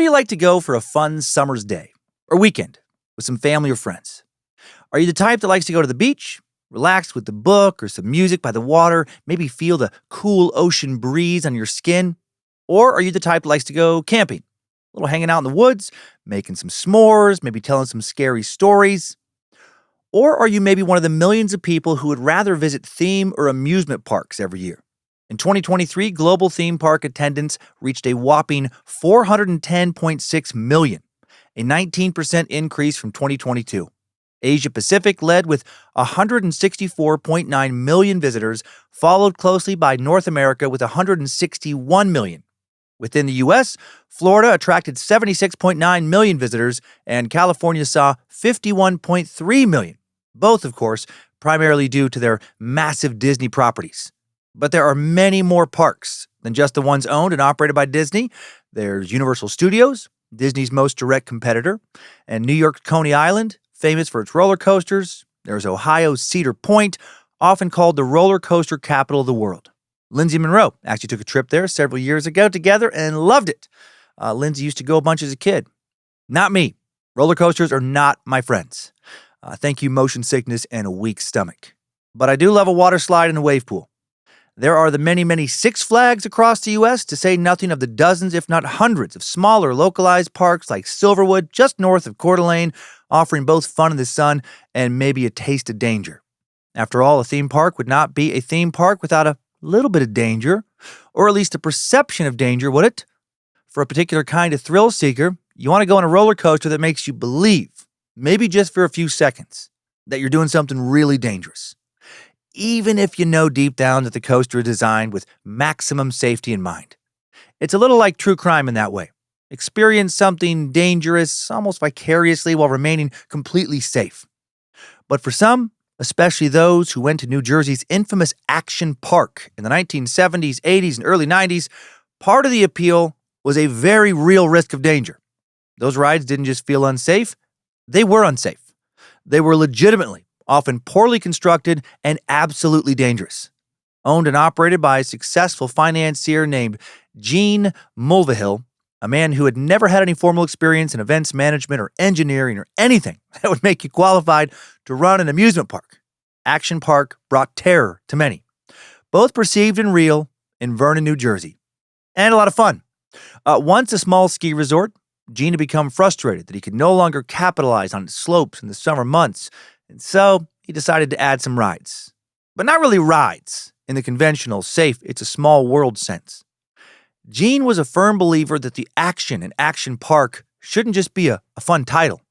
do you like to go for a fun summer's day or weekend with some family or friends? Are you the type that likes to go to the beach, relax with a book or some music by the water, maybe feel the cool ocean breeze on your skin? Or are you the type that likes to go camping, a little hanging out in the woods, making some s'mores, maybe telling some scary stories? Or are you maybe one of the millions of people who would rather visit theme or amusement parks every year? In 2023, global theme park attendance reached a whopping 410.6 million, a 19% increase from 2022. Asia Pacific led with 164.9 million visitors, followed closely by North America with 161 million. Within the U.S., Florida attracted 76.9 million visitors, and California saw 51.3 million, both, of course, primarily due to their massive Disney properties. But there are many more parks than just the ones owned and operated by Disney. There's Universal Studios, Disney's most direct competitor, and New York's Coney Island, famous for its roller coasters. There's Ohio's Cedar Point, often called the roller coaster capital of the world. Lindsay Monroe actually took a trip there several years ago together and loved it. Lindsay used to go a bunch as a kid. Not me. Roller coasters are not my friends. Thank you, motion sickness and a weak stomach. But I do love a water slide and a wave pool. There are the many, many Six Flags across the U.S., to say nothing of the dozens, if not hundreds, of smaller localized parks like Silverwood, just north of Coeur d'Alene, offering both fun in the sun and maybe a taste of danger. After all, a theme park would not be a theme park without a little bit of danger, or at least a perception of danger, would it? For a particular kind of thrill seeker, you want to go on a roller coaster that makes you believe, maybe just for a few seconds, that you're doing something really dangerous. Even if you know deep down that the coaster is designed with maximum safety in mind. It's a little like true crime in that way. Experience something dangerous almost vicariously while remaining completely safe. But for some, especially those who went to New Jersey's infamous Action Park in the 1970s, 80s, and early 90s, part of the appeal was a very real risk of danger. Those rides didn't just feel unsafe, they were unsafe. They were legitimately, often poorly constructed, and absolutely dangerous. Owned and operated by a successful financier named Gene Mulvahill, a man who had never had any formal experience in events management or engineering or anything that would make you qualified to run an amusement park. Action Park brought terror to many, both perceived and real, in Vernon, New Jersey. And a lot of fun. Once a small ski resort, Gene had become frustrated that he could no longer capitalize on its slopes in the summer months, and so he decided to add some rides. But not really rides in the conventional, safe, it's a small world sense. Gene was a firm believer that the action in Action Park shouldn't just be a fun title.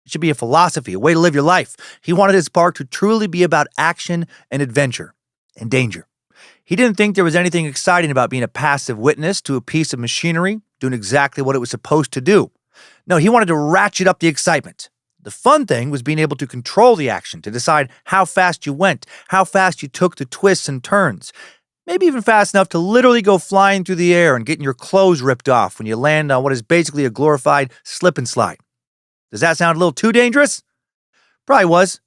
It should be a philosophy, a way to live your life. He wanted his park to truly be about action and adventure and danger. He didn't think there was anything exciting about being a passive witness to a piece of machinery doing exactly what it was supposed to do. No, he wanted to ratchet up the excitement. The fun thing was being able to control the action, to decide how fast you went, how fast you took the twists and turns, maybe even fast enough to literally go flying through the air and getting your clothes ripped off when you land on what is basically a glorified slip and slide. Does that sound a little too dangerous? Probably was.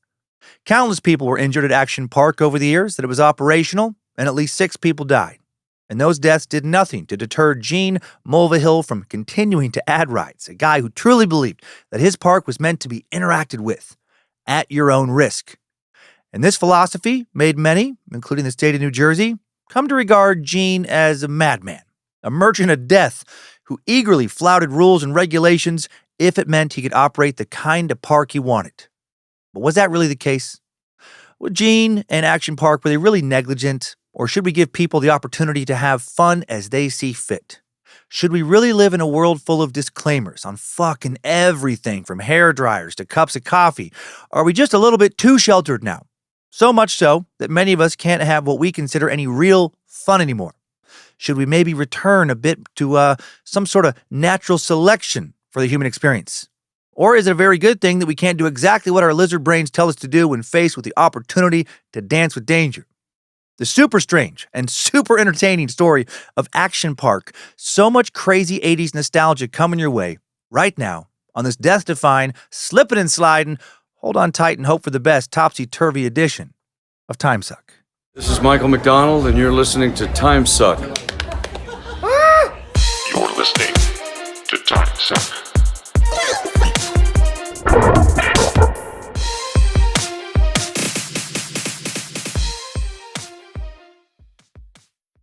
Countless people were injured at Action Park over the years that it was operational, and at least 6 people died. And those deaths did nothing to deter Gene Mulvahill from continuing to add rides, a guy who truly believed that his park was meant to be interacted with, at your own risk. And this philosophy made many, including the state of New Jersey, come to regard Gene as a madman, a merchant of death who eagerly flouted rules and regulations if it meant he could operate the kind of park he wanted. But was that really the case? Were Gene and Action Park, were they really negligent? Or should we give people the opportunity to have fun as they see fit? Should we really live in a world full of disclaimers on fucking everything from hair dryers to cups of coffee? Are we just a little bit too sheltered now? So much so that many of us can't have what we consider any real fun anymore. Should we maybe return a bit to some sort of natural selection for the human experience? Or is it a very good thing that we can't do exactly what our lizard brains tell us to do when faced with the opportunity to dance with danger? The super strange and super entertaining story of Action Park. So much crazy 80s nostalgia coming your way right now on this death-defying, slipping and sliding, hold on tight and hope for the best topsy-turvy edition of Timesuck. This is Michael McDonald, and you're listening to Timesuck. You're listening to Timesuck. suck.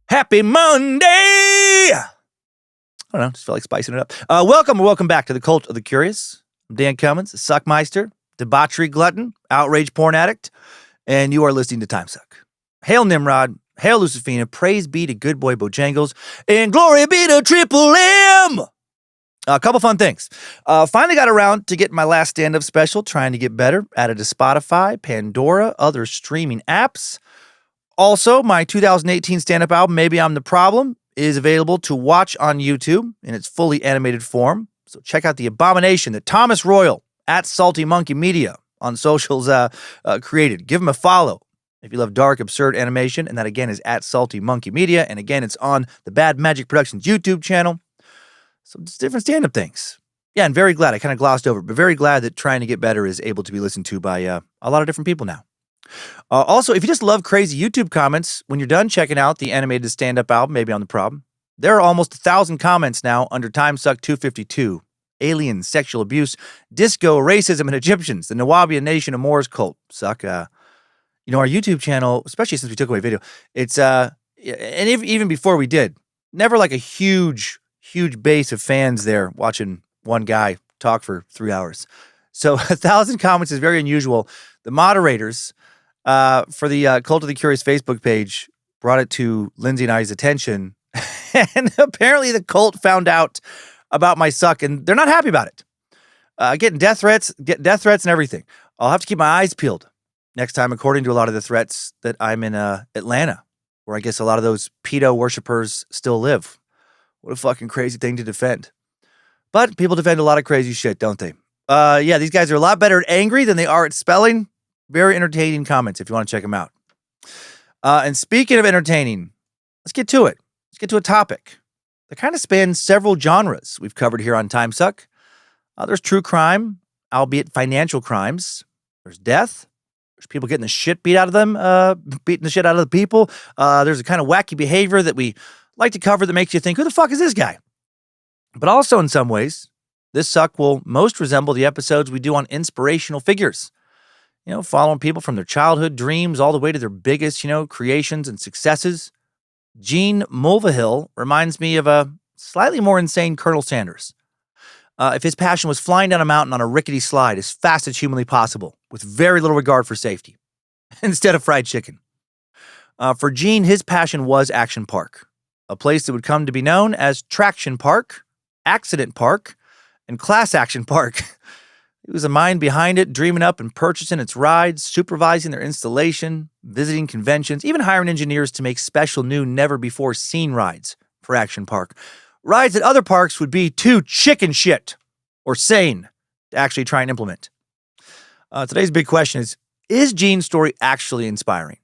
Happy Monday! I don't know, just feel like spicing it up. Welcome back to the Cult of the Curious. I'm Dan Cummins, a suckmeister, debauchery glutton, outrage porn addict, and you are listening to Timesuck. Hail Nimrod, hail Lucifina, praise be to good boy Bojangles, and glory be to Triple M! A couple fun things. Finally got around to getting my last stand-up special, trying to get better, added to Spotify, Pandora, other streaming apps. Also, my 2018 stand-up album, Maybe I'm the Problem, is available to watch on YouTube in its fully animated form. So check out The Abomination that Thomas Royal at Salty Monkey Media on socials created. Give him a follow if you love dark, absurd animation, and that again is at Salty Monkey Media, and again it's on the Bad Magic Productions YouTube channel. So it's different stand-up things. Yeah, and very glad, I kind of glossed over it, but very glad that Trying to Get Better is able to be listened to by a lot of different people now. Also, if you just love crazy YouTube comments, when you're done checking out the animated stand-up album, Maybe I'm the Problem, there are almost 1,000 comments now under Timesuck 252. Aliens, sexual abuse, disco, racism, and Egyptians, the Nawabian nation of Moors cult. Suck. Our YouTube channel, especially since we took away video, it's, and even before we did, never like a huge base of fans there watching one guy talk for 3 hours. So 1,000 comments is very unusual. The moderators for the Cult of the Curious Facebook page brought it to Lindsay and I's attention, and apparently the cult found out about my suck, and they're not happy about it. Getting death threats and everything. I'll have to keep my eyes peeled next time, according to a lot of the threats, that I'm in Atlanta, where I guess a lot of those pedo worshipers still live. What a fucking crazy thing to defend. But people defend a lot of crazy shit, don't they? Yeah, these guys are a lot better at angry than they are at spelling. Very entertaining comments if you want to check them out. And speaking of entertaining, let's get to it. Let's get to a topic that kind of spans several genres we've covered here on Timesuck. There's true crime, albeit financial crimes. There's death. There's people getting the shit beat out of them, beating the shit out of the people. There's a kind of wacky behavior that we like to cover that makes you think, who the fuck is this guy? But also in some ways, this suck will most resemble the episodes we do on inspirational figures. Following people from their childhood dreams all the way to their biggest, creations and successes. Gene Mulvahill reminds me of a slightly more insane Colonel Sanders. If his passion was flying down a mountain on a rickety slide as fast as humanly possible, with very little regard for safety, instead of fried chicken. For Gene, his passion was Action Park, a place that would come to be known as Traction Park, Accident Park, and Class Action Park. It was the mind behind it, dreaming up and purchasing its rides, supervising their installation, visiting conventions, even hiring engineers to make special new, never-before-seen rides for Action Park. Rides that other parks would be too chicken shit or sane to actually try and implement. Today's big question is Gene's story actually inspiring?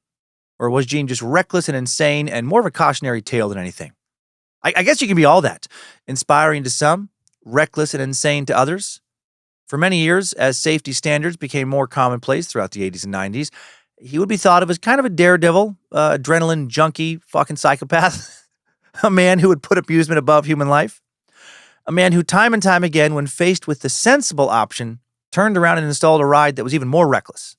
Or was Gene just reckless and insane and more of a cautionary tale than anything? I guess you can be all that. Inspiring to some, reckless and insane to others. For many years, as safety standards became more commonplace throughout the 80s and 90s, he would be thought of as kind of a daredevil, adrenaline junkie, fucking psychopath. A man who would put amusement above human life. A man who time and time again, when faced with the sensible option, turned around and installed a ride that was even more reckless.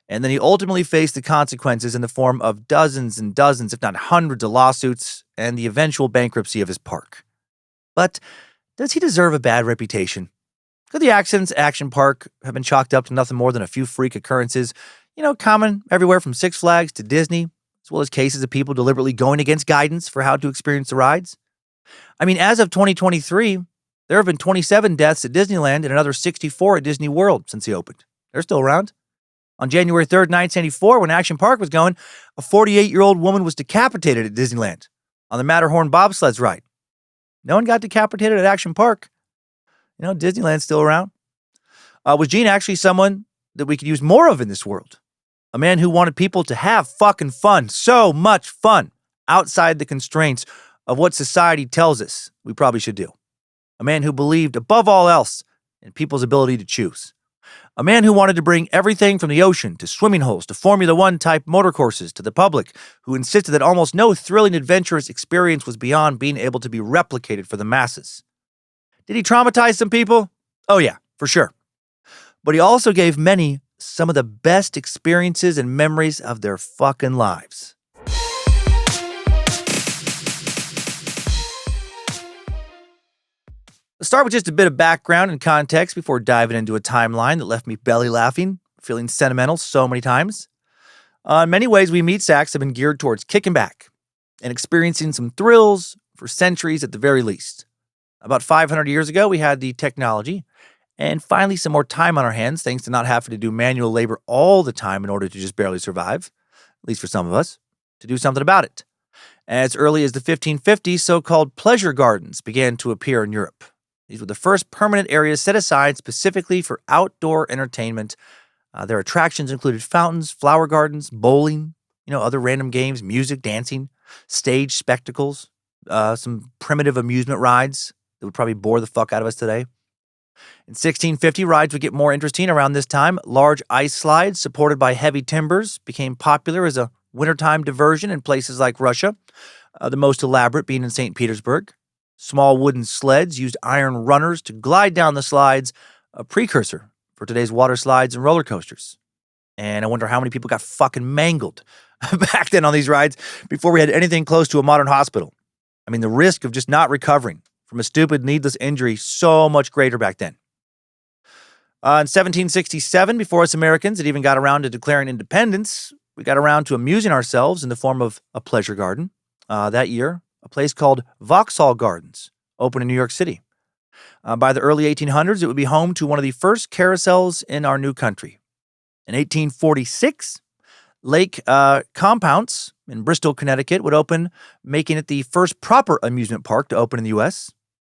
And then he ultimately faced the consequences in the form of dozens and dozens, if not hundreds of lawsuits and the eventual bankruptcy of his park. But does he deserve a bad reputation? Could the accidents at Action Park have been chalked up to nothing more than a few freak occurrences, common everywhere from Six Flags to Disney, as well as cases of people deliberately going against guidance for how to experience the rides? I mean, as of 2023, there have been 27 deaths at Disneyland and another 64 at Disney World since he opened. They're still around. On January 3rd, 1984, when Action Park was going, a 48-year-old woman was decapitated at Disneyland on the Matterhorn bobsleds ride. No one got decapitated at Action Park. Disneyland's still around. Was Gene actually someone that we could use more of in this world? A man who wanted people to have fucking fun, so much fun, outside the constraints of what society tells us we probably should do. A man who believed, above all else, in people's ability to choose. A man who wanted to bring everything from the ocean to swimming holes to Formula One type motor courses to the public, who insisted that almost no thrilling adventurous experience was beyond being able to be replicated for the masses. Did he traumatize some people? Oh yeah, for sure. But he also gave many some of the best experiences and memories of their fucking lives. Let's start with just a bit of background and context before diving into a timeline that left me belly laughing, feeling sentimental so many times. In many ways, We Meet Sacks have been geared towards kicking back and experiencing some thrills for centuries at the very least. About 500 years ago, we had the technology and finally some more time on our hands thanks to not having to do manual labor all the time in order to just barely survive, at least for some of us, to do something about it. As early as the 1550s, so-called pleasure gardens began to appear in Europe. These were the first permanent areas set aside specifically for outdoor entertainment. Their attractions included fountains, flower gardens, bowling, other random games, music, dancing, stage spectacles, some primitive amusement rides that would probably bore the fuck out of us today. In 1650, rides would get more interesting around this time. Large ice slides supported by heavy timbers became popular as a wintertime diversion in places like Russia, the most elaborate being in St. Petersburg. Small wooden sleds used iron runners to glide down the slides, a precursor for today's water slides and roller coasters. And I wonder how many people got fucking mangled back then on these rides before we had anything close to a modern hospital. I mean, the risk of just not recovering from a stupid, needless injury so much greater back then. In 1767, before us Americans had even got around to declaring independence, we got around to amusing ourselves in the form of a pleasure garden. That year, a place called Vauxhall Gardens opened in New York City. By the early 1800s, it would be home to one of the first carousels in our new country. In 1846, Lake Compounce in Bristol, Connecticut would open, making it the first proper amusement park to open in the U.S.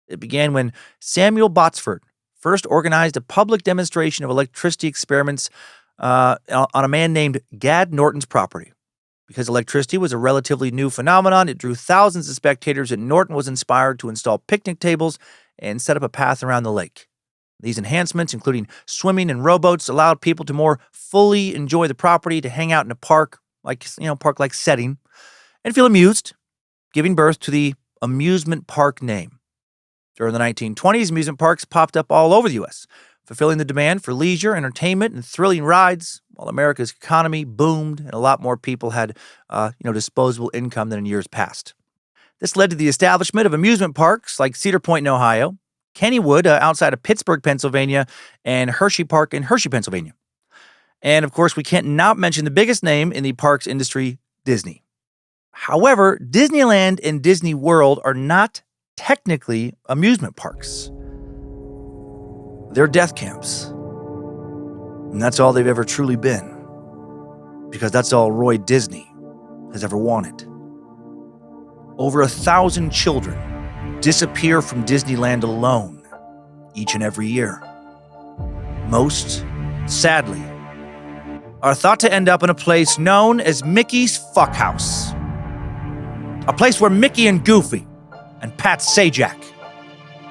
It began when Samuel Botsford first organized a public demonstration of electricity experiments on a man named Gad Norton's property. Because electricity was a relatively new phenomenon, it drew thousands of spectators, and Norton was inspired to install picnic tables and set up a path around the lake. These enhancements, including swimming and rowboats, allowed people to more fully enjoy the property, to hang out in a park-like setting, and feel amused, giving birth to the amusement park name. During the 1920s, amusement parks popped up all over the U.S., fulfilling the demand for leisure, entertainment, and thrilling rides, while America's economy boomed and a lot more people had, disposable income than in years past. This led to the establishment of amusement parks like Cedar Point in Ohio, Kennywood outside of Pittsburgh, Pennsylvania, and Hershey Park in Hershey, Pennsylvania. And of course, we can't not mention the biggest name in the parks industry, Disney. However, Disneyland and Disney World are not technically amusement parks. They're death camps. And that's all they've ever truly been. Because that's all Roy Disney has ever wanted. Over 1,000 children disappear from Disneyland alone each and every year. Most, sadly, are thought to end up in a place known as Mickey's Fuckhouse. A place where Mickey and Goofy and Pat Sajak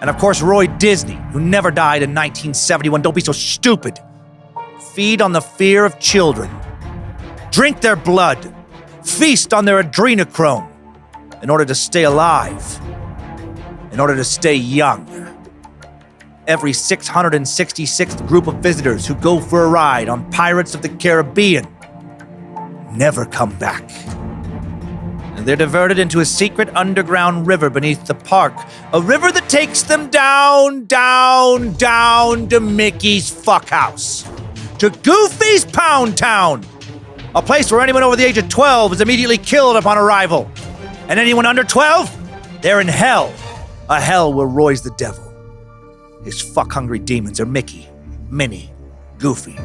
and of course Roy Disney, who never died in 1971, don't be so stupid, feed on the fear of children, drink their blood, feast on their adrenochrome in order to stay alive, in order to stay young. Every 666th group of visitors who go for a ride on Pirates of the Caribbean never come back. And they're diverted into a secret underground river beneath the park, a river that takes them down, down, down to Mickey's Fuckhouse, to Goofy's Pound Town, a place where anyone over the age of 12 is immediately killed upon arrival. And anyone under 12, they're in hell, a hell where Roy's the devil. His fuck-hungry demons are Mickey, Minnie, Goofy,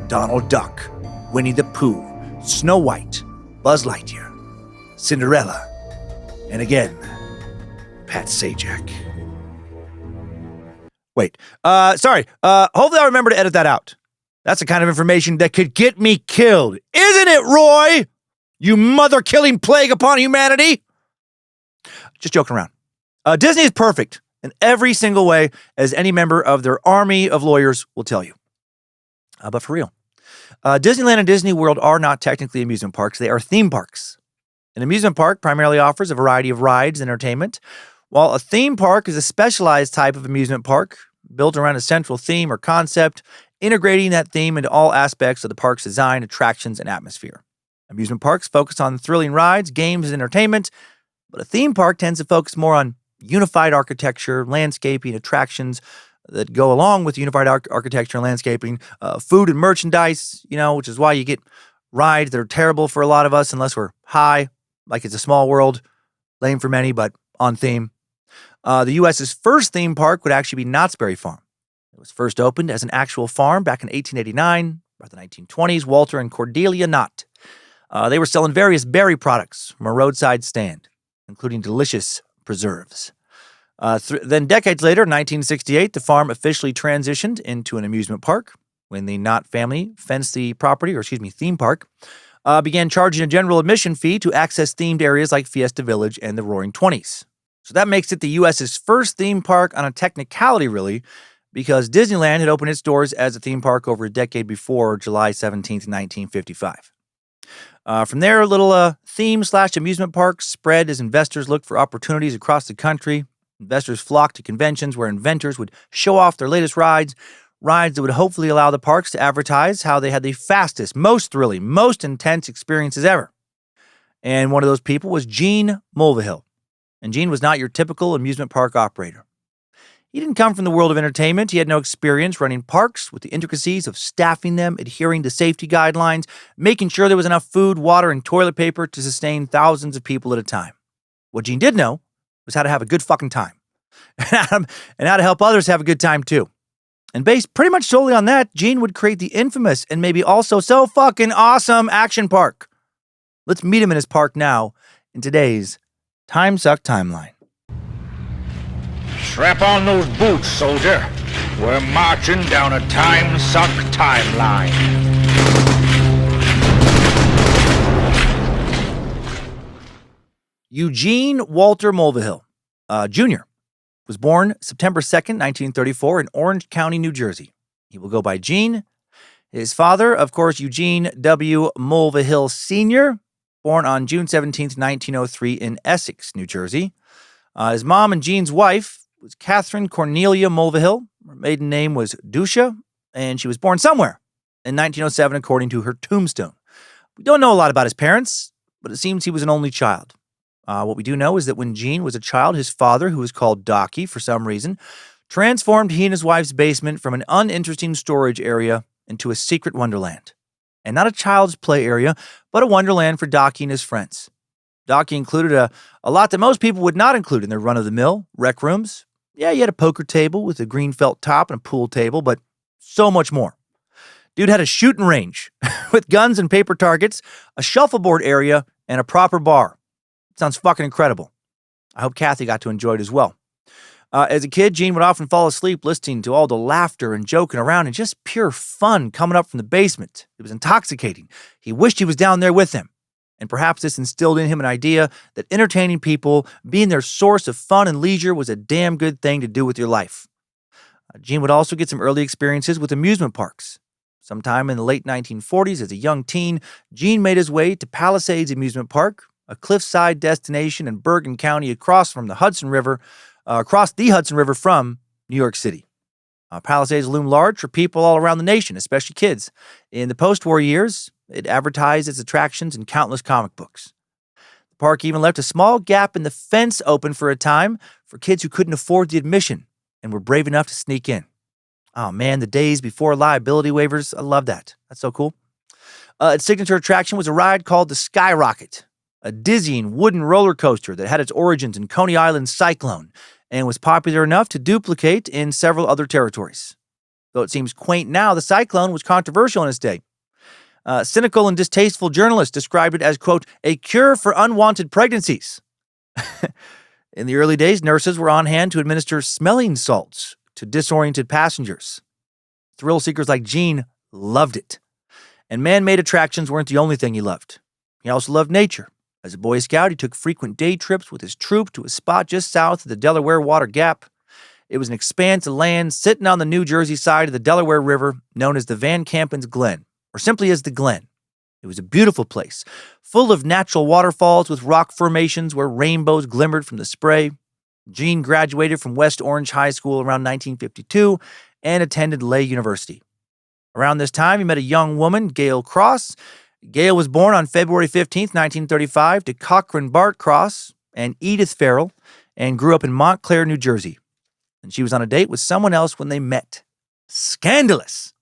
Donald Duck, Winnie the Pooh, Snow White, Buzz Lightyear, Cinderella, and again, Pat Sajak. Wait, sorry, hopefully I'll remember to edit that out. That's the kind of information that could get me killed. Isn't it, Roy? You mother-killing plague upon humanity? Just joking around. Disney is perfect in every single way, as any member of their army of lawyers will tell you. But for real, Disneyland and Disney World are not technically amusement parks. They are theme parks. An amusement park primarily offers a variety of rides and entertainment, While a theme park is a specialized type of amusement park built around a central theme or concept, integrating that theme into all aspects of the park's design, attractions, and atmosphere. Amusement parks focus on thrilling rides, games, and entertainment, but a theme park tends to focus more on unified architecture, landscaping, attractions that go along with unified architecture and landscaping, food and merchandise, which is why you get rides that are terrible for a lot of us unless we're high, like It's a Small World, lame for many, but on theme. The U.S.'s first theme park would actually be Knott's Berry Farm. It was first opened as an actual farm back in 1889 by the 1920s, Walter and Cordelia Knott. They were selling various berry products from a roadside stand, including delicious preserves. Then decades later, in 1968, the farm officially transitioned into an amusement park when the Knott family fenced the theme park, began charging a general admission fee to access themed areas like Fiesta Village and the Roaring Twenties. So that makes it the U.S.'s first theme park on a technicality, really, because Disneyland had opened its doors as a theme park over a decade before July 17th, 1955. From there, little theme/amusement parks spread as investors looked for opportunities across the country. Investors flocked to conventions where inventors would show off their latest rides that would hopefully allow the parks to advertise how they had the fastest, most thrilling, most intense experiences ever. And one of those people was Gene Mulvahill. And Gene was not your typical amusement park operator. He didn't come from the world of entertainment. He had no experience running parks with the intricacies of staffing them, adhering to safety guidelines, making sure there was enough food, water, and toilet paper to sustain thousands of people at a time. What Gene did know was how to have a good fucking time. And how to help others have a good time too. And based pretty much solely on that, Gene would create the infamous and maybe also so fucking awesome action park. Let's meet him in his park now in today's Timesuck timeline. Strap on those boots, soldier. We're marching down a Timesuck timeline. Eugene Walter Mulvahill, Jr., was born September 2nd, 1934 in Orange County, New Jersey. He will go by Gene. His father, of course, Eugene W. Mulvahill Sr., born on June 17th, 1903 in Essex, New Jersey. His mom and Gene's wife was Catherine Cornelia Mulvahill. Her maiden name was Dusha, and she was born somewhere in 1907 according to her tombstone. We don't know a lot about his parents, but it seems he was an only child. What we do know is that when Gene was a child, his father, who was called Docky for some reason, transformed he and his wife's basement from an uninteresting storage area into a secret wonderland. And not a child's play area, but a wonderland for Docky and his friends. Docky included a lot that most people would not include in their run-of-the-mill rec rooms. Yeah, you had a poker table with a green felt top and a pool table, but so much more. Dude had a shooting range with guns and paper targets, a shuffleboard area, and a proper bar. Sounds fucking incredible. I hope Kathy got to enjoy it as well. As a kid, Gene would often fall asleep listening to all the laughter and joking around and just pure fun coming up from the basement. It was intoxicating. He wished he was down there with them. And perhaps this instilled in him an idea that entertaining people, being their source of fun and leisure, was a damn good thing to do with your life. Gene would also get some early experiences with amusement parks. Sometime in the late 1940s, as a young teen, Gene made his way to Palisades Amusement Park, a cliffside destination in Bergen County across the Hudson River from New York City. Palisades loomed large for people all around the nation, especially kids. In the post-war years, it advertised its attractions in countless comic books. The park even left a small gap in the fence open for a time for kids who couldn't afford the admission and were brave enough to sneak in. Oh man, the days before liability waivers, I love that. That's so cool. Its signature attraction was a ride called the Skyrocket, a dizzying wooden roller coaster that had its origins in Coney Island's Cyclone and was popular enough to duplicate in several other territories. Though it seems quaint now, the Cyclone was controversial in its day. Cynical and distasteful journalists described it as, quote, a cure for unwanted pregnancies. In the early days, nurses were on hand to administer smelling salts to disoriented passengers. Thrill seekers like Gene loved it. And man-made attractions weren't the only thing he loved. He also loved nature. As a Boy Scout, he took frequent day trips with his troop to a spot just south of the Delaware Water Gap. It was an expanse of land sitting on the New Jersey side of the Delaware River known as the Van Campen's Glen, or simply as the Glen. It was a beautiful place, full of natural waterfalls with rock formations where rainbows glimmered from the spray. Gene graduated from West Orange High School around 1952 and attended Lay University. Around this time, he met a young woman, Gail Cross. Gail was born on February 15th, 1935, to Cochran Bart Cross and Edith Farrell, and grew up in Montclair, New Jersey. And she was on a date with someone else when they met. Scandalous!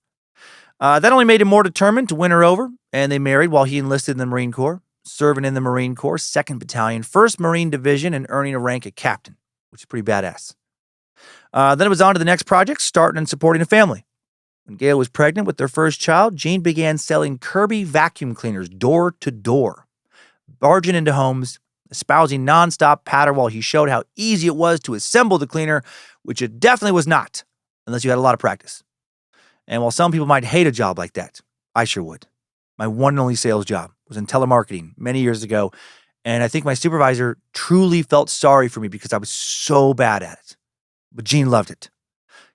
That only made him more determined to win her over, and they married while he enlisted in the Marine Corps, serving in the Marine Corps 2nd Battalion, 1st Marine Division, and earning a rank of captain, which is pretty badass. Then it was on to the next project, starting and supporting a family. When Gail was pregnant with their first child, Gene began selling Kirby vacuum cleaners door to door, barging into homes, espousing nonstop patter while he showed how easy it was to assemble the cleaner, which it definitely was not, unless you had a lot of practice. And while some people might hate a job like that, I sure would. My one and only sales job was in telemarketing many years ago, and I think my supervisor truly felt sorry for me because I was so bad at it. But Gene loved it.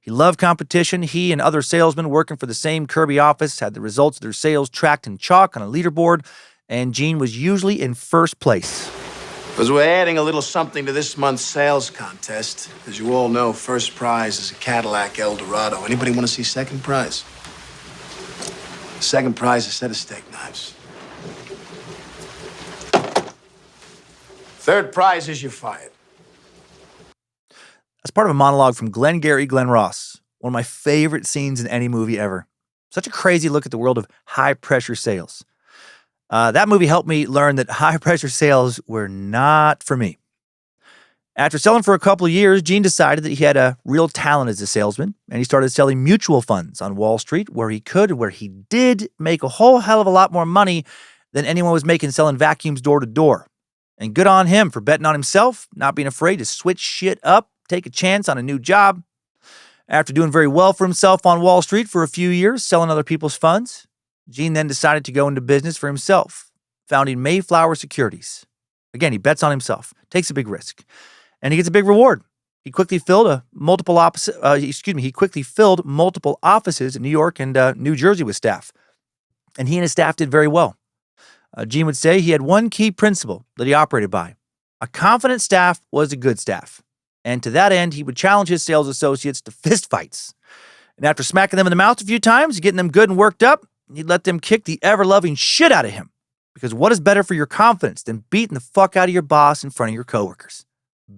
He loved competition. He and other salesmen working for the same Kirby office had the results of their sales tracked in chalk on a leaderboard, and Gene was usually in first place. Because we're adding a little something to this month's sales contest. As you all know, first prize is a Cadillac Eldorado. Anybody want to see second prize? Second prize is a set of steak knives. Third prize is you're fired. That's part of a monologue from Glengarry Glen Ross, one of my favorite scenes in any movie ever. Such a crazy look at the world of high-pressure sales. That movie helped me learn that high-pressure sales were not for me. After selling for a couple of years, Gene decided that he had a real talent as a salesman, and he started selling mutual funds on Wall Street, where he did make a whole hell of a lot more money than anyone was making selling vacuums door to door. And good on him for betting on himself, not being afraid to switch shit up, take a chance on a new job. After doing very well for himself on Wall Street for a few years, selling other people's funds, Gene then decided to go into business for himself, founding Mayflower Securities. Again, he bets on himself, takes a big risk, and he gets a big reward. He quickly filled multiple offices in New York and New Jersey with staff, and he and his staff did very well. Gene would say he had one key principle that he operated by: a confident staff was a good staff. And to that end, he would challenge his sales associates to fistfights. And after smacking them in the mouth a few times, getting them good and worked up, he'd let them kick the ever-loving shit out of him. Because what is better for your confidence than beating the fuck out of your boss in front of your coworkers?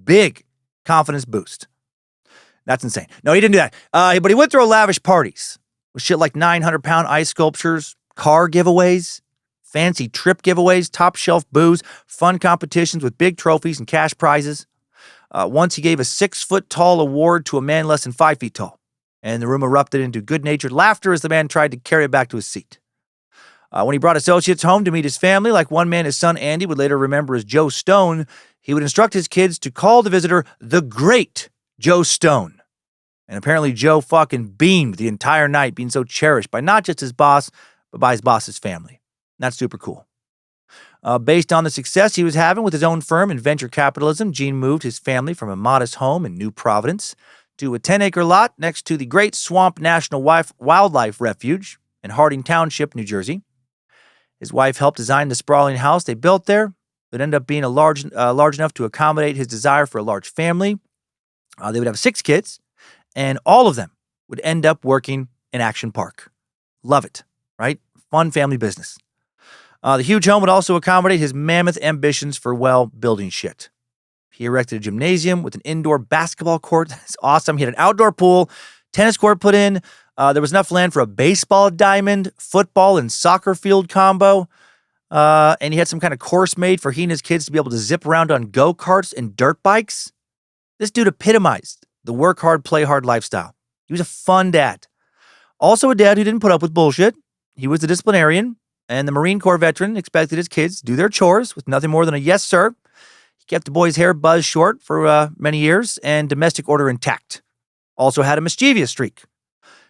Big confidence boost. That's insane. No, he didn't do that. But he would throw lavish parties with shit like 900-pound ice sculptures, car giveaways, fancy trip giveaways, top-shelf booze, fun competitions with big trophies and cash prizes. Once he gave a 6-foot-tall award to a man less than 5 feet tall, and the room erupted into good-natured laughter as the man tried to carry it back to his seat. When he brought associates home to meet his family, like one man his son Andy would later remember as Joe Stone, he would instruct his kids to call the visitor the great Joe Stone. And apparently Joe fucking beamed the entire night, being so cherished by not just his boss, but by his boss's family. And that's super cool. Based on the success he was having with his own firm in venture capitalism, Gene moved his family from a modest home in New Providence to a 10-acre lot next to the Great Swamp National Wildlife Refuge in Harding Township, New Jersey. His wife helped design the sprawling house they built there. It ended up being large enough to accommodate his desire for a large family. They would have 6 kids, and all of them would end up working in Action Park. Love it, right? Fun family business. The huge home would also accommodate his mammoth ambitions for, building shit. He erected a gymnasium with an indoor basketball court. That's awesome. He had an outdoor pool, tennis court put in. There was enough land for a baseball diamond, football, and soccer field combo. And he had some kind of course made for he and his kids to be able to zip around on go-karts and dirt bikes. This dude epitomized the work hard, play hard lifestyle. He was a fun dad. Also a dad who didn't put up with bullshit. He was the disciplinarian. And the Marine Corps veteran expected his kids to do their chores with nothing more than a yes, sir. He kept the boys' hair buzzed short for many years and domestic order intact. Also had a mischievous streak.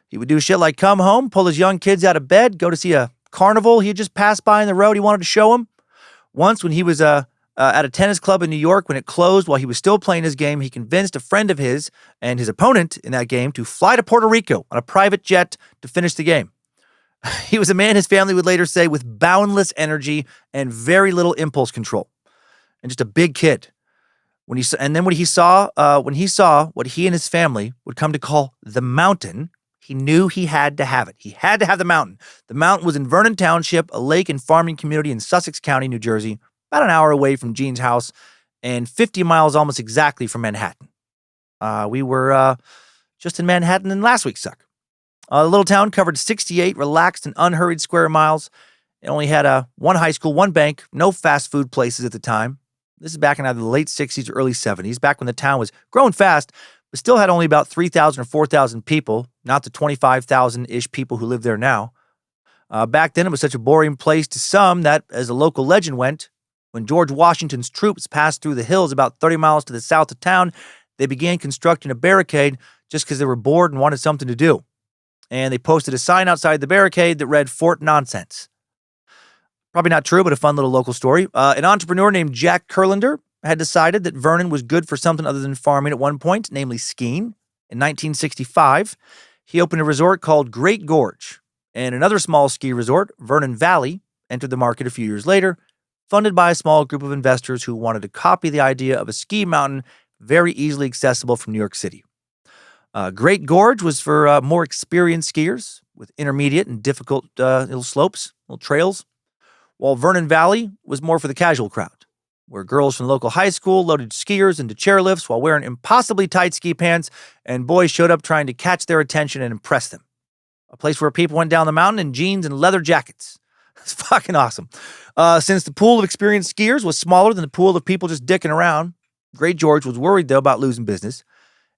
He would do shit like come home, pull his young kids out of bed, go to see a carnival he had just passed by in the road he wanted to show them. Once when he was at a tennis club in New York, when it closed while he was still playing his game, he convinced a friend of his and his opponent in that game to fly to Puerto Rico on a private jet to finish the game. He was a man, his family would later say, with boundless energy and very little impulse control. And just a big kid. When he saw what he and his family would come to call the mountain, he knew he had to have it. He had to have the mountain. The mountain was in Vernon Township, a lake and farming community in Sussex County, New Jersey, about an hour away from Gene's house and 50 miles almost exactly from Manhattan. We were just in Manhattan in last week's Suck. The little town covered 68 relaxed and unhurried square miles. It only had one high school, one bank, no fast food places at the time. This is back in either the late 60s or early 70s, back when the town was growing fast, but still had only about 3,000 or 4,000 people, not the 25,000-ish people who live there now. Back then, it was such a boring place to some that, as a local legend went, when George Washington's troops passed through the hills about 30 miles to the south of town, they began constructing a barricade just because they were bored and wanted something to do. And they posted a sign outside the barricade that read, "Fort Nonsense." Probably not true, but a fun little local story. An entrepreneur named Jack Kurlander had decided that Vernon was good for something other than farming at one point, namely skiing. In 1965, he opened a resort called Great Gorge, and another small ski resort, Vernon Valley, entered the market a few years later, funded by a small group of investors who wanted to copy the idea of a ski mountain very easily accessible from New York City. Great Gorge was for more experienced skiers with intermediate and difficult little slopes, little trails, while Vernon Valley was more for the casual crowd, where girls from the local high school loaded skiers into chairlifts while wearing impossibly tight ski pants, and boys showed up trying to catch their attention and impress them. A place where people went down the mountain in jeans and leather jackets. It's fucking awesome. Since the pool of experienced skiers was smaller than the pool of people just dicking around, Great George was worried, though, about losing business,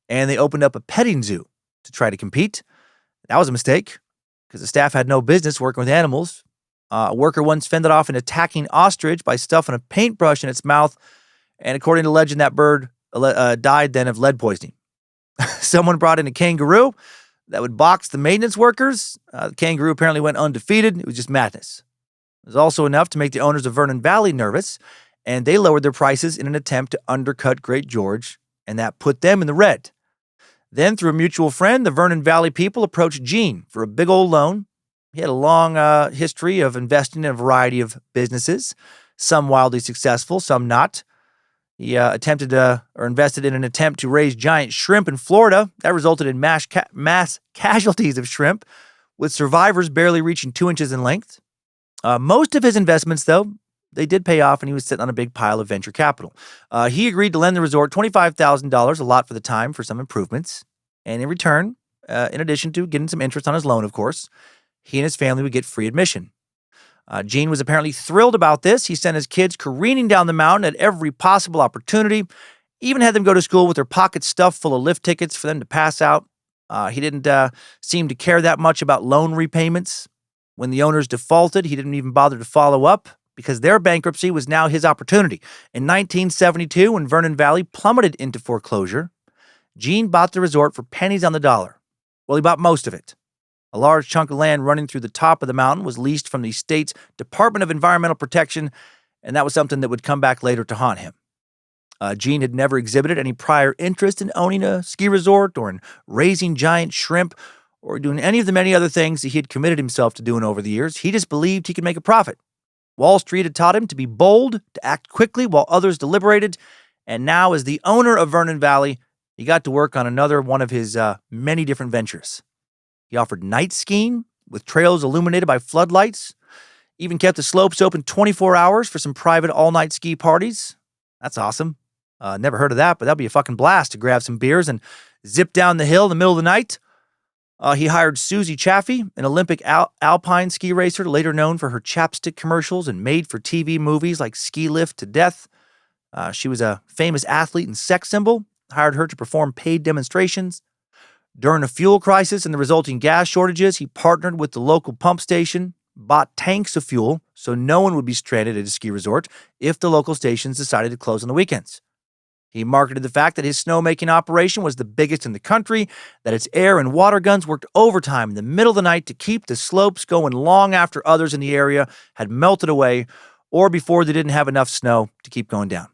and they opened up a petting zoo to try to compete. That was a mistake, because the staff had no business working with animals. A worker once fended off an attacking ostrich by stuffing a paintbrush in its mouth, and according to legend, that bird died then of lead poisoning. Someone brought in a kangaroo that would box the maintenance workers. The kangaroo apparently went undefeated. It was just madness. It was also enough to make the owners of Vernon Valley nervous, and they lowered their prices in an attempt to undercut Great George, and that put them in the red. Then, through a mutual friend, the Vernon Valley people approached Gene for a big old loan. He had a long history of investing in a variety of businesses, some wildly successful, some not. He invested in an attempt to raise giant shrimp in Florida. That resulted in mass casualties of shrimp, with survivors barely reaching 2 inches in length. Most of his investments, though, they did pay off, and he was sitting on a big pile of venture capital. He agreed to lend the resort $25,000, a lot for the time, for some improvements. And in return, in addition to getting some interest on his loan, of course, he and his family would get free admission. Gene was apparently thrilled about this. He sent his kids careening down the mountain at every possible opportunity, even had them go to school with their pockets stuffed full of lift tickets for them to pass out. He didn't seem to care that much about loan repayments. When the owners defaulted, he didn't even bother to follow up because their bankruptcy was now his opportunity. In 1972, when Vernon Valley plummeted into foreclosure, Gene bought the resort for pennies on the dollar. Well, he bought most of it. A large chunk of land running through the top of the mountain was leased from the state's Department of Environmental Protection, and that was something that would come back later to haunt him. Gene had never exhibited any prior interest in owning a ski resort or in raising giant shrimp or doing any of the many other things that he had committed himself to doing over the years. He just believed he could make a profit. Wall Street had taught him to be bold, to act quickly while others deliberated, and now as the owner of Vernon Valley, he got to work on another one of his many different ventures. He offered night skiing with trails illuminated by floodlights, even kept the slopes open 24 hours for some private all-night ski parties. That's awesome. Never heard of that, but that'd be a fucking blast to grab some beers and zip down the hill in the middle of the night. He hired Susie Chaffee, an Olympic alpine ski racer, later known for her chapstick commercials and made-for-TV movies like Ski Lift to Death. She was a famous athlete and sex symbol, hired her to perform paid demonstrations. During a fuel crisis and the resulting gas shortages, he partnered with the local pump station, bought tanks of fuel so no one would be stranded at a ski resort if the local stations decided to close on the weekends. He marketed the fact that his snowmaking operation was the biggest in the country, that its air and water guns worked overtime in the middle of the night to keep the slopes going long after others in the area had melted away or before they didn't have enough snow to keep going down.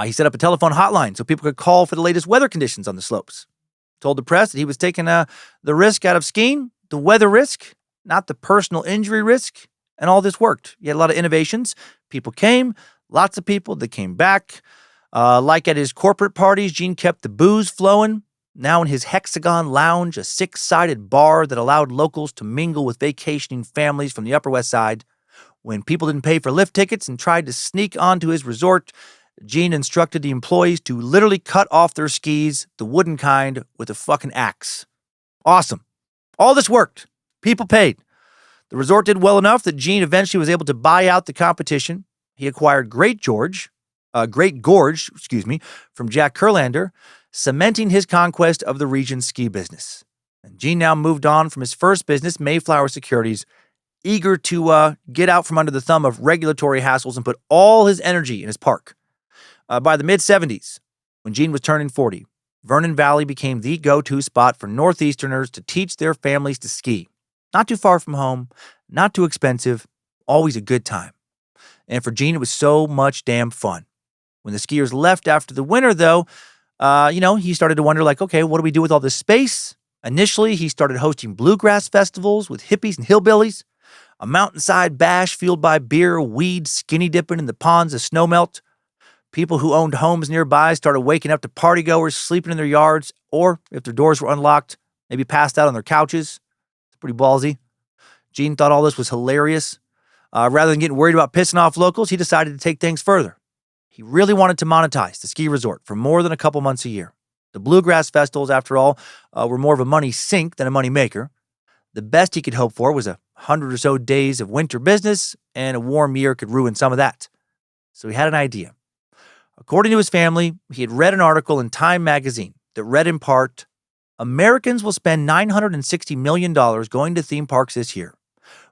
He set up a telephone hotline so people could call for the latest weather conditions on the slopes. Told the press that he was taking the risk out of skiing, the weather risk, not the personal injury risk, and all this worked. He had a lot of innovations. People came, lots of people, they came back. Like at his corporate parties, Gene kept the booze flowing. Now in his Hexagon Lounge, a 6-sided bar that allowed locals to mingle with vacationing families from the Upper West Side. When people didn't pay for lift tickets and tried to sneak onto his resort, Gene instructed the employees to literally cut off their skis, the wooden kind, with a fucking axe. Awesome. All this worked. People paid. The resort did well enough that Gene eventually was able to buy out the competition. He acquired Great Gorge, from Jack Kurlander, cementing his conquest of the region's ski business. And Gene now moved on from his first business, Mayflower Securities, eager to get out from under the thumb of regulatory hassles and put all his energy in his park. By the mid-'70s, when Gene was turning 40, Vernon Valley became the go-to spot for Northeasterners to teach their families to ski. Not too far from home, not too expensive, always a good time. And for Gene, it was so much damn fun. When the skiers left after the winter, though, he started to wonder, okay, what do we do with all this space? Initially, he started hosting bluegrass festivals with hippies and hillbillies, a mountainside bash fueled by beer, weed, skinny dipping in the ponds of snowmelt. People who owned homes nearby started waking up to partygoers sleeping in their yards, or if their doors were unlocked, maybe passed out on their couches. It's pretty ballsy. Gene thought all this was hilarious. Rather than getting worried about pissing off locals, he decided to take things further. He really wanted to monetize the ski resort for more than a couple months a year. The bluegrass festivals, after all, were more of a money sink than a money maker. The best he could hope for was 100 or so days of winter business, and a warm year could ruin some of that. So he had an idea. According to his family, he had read an article in Time magazine that read in part, Americans will spend $960 million going to theme parks this year,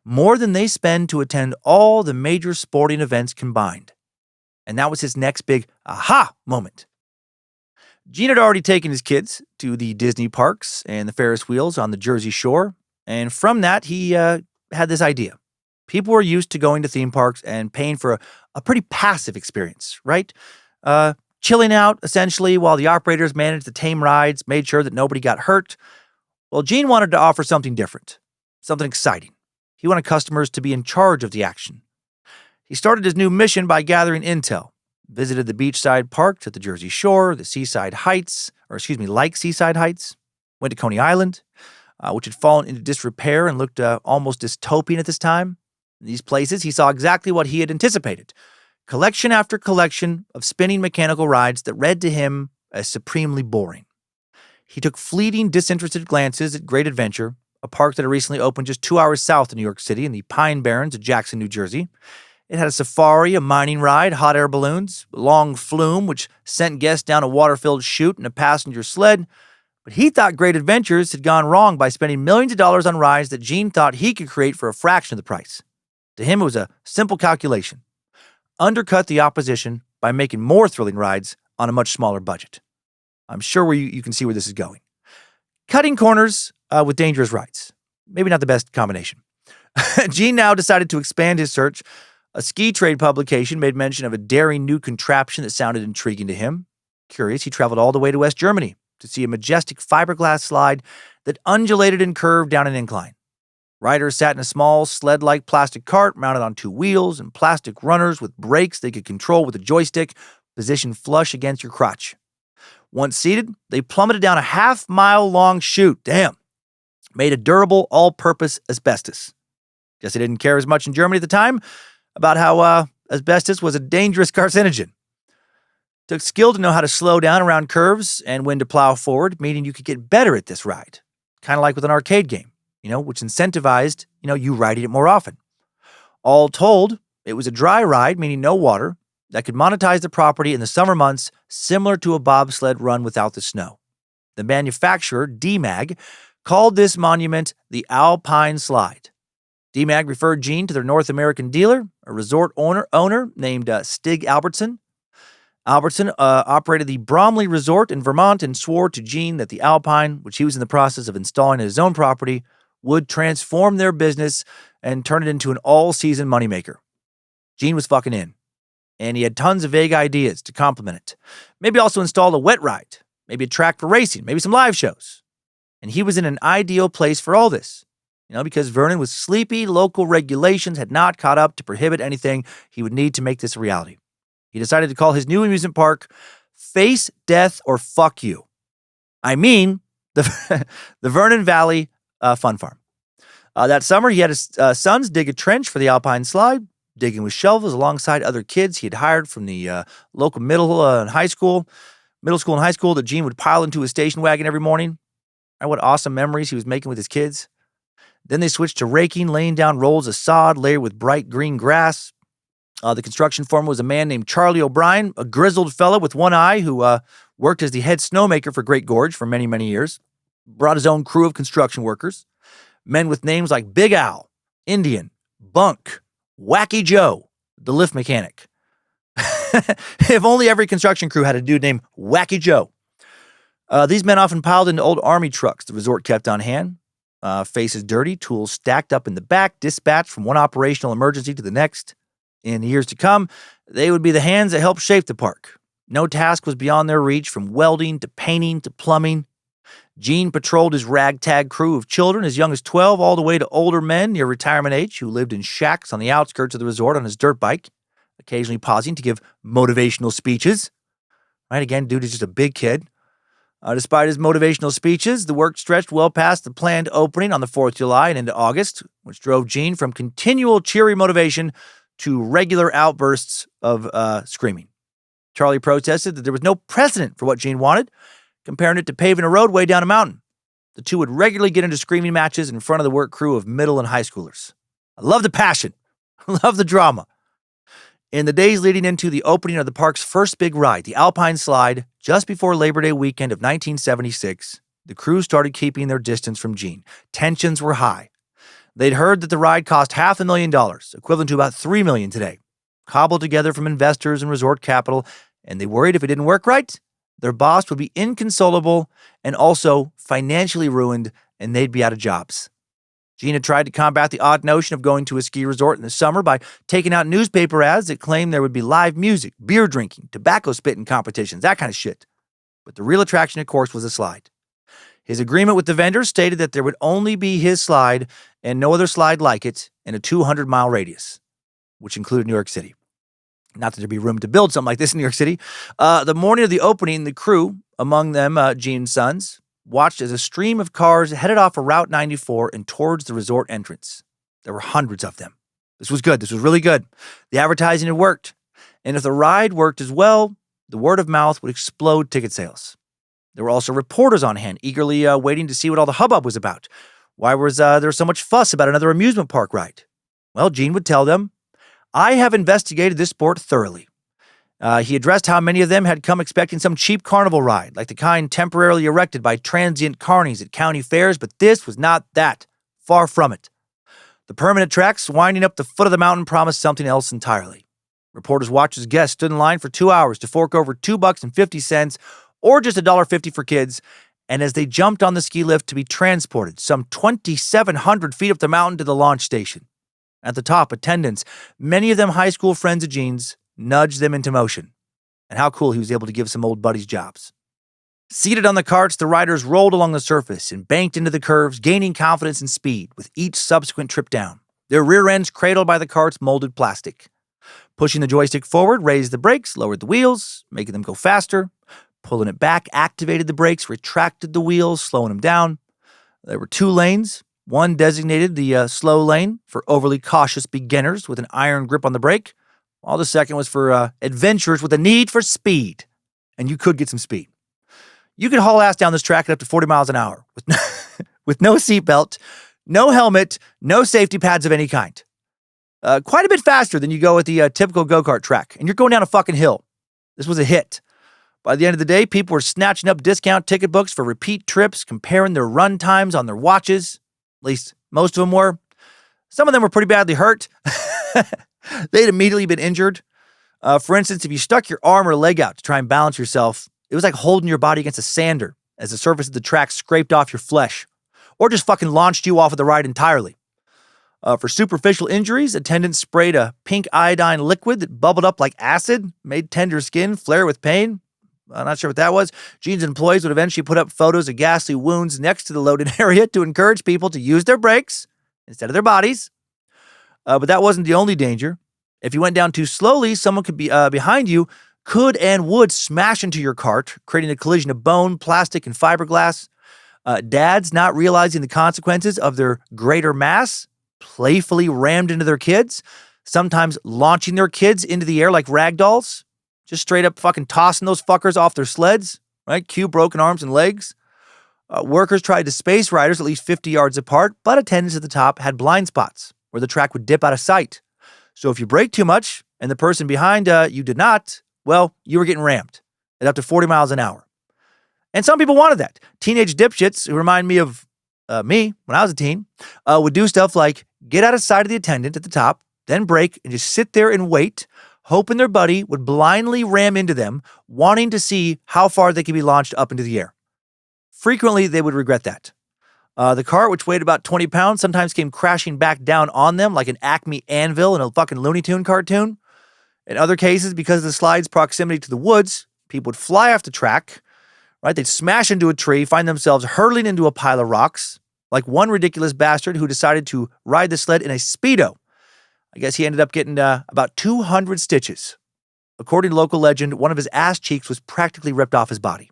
more than they spend to attend all the major sporting events combined. And that was his next big aha moment. Gene had already taken his kids to the Disney parks and the Ferris wheels on the Jersey Shore, and from that, he had this idea. People were used to going to theme parks and paying for a pretty passive experience, right? Chilling out, essentially, while the operators managed the tame rides, made sure that nobody got hurt. Well, Gene wanted to offer something different, something exciting. He wanted customers to be in charge of the action. He started his new mission by gathering intel, visited the beachside parks at the Jersey Shore, the Seaside Heights, like Seaside Heights, went to Coney Island, which had fallen into disrepair and looked almost dystopian at this time. In these places, he saw exactly what he had anticipated. Collection after collection of spinning mechanical rides that read to him as supremely boring. He took fleeting, disinterested glances at Great Adventure, a park that had recently opened just 2 hours south of New York City in the Pine Barrens of Jackson, New Jersey. It had a safari, a mining ride, hot air balloons, a long flume, which sent guests down a water-filled chute and a passenger sled. But he thought Great Adventures had gone wrong by spending millions of dollars on rides that Gene thought he could create for a fraction of the price. To him, it was a simple calculation. Undercut the opposition by making more thrilling rides on a much smaller budget. I'm sure you can see where this is going. Cutting corners with dangerous rides. Maybe not the best combination. Gene now decided to expand his search. A ski trade publication made mention of a daring new contraption that sounded intriguing to him. Curious, he traveled all the way to West Germany to see a majestic fiberglass slide that undulated and curved down an incline. Riders sat in a small sled-like plastic cart mounted on 2 wheels and plastic runners with brakes they could control with a joystick positioned flush against your crotch. Once seated, they plummeted down a half-mile-long chute. Damn. Made of durable, all-purpose asbestos. Guess they didn't care as much in Germany at the time about how asbestos was a dangerous carcinogen. Took skill to know how to slow down around curves and when to plow forward, meaning you could get better at this ride. Kind of like with an arcade game, which incentivized, you riding it more often. All told, it was a dry ride, meaning no water, that could monetize the property in the summer months, similar to a bobsled run without the snow. The manufacturer, DMAG, called this monument the Alpine Slide. DMAG referred Gene to their North American dealer, a resort owner named Stig Albertson. Albertson operated the Bromley Resort in Vermont and swore to Gene that the Alpine, which he was in the process of installing at his own property, would transform their business and turn it into an all-season moneymaker. Gene was fucking in, and he had tons of vague ideas to complement it. Maybe also install a wet ride, maybe a track for racing, maybe some live shows. And he was in an ideal place for all this, because Vernon was sleepy, local regulations had not caught up to prohibit anything he would need to make this a reality. he decided to call his new amusement park Face, Death, or Fuck You. I mean, the Vernon Valley Fun Farm. That summer, he had his sons dig a trench for the Alpine Slide, digging with shovels alongside other kids he had hired from the local middle school and high school that Gene would pile into his station wagon every morning. And what awesome memories he was making with his kids. Then they switched to raking, laying down rolls of sod layered with bright green grass. The construction foreman was a man named Charlie O'Brien, a grizzled fellow with one eye who worked as the head snowmaker for Great Gorge for many, many years. Brought his own crew of construction workers. Men with names like Big Al, Indian, Bunk, Wacky Joe, the lift mechanic. If only every construction crew had a dude named Wacky Joe. These men often piled into old army trucks the resort kept on hand. Faces dirty, tools stacked up in the back, dispatched from one operational emergency to the next. In the years to come, they would be the hands that helped shape the park. No task was beyond their reach, from welding to painting to plumbing. Gene patrolled his ragtag crew of children as young as 12 all the way to older men near retirement age who lived in shacks on the outskirts of the resort on his dirt bike, occasionally pausing to give motivational speeches. Right, again, dude is just a big kid. Despite his motivational speeches, the work stretched well past the planned opening on the 4th of July and into August, which drove Gene from continual cheery motivation to regular outbursts of screaming. Charlie protested that there was no precedent for what Gene wanted, comparing it to paving a roadway down a mountain. The two would regularly get into screaming matches in front of the work crew of middle and high schoolers. I love the passion. I love the drama. In the days leading into the opening of the park's first big ride, the Alpine Slide, just before Labor Day weekend of 1976, the crew started keeping their distance from Gene. Tensions were high. They'd heard that the ride cost $500,000, equivalent to about $3 million today, cobbled together from investors and resort capital, and they worried if it didn't work right, their boss would be inconsolable and also financially ruined, and they'd be out of jobs. Gene had tried to combat the odd notion of going to a ski resort in the summer by taking out newspaper ads that claimed there would be live music, beer drinking, tobacco spitting competitions, that kind of shit. But the real attraction, of course, was the slide. His agreement with the vendors stated that there would only be his slide and no other slide like it in a 200-mile radius, which included New York City. Not that there'd be room to build something like this in New York City. The morning of the opening, the crew, among them Gene's sons, watched as a stream of cars headed off of Route 94 and towards the resort entrance. There were hundreds of them. This was good. This was really good. The advertising had worked. And if the ride worked as well, the word of mouth would explode ticket sales. There were also reporters on hand, eagerly waiting to see what all the hubbub was about. Why was there so much fuss about another amusement park ride? Well, Gene would tell them, I have investigated this sport thoroughly. He addressed how many of them had come expecting some cheap carnival ride, like the kind temporarily erected by transient carnies at county fairs, but this was not that. Far from it. The permanent tracks winding up the foot of the mountain promised something else entirely. Reporters watched as guests stood in line for 2 hours to fork over $2.50 or just $1.50 for kids, and as they jumped on the ski lift to be transported some 2,700 feet up the mountain to the launch station. At the top, attendants, many of them high school friends of Gene's, nudged them into motion. And how cool he was able to give some old buddies jobs. Seated on the carts, the riders rolled along the surface and banked into the curves, gaining confidence and speed with each subsequent trip down, their rear ends cradled by the cart's molded plastic. Pushing the joystick forward raised the brakes, lowered the wheels, making them go faster. Pulling it back activated the brakes, retracted the wheels, slowing them down. There were 2 lanes. One designated the slow lane for overly cautious beginners with an iron grip on the brake, while the second was for adventurers with a need for speed. And you could get some speed. You could haul ass down this track at up to 40 miles an hour with no seatbelt, no helmet, no safety pads of any kind. Quite a bit faster than you go at the typical go-kart track. And you're going down a fucking hill. This was a hit. By the end of the day, people were snatching up discount ticket books for repeat trips, comparing their run times on their watches. At least most of them were. Some of them were pretty badly hurt. They'd immediately been injured. For instance, if you stuck your arm or leg out to try and balance yourself, it was like holding your body against a sander as the surface of the track scraped off your flesh, or just fucking launched you off of the ride entirely. For superficial injuries, attendants sprayed a pink iodine liquid that bubbled up like acid, made tender skin flare with pain. I'm not sure what that was. Gene's employees would eventually put up photos of ghastly wounds next to the loaded area to encourage people to use their brakes instead of their bodies. But that wasn't the only danger. If you went down too slowly, someone could be behind you could and would smash into your cart, creating a collision of bone, plastic, and fiberglass. Dads, not realizing the consequences of their greater mass, playfully rammed into their kids, sometimes launching their kids into the air like rag dolls, just straight up fucking tossing those fuckers off their sleds, right? Cue broken arms and legs. Workers tried to space riders at least 50 yards apart, but attendants at the top had blind spots where the track would dip out of sight. So if you brake too much and the person behind you did not, well, you were getting rammed at up to 40 miles an hour. And some people wanted that. Teenage dipshits, who remind me of me when I was a teen, would do stuff like get out of sight of the attendant at the top, then brake and just sit there and wait, hoping their buddy would blindly ram into them, wanting to see how far they could be launched up into the air. Frequently, they would regret that. The cart, which weighed about 20 pounds, sometimes came crashing back down on them like an Acme anvil in a fucking Looney Tune cartoon. In other cases, because of the slide's proximity to the woods, people would fly off the track, right? They'd smash into a tree, find themselves hurtling into a pile of rocks, like one ridiculous bastard who decided to ride the sled in a Speedo. I guess he ended up getting about 200 stitches. According to local legend, one of his ass cheeks was practically ripped off his body.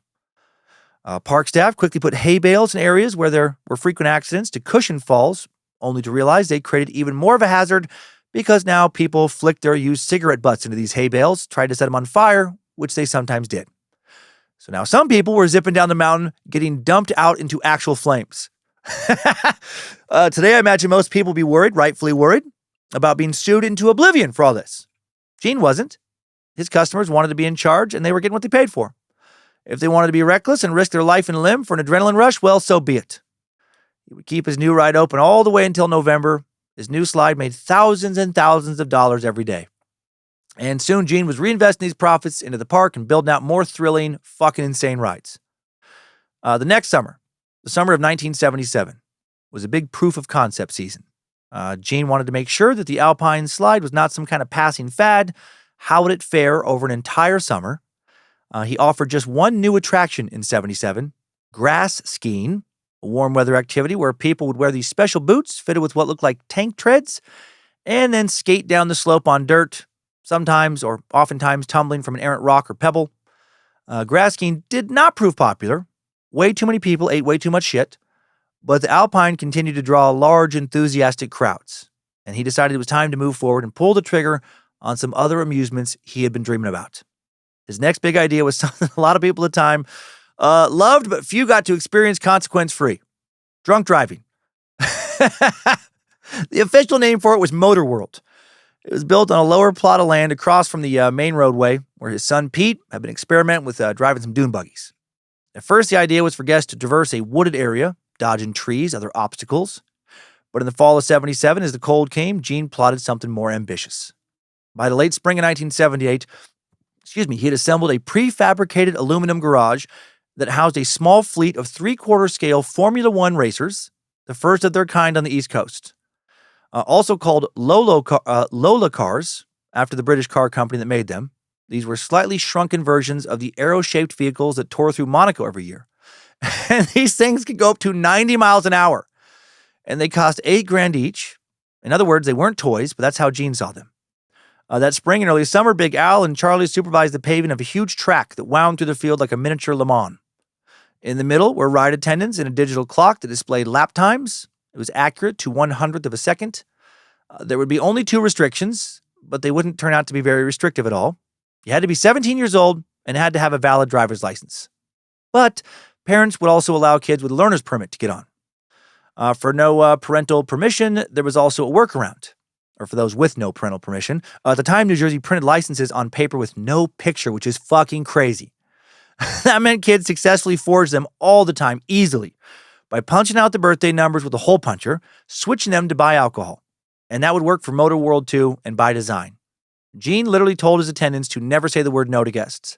Park staff quickly put hay bales in areas where there were frequent accidents to cushion falls, only to realize they created even more of a hazard because now people flicked their used cigarette butts into these hay bales, tried to set them on fire, which they sometimes did. So now some people were zipping down the mountain, getting dumped out into actual flames. Today, I imagine most people will be worried, rightfully worried, about being sued into oblivion for all this. Gene wasn't. His customers wanted to be in charge, and they were getting what they paid for. If they wanted to be reckless and risk their life and limb for an adrenaline rush, well, so be it. He would keep his new ride open all the way until November. His new slide made thousands and thousands of dollars every day. And soon Gene was reinvesting these profits into the park and building out more thrilling, fucking insane rides. The next summer, the summer of 1977, was a big proof of concept season. Gene wanted to make sure that the Alpine Slide was not some kind of passing fad. How would it fare over an entire summer? He offered just one new attraction in 77, grass skiing, a warm weather activity where people would wear these special boots fitted with what looked like tank treads and then skate down the slope on dirt, sometimes or oftentimes tumbling from an errant rock or pebble. Grass skiing did not prove popular. Way too many people ate way too much shit, but the Alpine continued to draw large, enthusiastic crowds, and he decided it was time to move forward and pull the trigger on some other amusements he had been dreaming about. His next big idea was something a lot of people at the time loved, but few got to experience consequence-free. Drunk driving. The official name for it was Motorworld. It was built on a lower plot of land across from the main roadway where his son Pete had been experimenting with driving some dune buggies. At first, the idea was for guests to traverse a wooded area, dodging trees, other obstacles. But in the fall of 77, as the cold came, Gene plotted something more ambitious. By the late spring of 1978, he had assembled a prefabricated aluminum garage that housed a small fleet of 3/4 scale Formula One racers, the first of their kind on the East Coast. Also called Lola cars, after the British car company that made them. These were slightly shrunken versions of the arrow-shaped vehicles that tore through Monaco every year. And these things could go up to 90 miles an hour. And they cost $8,000 each. In other words, they weren't toys, but that's how Gene saw them. That spring and early summer, Big Al and Charlie supervised the paving of a huge track that wound through the field like a miniature Le Mans. In the middle were ride attendants and a digital clock that displayed lap times. It was accurate to 1/100th of a second. There would be only 2 restrictions, but they wouldn't turn out to be very restrictive at all. You had to be 17 years old and had to have a valid driver's license. But parents would also allow kids with a learner's permit to get on. For no parental permission, there was also a workaround. Or for those with no parental permission. At the time, New Jersey printed licenses on paper with no picture, which is fucking crazy. That meant kids successfully forged them all the time, easily, by punching out the birthday numbers with a hole puncher, switching them to buy alcohol. And that would work for Motorworld too, and by design. Gene literally told his attendants to never say the word no to guests,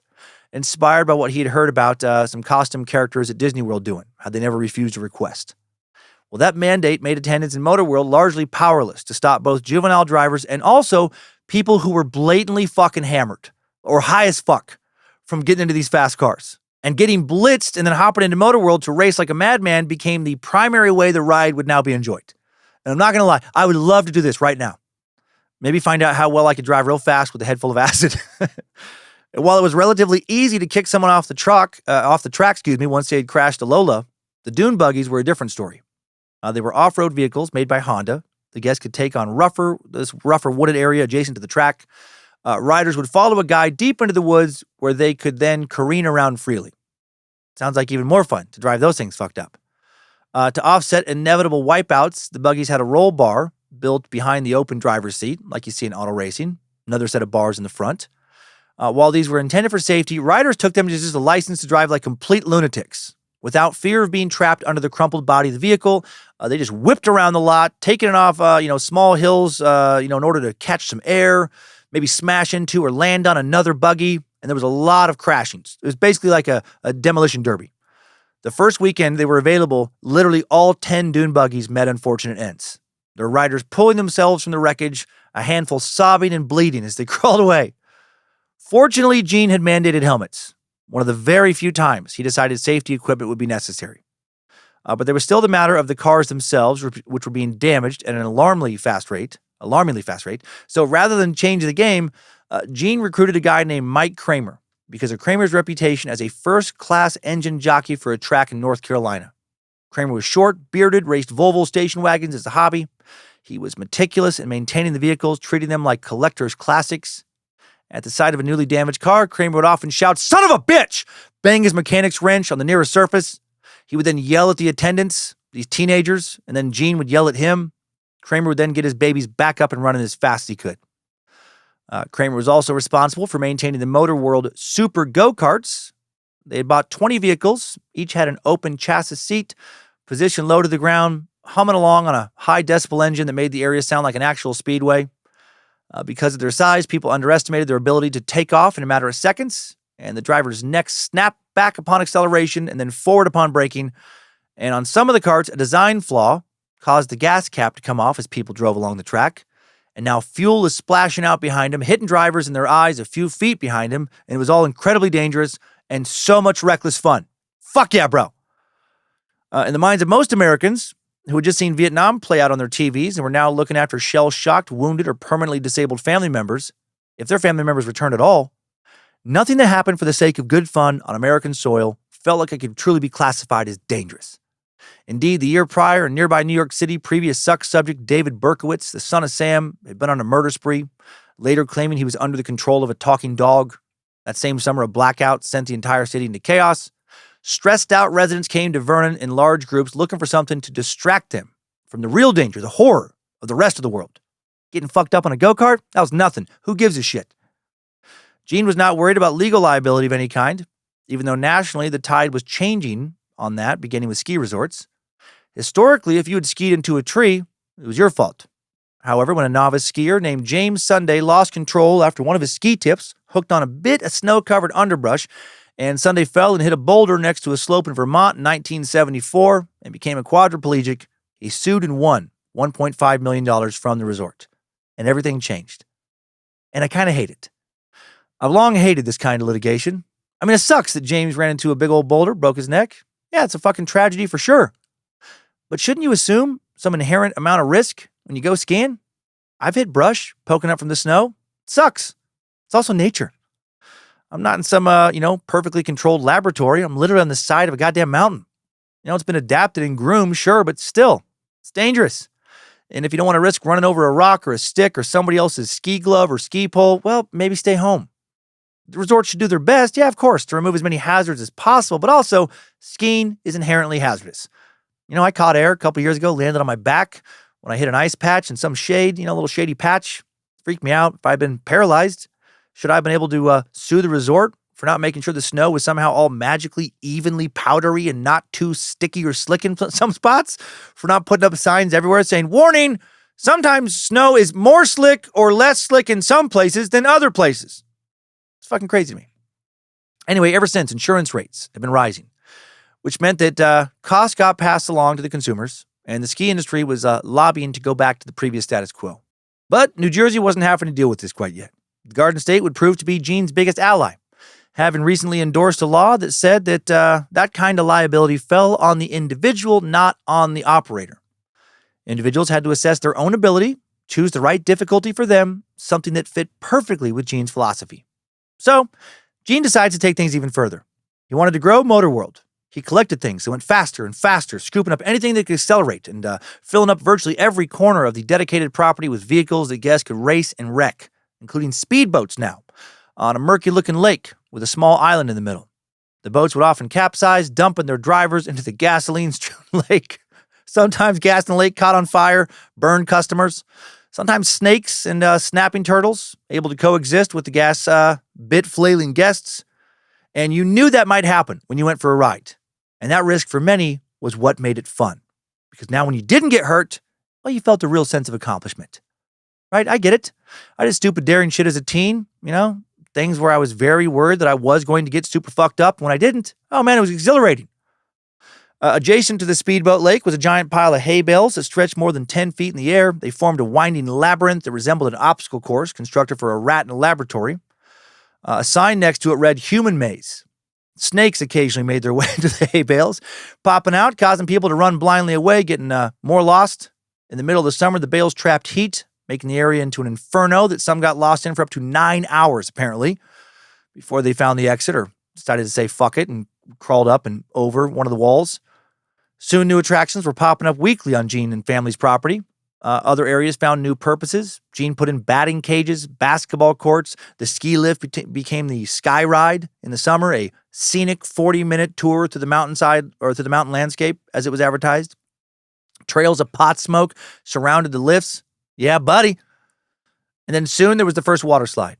inspired by what he had heard about some costume characters at Disney World doing, how they never refused a request. Well, that mandate made attendants in Motorworld largely powerless to stop both juvenile drivers and also people who were blatantly fucking hammered or high as fuck from getting into these fast cars. And getting blitzed and then hopping into Motorworld to race like a madman became the primary way the ride would now be enjoyed. And I'm not going to lie, I would love to do this right now. Maybe find out how well I could drive real fast with a head full of acid. While it was relatively easy to kick someone off the track, once they had crashed a Lola, the dune buggies were a different story. They were off-road vehicles made by Honda. The guests could take on this rougher wooded area adjacent to the track. Riders would follow a guide deep into the woods where they could then careen around freely. Sounds like even more fun to drive those things fucked up. To offset inevitable wipeouts, the buggies had a roll bar built behind the open driver's seat, like you see in auto racing, another set of bars in the front. While these were intended for safety, riders took them as just a license to drive like complete lunatics. Without fear of being trapped under the crumpled body of the vehicle, they just whipped around the lot, taking it off, small hills, in order to catch some air, maybe smash into or land on another buggy. And there was a lot of crashings. It was basically like a demolition derby. The first weekend they were available, literally all 10 dune buggies met unfortunate ends. Their riders pulling themselves from the wreckage, a handful sobbing and bleeding as they crawled away. Fortunately, Gene had mandated helmets. One of the very few times he decided safety equipment would be necessary. But there was still the matter of the cars themselves, which were being damaged at an alarmingly fast rate. So rather than change the game, Gene recruited a guy named Mike Kramer because of Kramer's reputation as a first-class engine jockey for a track in North Carolina. Kramer was short, bearded, raced Volvo station wagons as a hobby. He was meticulous in maintaining the vehicles, treating them like collector's classics. At the sight of a newly damaged car, Kramer would often shout, "Son of a bitch!" bang his mechanic's wrench on the nearest surface. He would then yell at the attendants, these teenagers, and then Gene would yell at him. Kramer would then get his babies back up and running as fast as he could. Kramer was also responsible for maintaining the Motorworld Super Go-karts. They had bought 20 vehicles. Each had an open chassis seat, positioned low to the ground, humming along on a high decibel engine that made the area sound like an actual speedway. Because of their size, people underestimated their ability to take off in a matter of seconds, and the driver's necks snapped back upon acceleration and then forward upon braking. And on some of the carts, a design flaw caused the gas cap to come off as people drove along the track. And now fuel is splashing out behind him, hitting drivers in their eyes a few feet behind him, and it was all incredibly dangerous and so much reckless fun. Fuck yeah, bro. In the minds of most Americans who had just seen Vietnam play out on their TVs and were now looking after shell-shocked, wounded, or permanently disabled family members, if their family members returned at all, nothing that happened for the sake of good fun on American soil felt like it could truly be classified as dangerous. Indeed, the year prior in nearby New York City, previous Suck subject David Berkowitz, the son of Sam, had been on a murder spree, later claiming he was under the control of a talking dog. That same summer, a blackout sent the entire city into chaos. Stressed out residents came to Vernon in large groups looking for something to distract them from the real danger, the horror of the rest of the world. Getting fucked up on a go-kart? That was nothing. Who gives a shit? Gene was not worried about legal liability of any kind, even though nationally the tide was changing on that, beginning with ski resorts. Historically, if you had skied into a tree, it was your fault. However, when a novice skier named James Sunday lost control after one of his ski tips hooked on a bit of snow-covered underbrush, and Sunday fell and hit a boulder next to a slope in Vermont in 1974 and became a quadriplegic, he sued and won $1.5 million from the resort. And everything changed. And I kind of hate it. I've long hated this kind of litigation. I mean, it sucks that James ran into a big old boulder, broke his neck. Yeah, it's a fucking tragedy for sure. But shouldn't you assume some inherent amount of risk when you go skiing? I've hit brush poking up from the snow. It sucks. It's also nature. I'm not in some, perfectly controlled laboratory. I'm literally on the side of a goddamn mountain. It's been adapted and groomed, sure, but still, it's dangerous. And if you don't want to risk running over a rock or a stick or somebody else's ski glove or ski pole, well, maybe stay home. The resorts should do their best, yeah, of course, to remove as many hazards as possible, but also, skiing is inherently hazardous. I caught air a couple years ago, landed on my back when I hit an ice patch in some shade, a little shady patch. Freaked me out. If I'd been paralyzed, should I have been able to sue the resort for not making sure the snow was somehow all magically evenly powdery and not too sticky or slick in some spots? For not putting up signs everywhere saying, "Warning, sometimes snow is more slick or less slick in some places than other places." It's fucking crazy to me. Anyway, ever since, insurance rates have been rising, which meant that costs got passed along to the consumers, and the ski industry was lobbying to go back to the previous status quo. But New Jersey wasn't having to deal with this quite yet. The Garden State would prove to be Gene's biggest ally, having recently endorsed a law that said that that kind of liability fell on the individual, not on the operator. Individuals had to assess their own ability choose the right difficulty for them, something that fit perfectly with Gene's philosophy. So, Gene decides to take things even further. He wanted to grow Motorworld. He collected things that went faster and faster, scooping up anything that could accelerate and filling up virtually every corner of the dedicated property with vehicles that guests could race and wreck, including speedboats now, on a murky-looking lake with a small island in the middle. The boats would often capsize, dumping their drivers into the gasoline-strewn lake. Sometimes gas in the lake caught on fire, burned customers. Sometimes snakes and snapping turtles, able to coexist with the gas bit flailing guests. And you knew that might happen when you went for a ride. And that risk for many was what made it fun. Because now when you didn't get hurt, well, you felt a real sense of accomplishment. Right? I get it. I did stupid daring shit as a teen, things where I was very worried that I was going to get super fucked up. When I didn't, oh man, it was exhilarating. Adjacent to the speedboat lake was a giant pile of hay bales that stretched more than 10 feet in the air. They formed a winding labyrinth that resembled an obstacle course constructed for a rat in a laboratory. A sign next to it read "Human Maze." Snakes occasionally made their way into the hay bales, popping out, causing people to run blindly away, getting more lost. In the middle of the summer, the bales trapped heat, making the area into an inferno that some got lost in for up to 9 hours, apparently, before they found the exit or decided to say fuck it and crawled up and over one of the walls. Soon new attractions were popping up weekly on Gene and family's property. Other areas found new purposes. Gene put in batting cages, basketball courts. The ski lift became the Sky Ride in the summer, a scenic 40-minute tour through the mountainside or through the mountain landscape, as it was advertised. Trails of pot smoke surrounded the lifts. Yeah, buddy. And then soon there was the first water slide.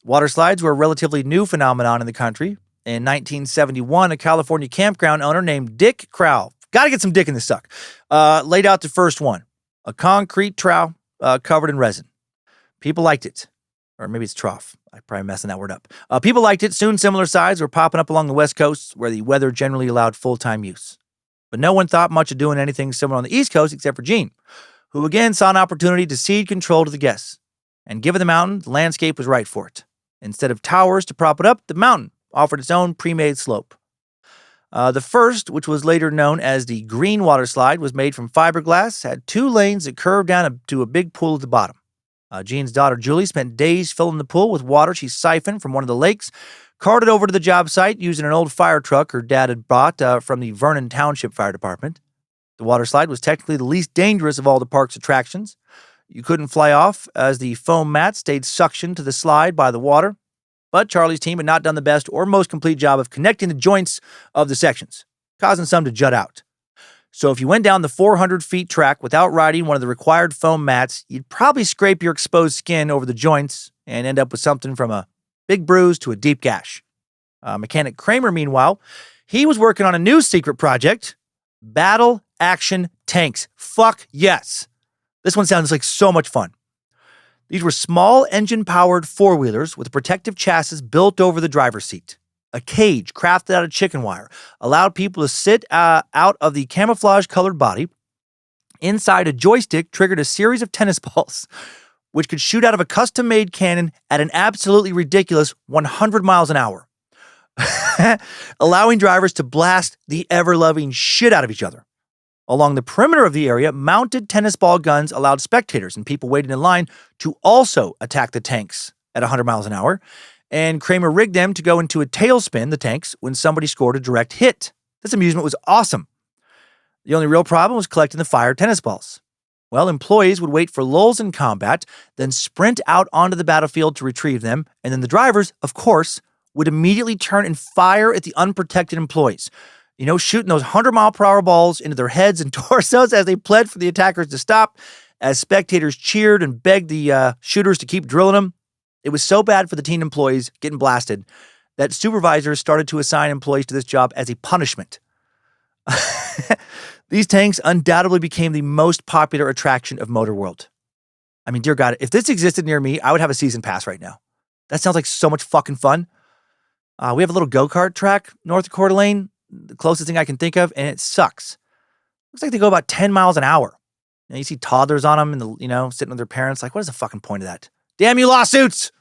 Water slides were a relatively new phenomenon in the country. In 1971, a California campground owner named Dick Crowell, gotta get some dick in this suck, laid out the first one. A concrete trough covered in resin. People liked it. Or maybe it's trough. I'm probably messing that word up. People liked it. Soon similar sides were popping up along the West Coast where the weather generally allowed full-time use. But no one thought much of doing anything similar on the East Coast except for Gene, who again saw an opportunity to cede control to the guests. And given the mountain, the landscape was right for it. Instead of towers to prop it up, the mountain offered its own pre-made slope. The first, which was later known as the Green Water Slide, was made from fiberglass, had 2 lanes that curved down to a big pool at the bottom. Gene's daughter, Julie, spent days filling the pool with water she siphoned from one of the lakes, carted over to the job site using an old fire truck her dad had bought from the Vernon Township Fire Department. The water slide was technically the least dangerous of all the park's attractions. You couldn't fly off as the foam mat stayed suctioned to the slide by the water. But Charlie's team had not done the best or most complete job of connecting the joints of the sections, causing some to jut out. So if you went down the 400 feet track without riding one of the required foam mats, you'd probably scrape your exposed skin over the joints and end up with something from a big bruise to a deep gash. Mechanic Kramer, meanwhile, he was working on a new secret project, Battleaction tanks. Fuck yes. This one sounds like so much fun. These were small engine-powered four-wheelers with a protective chassis built over the driver's seat. A cage crafted out of chicken wire allowed people to sit out of the camouflage-colored body. Inside, a joystick triggered a series of tennis balls, which could shoot out of a custom-made cannon at an absolutely ridiculous 100 miles an hour, allowing drivers to blast the ever-loving shit out of each other. Along the perimeter of the area, mounted tennis ball guns allowed spectators and people waiting in line to also attack the tanks at 100 miles an hour, and Kramer rigged them to go into a tailspin, the tanks, when somebody scored a direct hit. This amusement was awesome. The only real problem was collecting the fired tennis balls. Well, employees would wait for lulls in combat, then sprint out onto the battlefield to retrieve them, and then the drivers, of course, would immediately turn and fire at the unprotected employees. Shooting those 100-mile-per-hour balls into their heads and torsos as they pled for the attackers to stop, as spectators cheered and begged the shooters to keep drilling them. It was so bad for the teen employees getting blasted that supervisors started to assign employees to this job as a punishment. These tanks undoubtedly became the most popular attraction of Motorworld. I mean, dear God, if this existed near me, I would have a season pass right now. That sounds like so much fucking fun. We have a little go-kart track north of Coeur d'Alene, the closest thing I can think of, and it sucks. Looks like they go about 10 miles an hour. You see toddlers on them and, sitting with their parents. Like, what is the fucking point of that? Damn you lawsuits!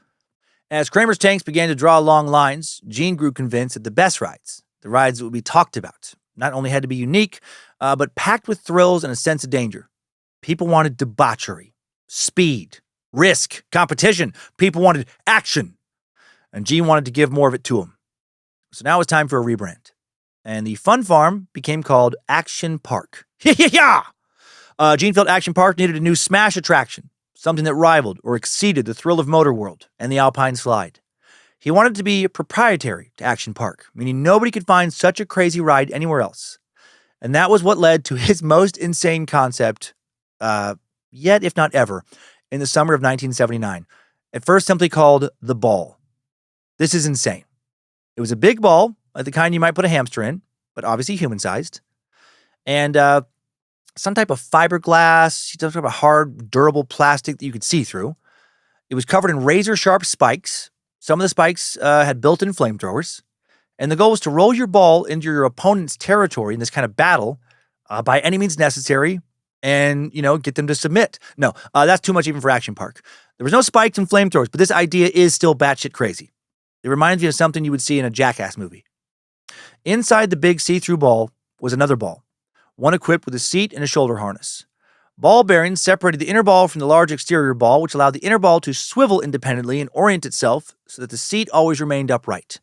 As Kramer's tanks began to draw long lines, Gene grew convinced that the best rides, the rides that would be talked about, not only had to be unique, but packed with thrills and a sense of danger. People wanted debauchery. speed, risk, competition. People wanted action. And Gene wanted to give more of it to them. So now it's time for a rebrand. And the fun farm became called Action Park. Yeah! Gene felt Action Park needed a new smash attraction, something that rivaled or exceeded the thrill of Motorworld and the Alpine Slide. He wanted to be proprietary to Action Park, meaning nobody could find such a crazy ride anywhere else. And that was what led to his most insane concept, yet if not ever, in the summer of 1979. At first simply called the Ball. This is insane. It was a big ball, like the kind you might put a hamster in, but obviously human-sized. And some type of fiberglass, some type of hard, durable plastic that you could see through. It was covered in razor-sharp spikes. Some of the spikes had built-in flamethrowers. And the goal was to roll your ball into your opponent's territory in this kind of battle by any means necessary and, get them to submit. No, that's too much even for Action Park. There was no spikes and flamethrowers, but this idea is still batshit crazy. It reminds me of something you would see in a Jackass movie. Inside the big see-through ball was another ball, one equipped with a seat and a shoulder harness. Ball bearings separated the inner ball from the large exterior ball, which allowed the inner ball to swivel independently and orient itself so that the seat always remained upright.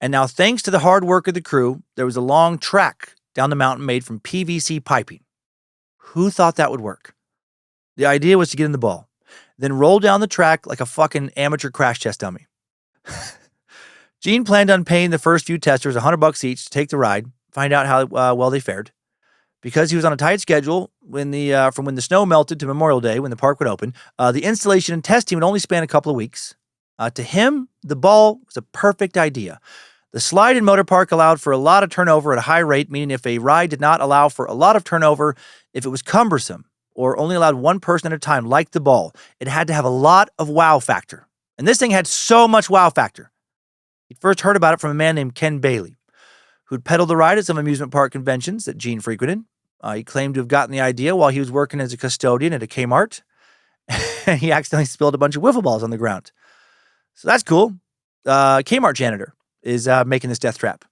And now, thanks to the hard work of the crew, there was a long track down the mountain made from PVC piping. Who thought that would work? The idea was to get in the ball, then roll down the track like a fucking amateur crash test dummy. Gene planned on paying the first few testers $100 each to take the ride, find out how well they fared. Because he was on a tight schedule from when the snow melted to Memorial Day, when the park would open, the installation and testing would only span a couple of weeks. To him, the ball was a perfect idea. The slide in Motor Park allowed for a lot of turnover at a high rate, meaning if a ride did not allow for a lot of turnover, if it was cumbersome, or only allowed one person at a time, like the ball, it had to have a lot of wow factor. And this thing had so much wow factor. He'd first heard about it from a man named Ken Bailey, who'd peddled the ride at some amusement park conventions that Gene frequented. He claimed to have gotten the idea while he was working as a custodian at a Kmart. He accidentally spilled a bunch of wiffle balls on the ground. So that's cool. Kmart janitor is making this death trap.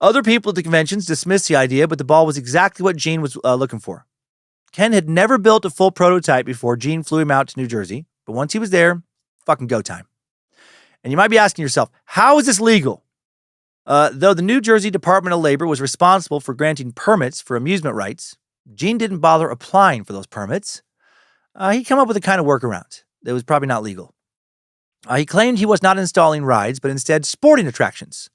Other people at the conventions dismissed the idea, but the ball was exactly what Gene was looking for. Ken had never built a full prototype before Gene flew him out to New Jersey, but once he was there, fucking go time. And you might be asking yourself, how is this legal? Though the New Jersey Department of Labor was responsible for granting permits for amusement rights, Gene didn't bother applying for those permits. He came up with a kind of workaround that was probably not legal. He claimed he was not installing rides, but instead sporting attractions,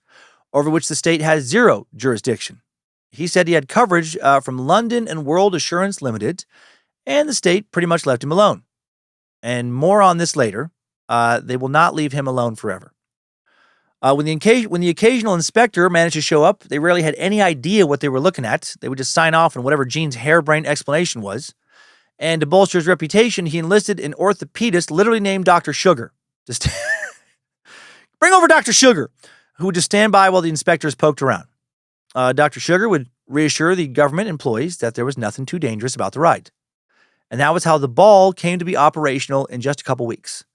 over which the state has zero jurisdiction. He said he had coverage from London and World Assurance Limited, and the state pretty much left him alone. And more on this later. They will not leave him alone forever. When the occasional inspector managed to show up, they rarely had any idea what they were looking at. They would just sign off on whatever Gene's harebrained explanation was. And to bolster his reputation, he enlisted an orthopedist literally named Dr. Sugar. Just bring over Dr. Sugar, who would just stand by while the inspectors poked around. Dr. Sugar would reassure the government employees that there was nothing too dangerous about the ride. And that was how the ball came to be operational in just a couple weeks.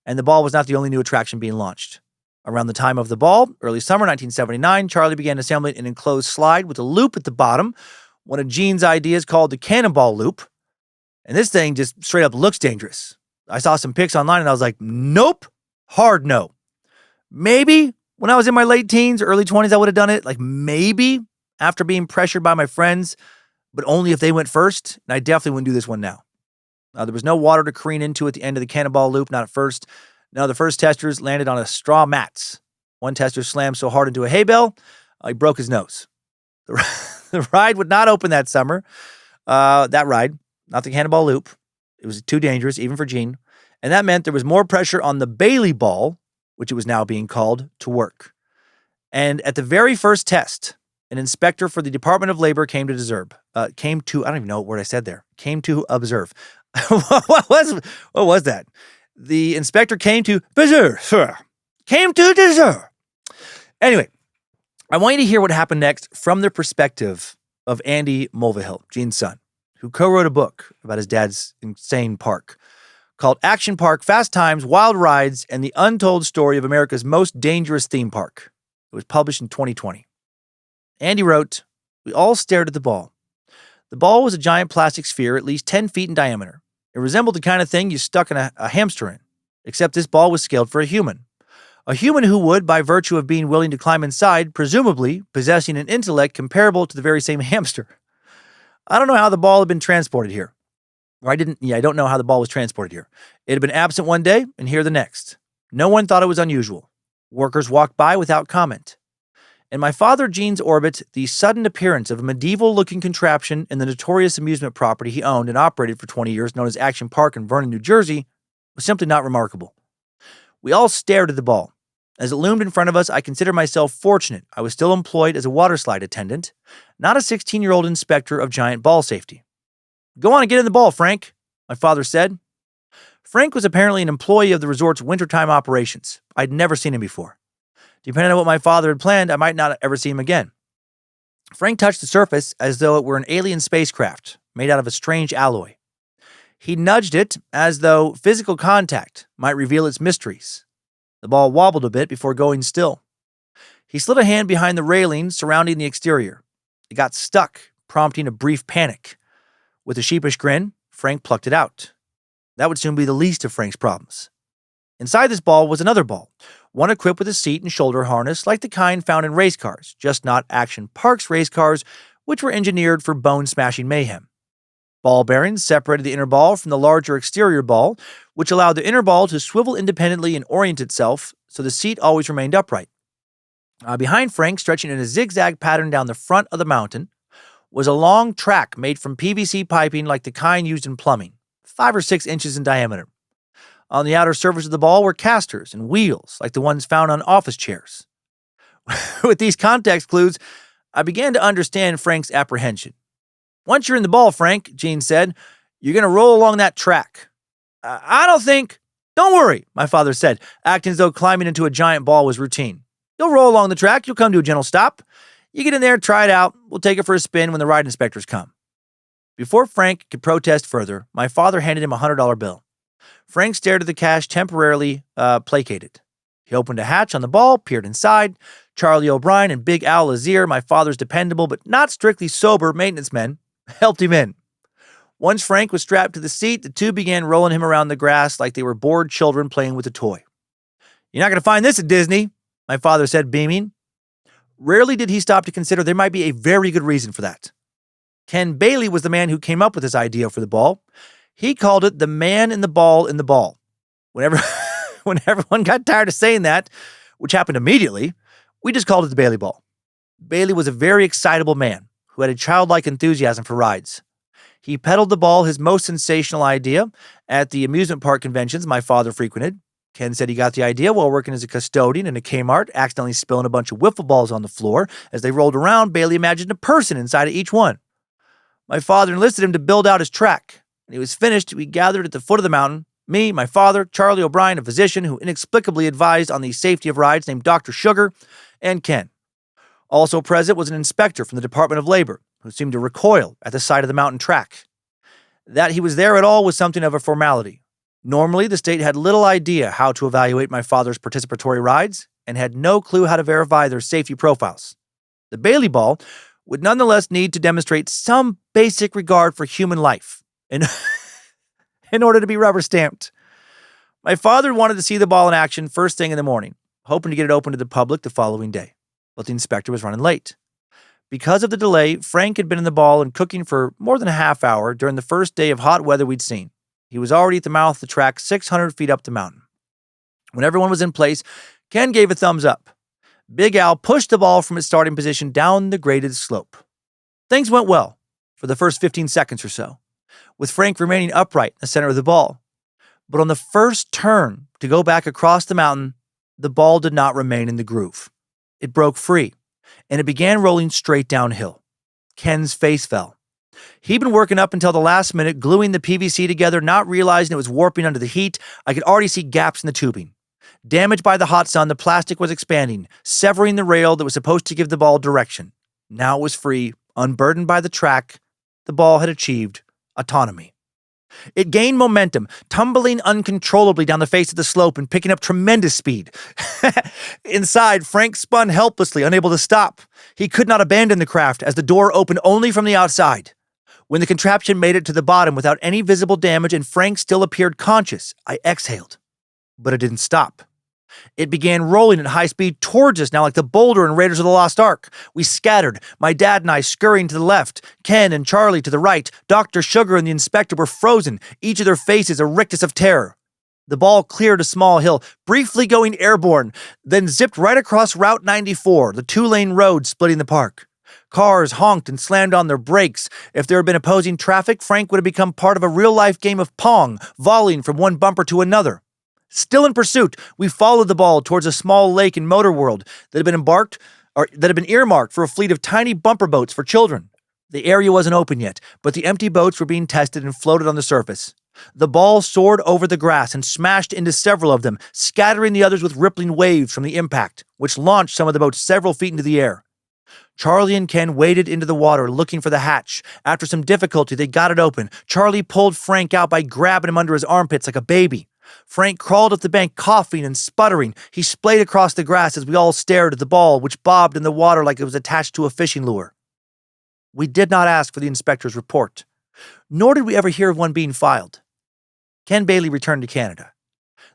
And the ball was not the only new attraction being launched. Around the time of the ball, early summer 1979, Charlie began assembling an enclosed slide with a loop at the bottom, one of Gene's ideas called the cannonball loop. And this thing just straight up looks dangerous. I saw some pics online and I was like, nope, hard no. Maybe when I was in my late teens, early 20s, I would have done it. Like maybe after being pressured by my friends, but only if they went first. And I definitely wouldn't do this one now. There was no water to careen into at the end of the cannonball loop, not at first. No, the first testers landed on a straw mats. One tester slammed so hard into a hay bale, he broke his nose. The ride would not open that summer. That ride, not the cannonball loop. It was too dangerous, even for Gene. And that meant there was more pressure on the Bailey ball, which it was now being called, to work. And at the very first test, an inspector for the Department of Labor came to observe. Came to observe. What was that? The inspector came to observe. Anyway, I want you to hear what happened next from the perspective of Andy Mulvahill, Gene's son, who co-wrote a book about his dad's insane park called Action Park, Fast Times, Wild Rides, and the Untold Story of America's Most Dangerous Theme Park. It was published in 2020. Andy wrote, "We all stared at the ball. The ball was a giant plastic sphere at least 10 feet in diameter. It resembled the kind of thing you stuck a hamster in, except this ball was scaled for a human. A human who would, by virtue of being willing to climb inside, presumably possessing an intellect comparable to the very same hamster. I don't know how the ball had been transported here. I don't know how the ball was transported here. It had been absent one day and here the next. No one thought it was unusual. Workers walked by without comment. In my father Gene's orbit, the sudden appearance of a medieval-looking contraption in the notorious amusement property he owned and operated for 20 years, known as Action Park in Vernon, New Jersey, was simply not remarkable. We all stared at the ball. As it loomed in front of us, I considered myself fortunate I was still employed as a water slide attendant, not a 16-year-old inspector of giant ball safety. "Go on and get in the ball, Frank," my father said. Frank was apparently an employee of the resort's wintertime operations. I'd never seen him before. Depending on what my father had planned, I might not ever see him again. Frank touched the surface as though it were an alien spacecraft made out of a strange alloy. He nudged it as though physical contact might reveal its mysteries. The ball wobbled a bit before going still. He slid a hand behind the railing surrounding the exterior. It got stuck, prompting a brief panic. With a sheepish grin, Frank plucked it out. That would soon be the least of Frank's problems. Inside this ball was another ball, one equipped with a seat and shoulder harness like the kind found in race cars, just not Action Park's race cars, which were engineered for bone-smashing mayhem. Ball bearings separated the inner ball from the larger exterior ball, which allowed the inner ball to swivel independently and orient itself so the seat always remained upright. Behind Frank, stretching in a zigzag pattern down the front of the mountain, was a long track made from PVC piping like the kind used in plumbing, 5 or 6 inches in diameter. On the outer surface of the ball were casters and wheels like the ones found on office chairs. With these context clues, I began to understand Frank's apprehension. "Once you're in the ball, Frank," Gene said, "you're going to roll along that track." I don't think..." "Don't worry," my father said, acting as though climbing into a giant ball was routine. "You'll roll along the track, you'll come to a gentle stop. You get in there, try it out, we'll take it for a spin when the ride inspectors come." Before Frank could protest further, my father handed him a $100 bill. Frank stared at the cash, temporarily placated. He opened a hatch on the ball, peered inside. Charlie O'Brien and Big Al Lazier, my father's dependable but not strictly sober maintenance men, helped him in. Once Frank was strapped to the seat, the two began rolling him around the grass like they were bored children playing with a toy. "You're not going to find this at Disney," my father said, beaming. Rarely did he stop to consider there might be a very good reason for that. Ken Bailey was the man who came up with this idea for the ball. He called it the man in the ball in the ball. When everyone got tired of saying that, which happened immediately, we just called it the Bailey ball. Bailey was a very excitable man who had a childlike enthusiasm for rides. He peddled the ball, his most sensational idea, at the amusement park conventions my father frequented. Ken said he got the idea while working as a custodian in a Kmart, accidentally spilling a bunch of wiffle balls on the floor. As they rolled around, Bailey imagined a person inside of each one. My father enlisted him to build out his track. When he was finished, we gathered at the foot of the mountain. Me, my father, Charlie O'Brien, a physician who inexplicably advised on the safety of rides named Dr. Sugar, and Ken. Also present was an inspector from the Department of Labor, who seemed to recoil at the sight of the mountain track. That he was there at all was something of a formality. Normally, the state had little idea how to evaluate my father's participatory rides and had no clue how to verify their safety profiles. The Bailey ball would nonetheless need to demonstrate some basic regard for human life in order to be rubber stamped. My father wanted to see the ball in action first thing in the morning, hoping to get it open to the public the following day. But the inspector was running late. Because of the delay, Frank had been in the ball and cooking for more than a half hour during the first day of hot weather we'd seen. He was already at the mouth of the track 600 feet up the mountain. When everyone was in place, Ken gave a thumbs up. Big Al pushed the ball from its starting position down the graded slope. Things went well for the first 15 seconds or so, with Frank remaining upright in the center of the ball. But on the first turn to go back across the mountain, the ball did not remain in the groove. It broke free, and it began rolling straight downhill. Ken's face fell. He'd been working up until the last minute, gluing the PVC together, not realizing it was warping under the heat. I could already see gaps in the tubing. Damaged by the hot sun, the plastic was expanding, severing the rail that was supposed to give the ball direction. Now it was free, unburdened by the track. The ball had achieved autonomy. It gained momentum, tumbling uncontrollably down the face of the slope and picking up tremendous speed. Inside, Frank spun helplessly, unable to stop. He could not abandon the craft as the door opened only from the outside. When the contraption made it to the bottom without any visible damage and Frank still appeared conscious, I exhaled. But it didn't stop. It began rolling at high speed towards us, now like the boulder in Raiders of the Lost Ark. We scattered, my dad and I scurrying to the left, Ken and Charlie to the right. Dr. Sugar and the inspector were frozen, each of their faces a rictus of terror. The ball cleared a small hill, briefly going airborne, then zipped right across Route 94, the two-lane road splitting the park. Cars honked and slammed on their brakes. If there had been opposing traffic, Frank would have become part of a real-life game of Pong, volleying from one bumper to another. Still in pursuit, we followed the ball towards a small lake in Motorworld that had been earmarked for a fleet of tiny bumper boats for children. The area wasn't open yet, but the empty boats were being tested and floated on the surface. The ball soared over the grass and smashed into several of them, scattering the others with rippling waves from the impact, which launched some of the boats several feet into the air. Charlie and Ken waded into the water looking for the hatch. After some difficulty, they got it open. Charlie pulled Frank out by grabbing him under his armpits like a baby. Frank crawled up the bank coughing and sputtering. He splayed across the grass as we all stared at the ball, which bobbed in the water like it was attached to a fishing lure. We did not ask for the inspector's report, nor did we ever hear of one being filed. Ken Bailey returned to Canada.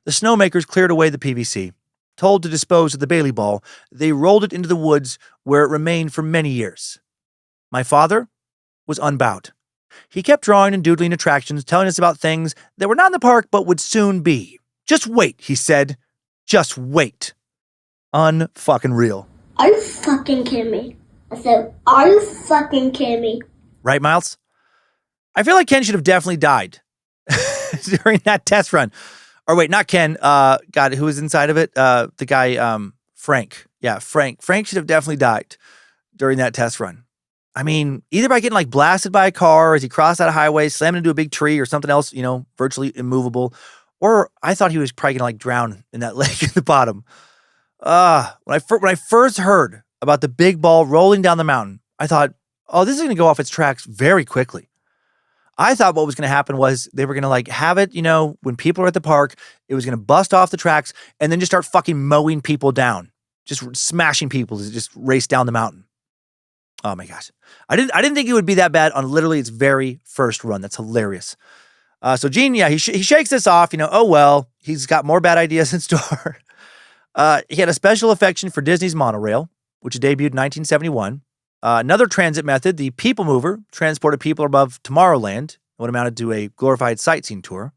The snowmakers cleared away the PVC. Told to dispose of the Bailey ball, they rolled it into the woods where it remained for many years. My father was unbowed. He kept drawing and doodling attractions, telling us about things that were not in the park but would soon be. Just wait, he said. Just wait. Unfucking real. Are you fucking kidding me? I said, are you fucking kidding me? Right, Miles? I feel like Ken should have definitely died during that test run. Or wait, not Ken. God, who was inside of it? The guy, Frank. Yeah, Frank. Frank should have definitely died during that test run. I mean, either by getting like blasted by a car as he crossed that highway, slammed into a big tree or something else, virtually immovable. Or I thought he was probably going to like drown in that lake at the bottom. When I first heard about the big ball rolling down the mountain, I thought, oh, this is going to go off its tracks very quickly. I thought what was going to happen was they were going to like have it, when people are at the park, it was going to bust off the tracks and then just start fucking mowing people down, just smashing people as it just race down the mountain. Oh my gosh. I didn't think it would be that bad on literally its very first run. That's hilarious. So Gene, yeah, he shakes this off, oh well, he's got more bad ideas in store. He had a special affection for Disney's monorail, which debuted in 1971. Another transit method, the People Mover, transported people above Tomorrowland, what amounted to a glorified sightseeing tour.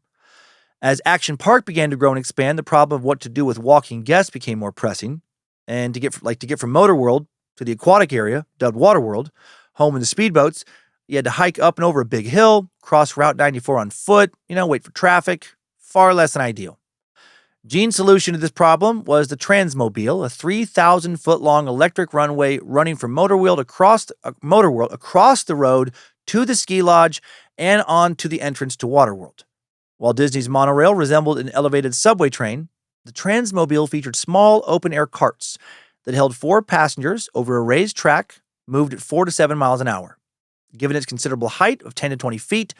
As Action Park began to grow and expand, the problem of what to do with walking guests became more pressing. And to get from Motorworld to the aquatic area, dubbed Waterworld, home of the speedboats, you had to hike up and over a big hill, cross Route 94 on foot, wait for traffic. Far less than ideal. Gene's solution to this problem was the Transmobile, a 3,000-foot-long electric runway running from Motorworld across the road to the ski lodge and on to the entrance to Waterworld. While Disney's monorail resembled an elevated subway train, the Transmobile featured small open-air carts that held 4 passengers over a raised track, moved at 4 to 7 miles an hour. Given its considerable height of 10 to 20 feet,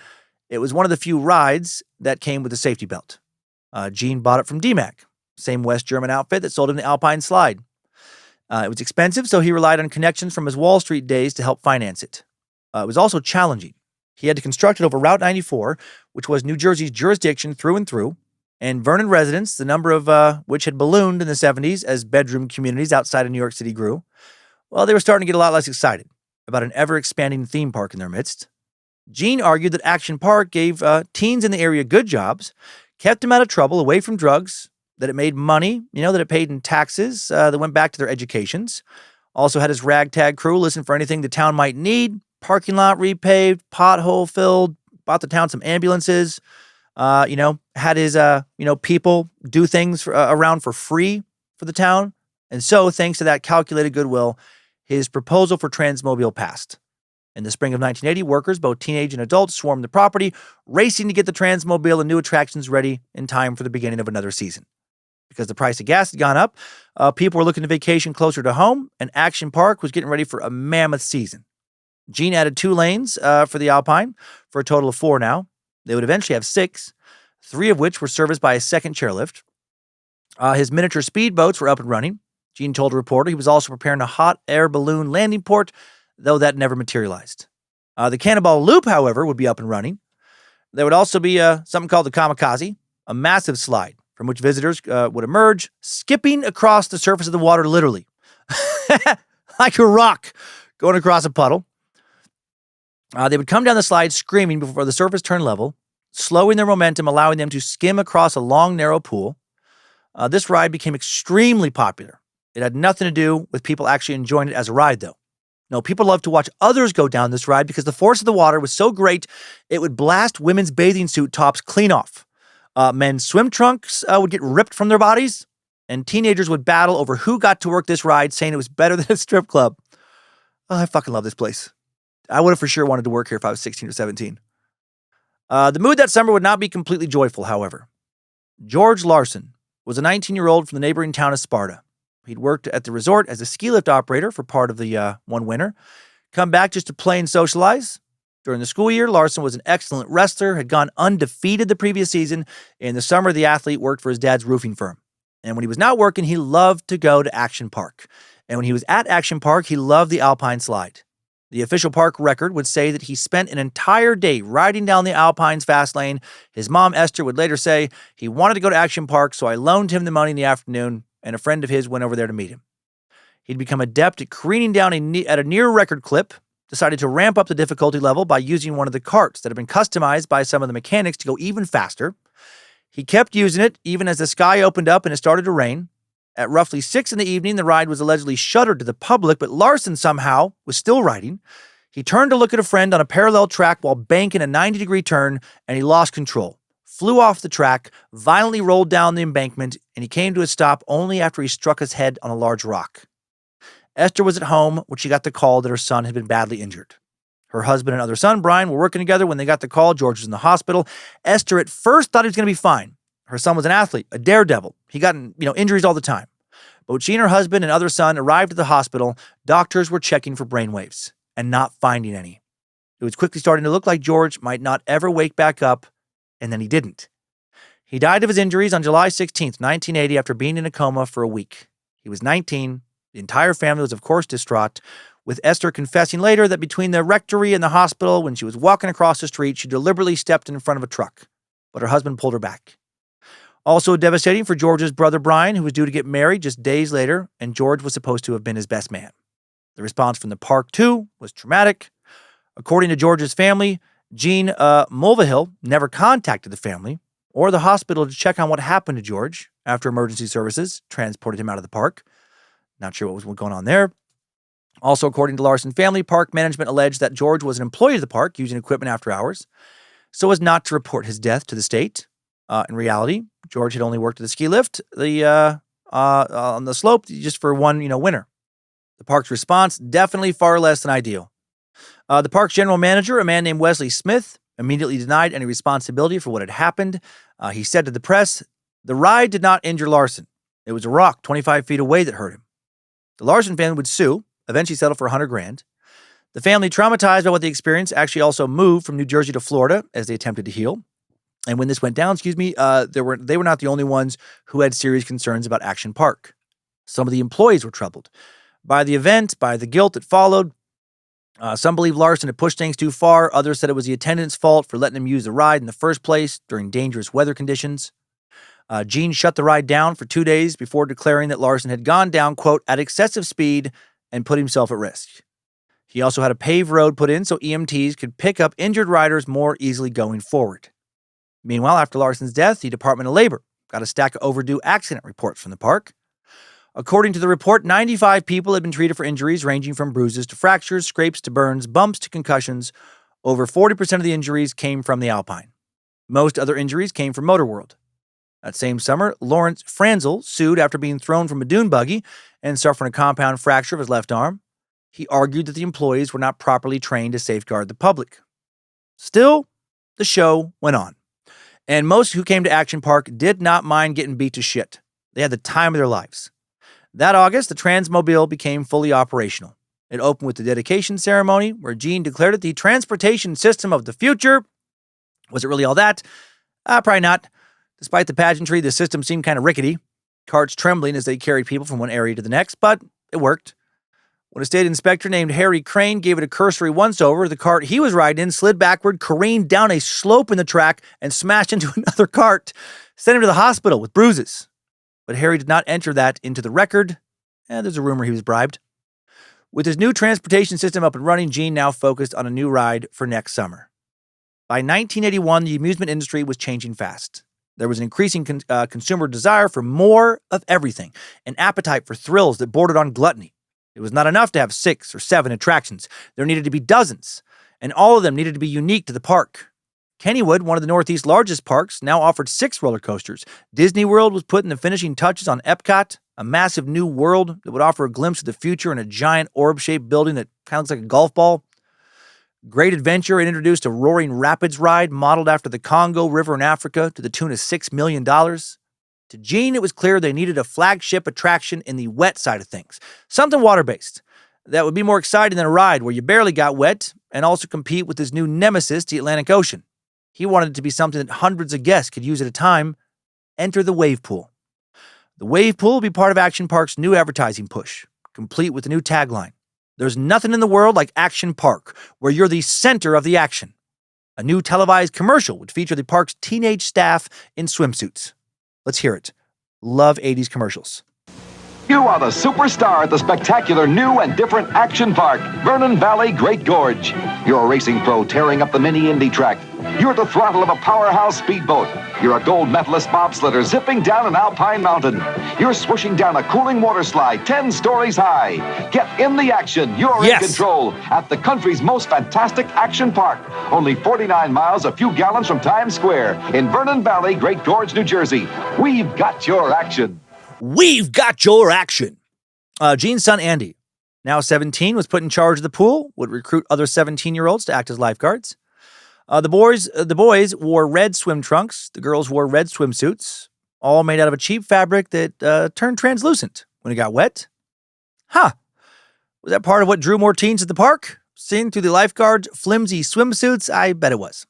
it was one of the few rides that came with a safety belt. Gene bought it from DMAC, same West German outfit that sold him the Alpine Slide. It was expensive, so he relied on connections from his Wall Street days to help finance it. It was also challenging. He had to construct it over Route 94, which was New Jersey's jurisdiction through and through, and Vernon residents, the number of which had ballooned in the 70s as bedroom communities outside of New York City grew, well, they were starting to get a lot less excited about an ever-expanding theme park in their midst. Gene argued that Action Park gave teens in the area good jobs, kept them out of trouble, away from drugs, that it made money, that it paid in taxes that went back to their educations. Also had his ragtag crew listen for anything the town might need, parking lot repaved, pothole filled, bought the town some ambulances, had his, people do things around for free for the town. And so, thanks to that calculated goodwill, his proposal for Transmobile passed. In the spring of 1980, workers, both teenage and adults, swarmed the property, racing to get the Transmobile and new attractions ready in time for the beginning of another season. Because the price of gas had gone up, people were looking to vacation closer to home, and Action Park was getting ready for a mammoth season. Gene added 2 lanes for the Alpine, for a total of 4 now. They would eventually have 6, 3 of which were serviced by a second chairlift. His miniature speedboats were up and running. Gene told a reporter he was also preparing a hot air balloon landing port, though that never materialized. The Cannonball Loop, however, would be up and running. There would also be something called the Kamikaze, a massive slide from which visitors would emerge, skipping across the surface of the water literally, like a rock going across a puddle. They would come down the slide screaming before the surface turned level, slowing their momentum, allowing them to skim across a long, narrow pool. This ride became extremely popular. It had nothing to do with people actually enjoying it as a ride, though. No, people loved to watch others go down this ride because the force of the water was so great, it would blast women's bathing suit tops clean off. Men's swim trunks would get ripped from their bodies, and teenagers would battle over who got to work this ride, saying it was better than a strip club. Oh, I fucking love this place. I would have for sure wanted to work here if I was 16 or 17. The mood that summer would not be completely joyful, however. George Larson was a 19-year-old from the neighboring town of Sparta. He'd worked at the resort as a ski lift operator for part of the one winter, come back just to play and socialize. During the school year, Larson was an excellent wrestler, had gone undefeated the previous season. In the summer, the athlete worked for his dad's roofing firm. And when he was not working, he loved to go to Action Park. And when he was at Action Park, he loved the Alpine Slide. The official park record would say that he spent an entire day riding down the Alpine's fast lane. His mom, Esther, would later say, he wanted to go to Action Park, so I loaned him the money in the afternoon, and a friend of his went over there to meet him. He'd become adept at careening down at a near-record clip, decided to ramp up the difficulty level by using one of the carts that had been customized by some of the mechanics to go even faster. He kept using it even as the sky opened up and it started to rain. At roughly 6 p.m, the ride was allegedly shuttered to the public, but Larson somehow was still riding. He turned to look at a friend on a parallel track while banking a 90-degree turn, and he lost control, flew off the track, violently rolled down the embankment, and he came to a stop only after he struck his head on a large rock. Esther was at home when she got the call that her son had been badly injured. Her husband and other son, Brian, were working together when they got the call. George was in the hospital. Esther at first thought he was going to be fine. Her son was an athlete, a daredevil. He got injuries all the time. But when she and her husband and other son arrived at the hospital, doctors were checking for brainwaves and not finding any. It was quickly starting to look like George might not ever wake back up, and then he didn't. He died of his injuries on July 16th, 1980, after being in a coma for a week. He was 19. The entire family was, of course, distraught, with Esther confessing later that between the rectory and the hospital, when she was walking across the street, she deliberately stepped in front of a truck, but her husband pulled her back. Also devastating for George's brother Brian, who was due to get married just days later, and George was supposed to have been his best man. The response from the park, too, was traumatic. According to George's family, Gene Mulvahill never contacted the family or the hospital to check on what happened to George after emergency services transported him out of the park. Not sure what was going on there. Also, according to Larson family, park management alleged that George was an employee of the park using equipment after hours, so as not to report his death to the state. In reality, George had only worked at the ski lift on the slope just for one winter. The park's response, definitely far less than ideal. The park's general manager, a man named Wesley Smith, immediately denied any responsibility for what had happened. He said to the press, "The ride did not injure Larson. It was a rock 25 feet away that hurt him." The Larson family would sue, eventually settle for $100,000. The family, traumatized by what they experienced, actually also moved from New Jersey to Florida as they attempted to heal. And when this went down, they were not the only ones who had serious concerns about Action Park. Some of the employees were troubled by the event, by the guilt that followed. Some believed Larson had pushed things too far. Others said it was the attendant's fault for letting them use the ride in the first place during dangerous weather conditions. Gene shut the ride down for 2 days before declaring that Larson had gone down, quote, at excessive speed and put himself at risk. He also had a paved road put in so EMTs could pick up injured riders more easily going forward. Meanwhile, after Larson's death, the Department of Labor got a stack of overdue accident reports from the park. According to the report, 95 people had been treated for injuries ranging from bruises to fractures, scrapes to burns, bumps to concussions. Over 40% of the injuries came from the Alpine. Most other injuries came from Motorworld. That same summer, Lawrence Franzel sued after being thrown from a dune buggy and suffering a compound fracture of his left arm. He argued that the employees were not properly trained to safeguard the public. Still, the show went on. And most who came to Action Park did not mind getting beat to shit. They had the time of their lives. That August, the Transmobile became fully operational. It opened with the dedication ceremony where Gene declared it the transportation system of the future. Was it really all that? Probably not. Despite the pageantry, the system seemed kind of rickety. Carts trembling as they carried people from one area to the next, but it worked. When a state inspector named Harry Crane gave it a cursory once-over, the cart he was riding in slid backward, careened down a slope in the track, and smashed into another cart, sent him to the hospital with bruises. But Harry did not enter that into the record, and there's a rumor he was bribed. With his new transportation system up and running, Gene now focused on a new ride for next summer. By 1981, the amusement industry was changing fast. There was an increasing consumer desire for more of everything, an appetite for thrills that bordered on gluttony. It was not enough to have 6 or 7 attractions. There needed to be dozens, and all of them needed to be unique to the park. Kennywood, one of the Northeast's largest parks, now offered 6 roller coasters. Disney World was putting the finishing touches on Epcot, a massive new world that would offer a glimpse of the future in a giant orb-shaped building that kind of looks like a golf ball. Great Adventure introduced a roaring rapids ride modeled after the Congo River in Africa to the tune of $6 million. To Gene, it was clear they needed a flagship attraction in the wet side of things, something water-based that would be more exciting than a ride where you barely got wet and also compete with his new nemesis, the Atlantic Ocean. He wanted it to be something that hundreds of guests could use at a time. Enter the wave pool. The wave pool will be part of Action Park's new advertising push, complete with a new tagline. There's nothing in the world like Action Park, where you're the center of the action. A new televised commercial would feature the park's teenage staff in swimsuits. Let's hear it. Love 80s commercials. You are the superstar at the spectacular new and different Action Park, Vernon Valley Great Gorge. You're a racing pro tearing up the mini Indy track. You're at the throttle of a powerhouse speedboat. You're a gold medalist bobsledder zipping down an alpine mountain. You're swooshing down a cooling water slide 10 stories high. Get in the action. You're in control at the country's most fantastic Action Park. Only 49 miles, a few gallons from Times Square in Vernon Valley, Great Gorge, New Jersey. We've got your action. We've got your action. Gene's son, Andy, now 17, was put in charge of the pool, would recruit other 17-year-olds to act as lifeguards. The boys wore red swim trunks. The girls wore red swimsuits, all made out of a cheap fabric that turned translucent when it got wet. Was that part of what drew more teens to the park? Seeing through the lifeguards' flimsy swimsuits? I bet it was.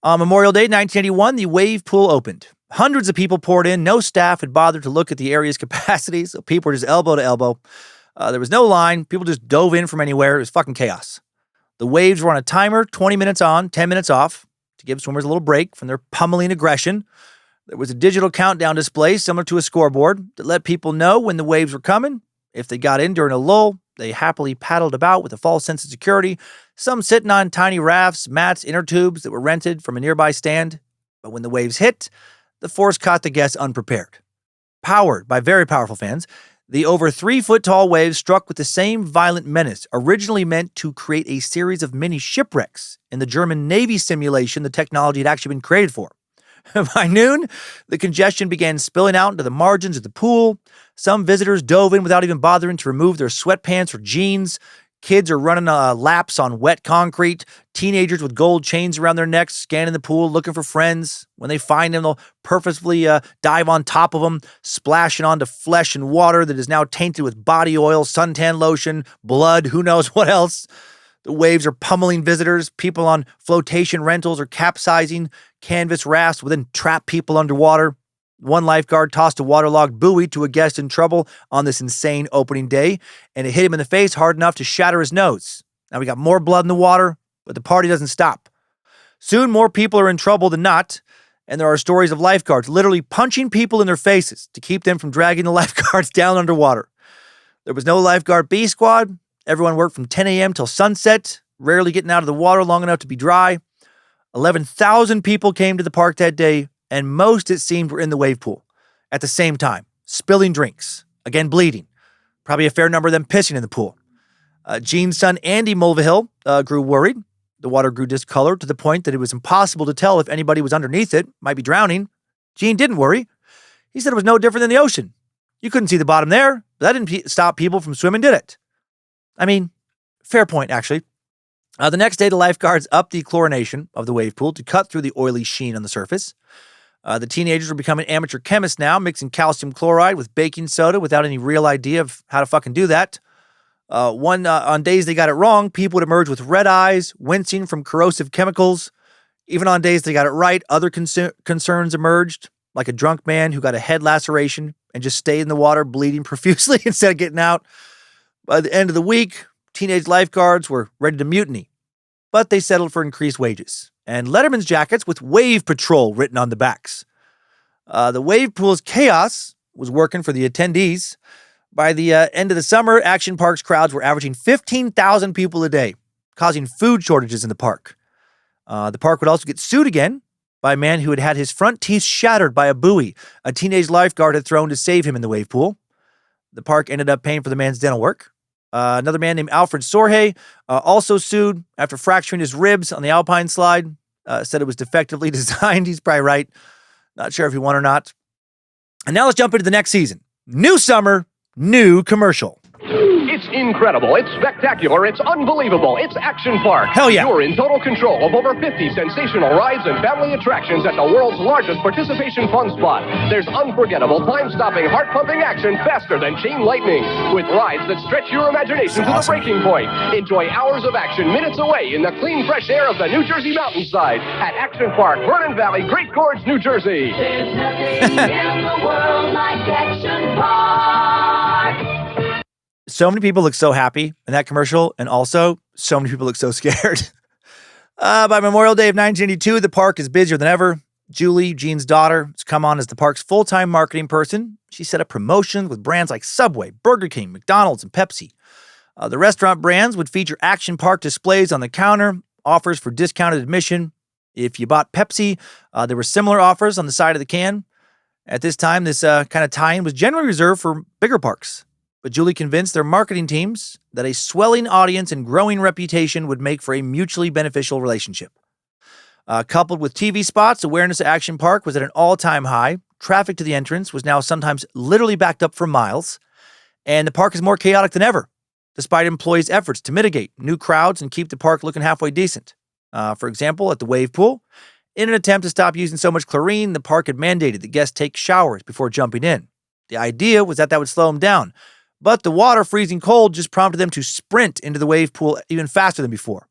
On Memorial Day 1981, the wave pool opened. Hundreds of people poured in. No staff had bothered to look at the area's capacity, so people were just elbow to elbow. There was no line. People just dove in from anywhere. It was fucking chaos. The waves were on a timer, 20 minutes on, 10 minutes off, to give swimmers a little break from their pummeling aggression. There was a digital countdown display similar to a scoreboard that let people know when the waves were coming. If they got in during a lull, they happily paddled about with a false sense of security, some sitting on tiny rafts, mats, inner tubes that were rented from a nearby stand. But when the waves hit, the force caught the guests unprepared. Powered by very powerful fans, the over 3-foot-tall waves struck with the same violent menace, originally meant to create a series of mini shipwrecks in the German Navy simulation the technology had actually been created for. By noon, the congestion began spilling out into the margins of the pool. Some visitors dove in without even bothering to remove their sweatpants or jeans. Kids are running laps on wet concrete. Teenagers with gold chains around their necks scanning the pool looking for friends. When they find them, they'll purposefully dive on top of them, splashing onto flesh and water that is now tainted with body oil, suntan lotion, blood, who knows what else. The waves are pummeling visitors. People on flotation rentals are capsizing. Canvas rafts will then trap people underwater. One lifeguard tossed a waterlogged buoy to a guest in trouble on this insane opening day, and it hit him in the face hard enough to shatter his nose. Now we got more blood in the water, but the party doesn't stop. Soon more people are in trouble than not, and there are stories of lifeguards literally punching people in their faces to keep them from dragging the lifeguards down underwater. There was no lifeguard B squad. Everyone worked from 10 a.m. till sunset, rarely getting out of the water long enough to be dry. 11,000 people came to the park that day, and most, it seemed, were in the wave pool at the same time, spilling drinks, again bleeding. Probably a fair number of them pissing in the pool. Gene's son, Andy Mulvahill, grew worried. The water grew discolored to the point that it was impossible to tell if anybody was underneath it, might be drowning. Gene didn't worry. He said it was no different than the ocean. You couldn't see the bottom there, but that didn't stop people from swimming, did it? I mean, fair point, actually. The next day, the lifeguards upped the chlorination of the wave pool to cut through the oily sheen on the surface. The teenagers were becoming amateur chemists now, mixing calcium chloride with baking soda without any real idea of how to fucking do that. On days they got it wrong, people would emerge with red eyes, wincing from corrosive chemicals. Even on days they got it right, other concerns emerged, like a drunk man who got a head laceration and just stayed in the water bleeding profusely instead of getting out. By the end of the week, teenage lifeguards were ready to mutiny, but they settled for increased wages and Letterman's jackets with Wave Patrol written on the backs. The wave pool's chaos was working for the attendees. By the end of the summer, Action Park's crowds were averaging 15,000 people a day, causing food shortages in the park. The park would also get sued again by a man who had had his front teeth shattered by a buoy a teenage lifeguard had thrown to save him in the wave pool. The park ended up paying for the man's dental work. Another man named Alfred Sorhay also sued after fracturing his ribs on the Alpine Slide. Said it was defectively designed. He's probably right. Not sure if he won or not. And now let's jump into the next season. New summer, new commercial. It's incredible, it's spectacular, it's unbelievable, it's Action Park. Hell yeah. You're in total control of over 50 sensational rides and family attractions at the world's largest participation fun spot. There's unforgettable, time-stopping, heart-pumping action faster than chain lightning, with rides that stretch your imagination to the breaking point. Enjoy hours of action minutes away in the clean, fresh air of the New Jersey mountainside at Action Park, Vernon Valley, Great Gorge, New Jersey. There's nothing in the world like Action Park. So many people look so happy in that commercial, and also so many people look so scared. By Memorial Day of 1982, the park is busier than ever. Julie, Gene's daughter, has come on as the park's full-time marketing person. She set up promotions with brands like Subway, Burger King, McDonald's, and Pepsi. The restaurant brands would feature Action Park displays on the counter, offers for discounted admission. If you bought Pepsi, there were similar offers on the side of the can. At this time, this kind of tie-in was generally reserved for bigger parks. But Julie convinced their marketing teams that a swelling audience and growing reputation would make for a mutually beneficial relationship. Coupled with TV spots, awareness of Action Park was at an all-time high. Traffic to the entrance was now sometimes literally backed up for miles. And the park is more chaotic than ever, despite employees' efforts to mitigate new crowds and keep the park looking halfway decent. For example, at the wave pool, in an attempt to stop using so much chlorine, the park had mandated that guests take showers before jumping in. The idea was that would slow them down. But the water freezing cold just prompted them to sprint into the wave pool even faster than before,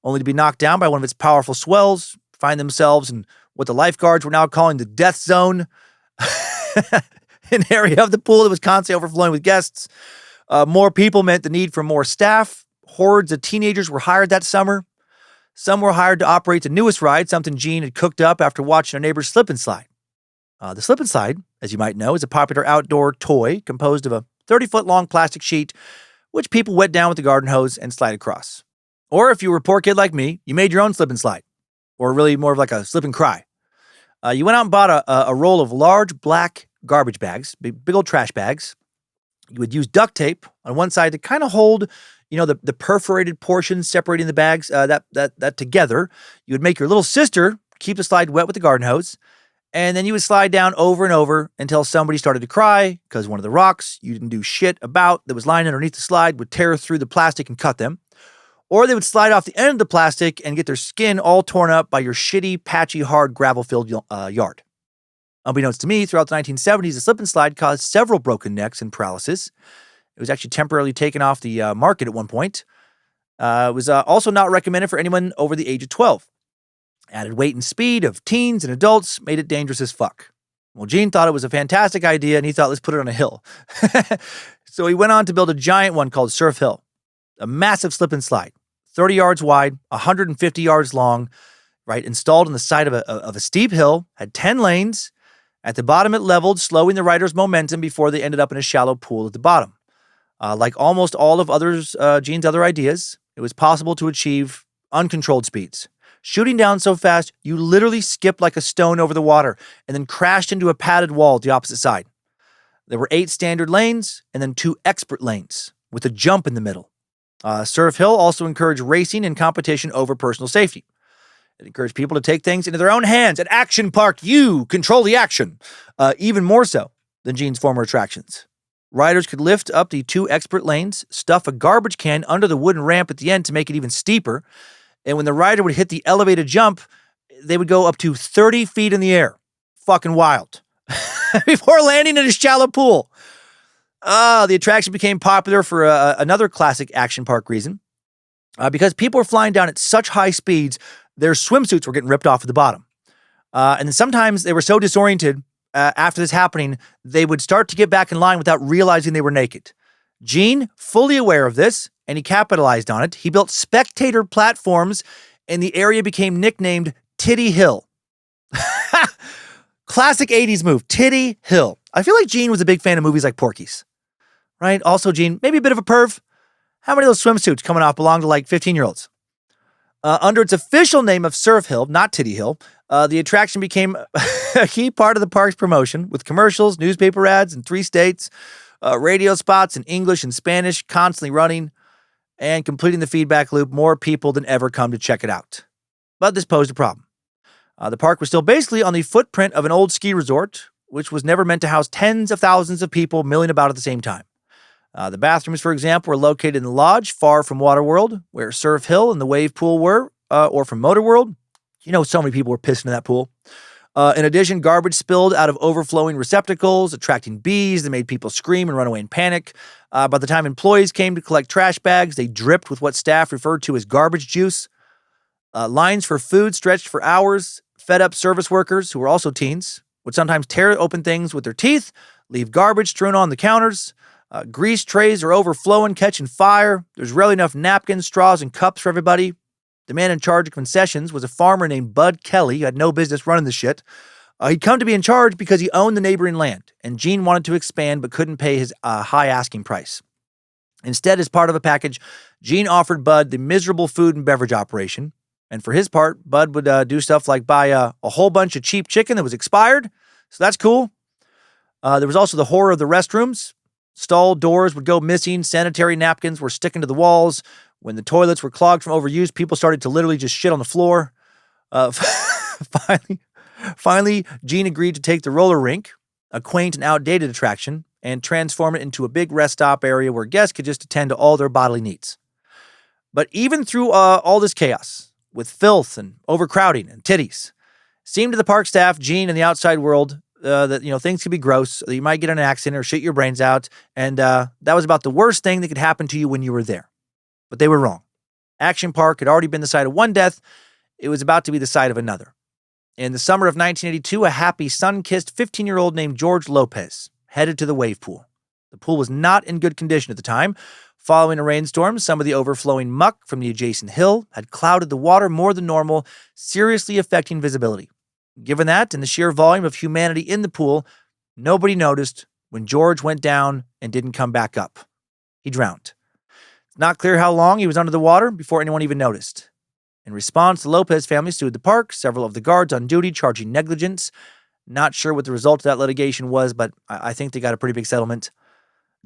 only to be knocked down by one of its powerful swells, find themselves in what the lifeguards were now calling the death zone, an area of the pool that was constantly overflowing with guests. More people meant the need for more staff. Hordes of teenagers were hired that summer. Some were hired to operate the newest ride, something Gene had cooked up after watching a neighbor's slip and slide. The slip and slide, as you might know, is a popular outdoor toy composed of a 30-foot-long plastic sheet, which people wet down with the garden hose and slide across. Or if you were a poor kid like me, you made your own slip and slide, or really more of like a slip and cry. You went out and bought a roll of large black garbage bags, big old trash bags. You would use duct tape on one side to kind of hold, the perforated portions separating the bags that together. You would make your little sister keep the slide wet with the garden hose. And then you would slide down over and over until somebody started to cry because one of the rocks you didn't do shit about that was lying underneath the slide would tear through the plastic and cut them. Or they would slide off the end of the plastic and get their skin all torn up by your shitty, patchy, hard, gravel-filled yard. Unbeknownst to me, throughout the 1970s, the slip and slide caused several broken necks and paralysis. It was actually temporarily taken off the market at one point. It was also not recommended for anyone over the age of 12. Added weight and speed of teens and adults made it dangerous as fuck. Well, Gene thought it was a fantastic idea, and he thought, let's put it on a hill. So he went on to build a giant one called Surf Hill, a massive slip and slide, 30 yards wide, 150 yards long, right, installed on the side of a steep hill, had 10 lanes. At the bottom, it leveled, slowing the rider's momentum before they ended up in a shallow pool at the bottom. Like almost all of Gene's other ideas, it was possible to achieve uncontrolled speeds. Shooting down so fast, you literally skipped like a stone over the water and then crashed into a padded wall at the opposite side. There were 8 standard lanes and then 2 expert lanes with a jump in the middle. Surf Hill also encouraged racing and competition over personal safety. It encouraged people to take things into their own hands. At Action Park, you control the action, even more so than Gene's former attractions. Riders could lift up the 2 expert lanes, stuff a garbage can under the wooden ramp at the end to make it even steeper, and when the rider would hit the elevated jump, they would go up to 30 feet in the air. Fucking wild. Before landing in a shallow pool. The attraction became popular for another classic Action Park reason. Because people were flying down at such high speeds, their swimsuits were getting ripped off at the bottom. And then sometimes they were so disoriented after this happening, they would start to get back in line without realizing they were naked. Gene, fully aware of this, and he capitalized on it, he built spectator platforms, and the area became nicknamed Titty Hill. Classic 80s move, Titty Hill. I feel like Gene was a big fan of movies like Porky's, right? Also, Gene, maybe a bit of a perv. How many of those swimsuits coming off belong to like 15-year-olds? Under its official name of Surf Hill, not Titty Hill, the attraction became a key part of the park's promotion with commercials, newspaper ads in 3 states, radio spots in English and Spanish constantly running, and completing the feedback loop. More people than ever come to check it out. But this posed a problem. The park was still basically on the footprint of an old ski resort, which was never meant to house tens of thousands of people milling about at the same time. The bathrooms, for example, were located in the lodge far from Waterworld, where Surf Hill and the wave pool were, or from Motorworld. You know, so many people were pissing in that pool. In addition, garbage spilled out of overflowing receptacles, attracting bees that made people scream and run away in panic. By the time employees came to collect trash bags, they dripped with what staff referred to as garbage juice. Lines for food stretched for hours. Fed-up service workers, who were also teens, would sometimes tear open things with their teeth, leave garbage strewn on the counters. Grease trays are overflowing, catching fire. There's rarely enough napkins, straws, and cups for everybody. The man in charge of concessions was a farmer named Bud Kelly, who had no business running the shit. He'd come to be in charge because he owned the neighboring land, and Gene wanted to expand but couldn't pay his high asking price. Instead, as part of a package, Gene offered Bud the miserable food and beverage operation. And for his part, Bud would do stuff like buy a whole bunch of cheap chicken that was expired. So that's cool. There was also the horror of the restrooms. Stall doors would go missing. Sanitary napkins were sticking to the walls. When the toilets were clogged from overuse, people started to literally just shit on the floor. Finally, Gene agreed to take the roller rink, a quaint and outdated attraction, and transform it into a big rest stop area where guests could just attend to all their bodily needs. But even through all this chaos, with filth and overcrowding and titties, seemed to the park staff, Gene, and the outside world that, things could be gross, that you might get in an accident or shit your brains out, and that was about the worst thing that could happen to you when you were there. But they were wrong. Action Park had already been the site of one death. It was about to be the site of another. In the summer of 1982, a happy, sun-kissed 15-year-old named George Lopez headed to the wave pool. The pool was not in good condition at the time. Following a rainstorm, some of the overflowing muck from the adjacent hill had clouded the water more than normal, seriously affecting visibility. Given that and the sheer volume of humanity in the pool, nobody noticed when George went down and didn't come back up. He drowned. It's not clear how long he was under the water before anyone even noticed. In response, the Lopez family sued the park, several of the guards on duty charging negligence. Not sure what the result of that litigation was, but I think they got a pretty big settlement.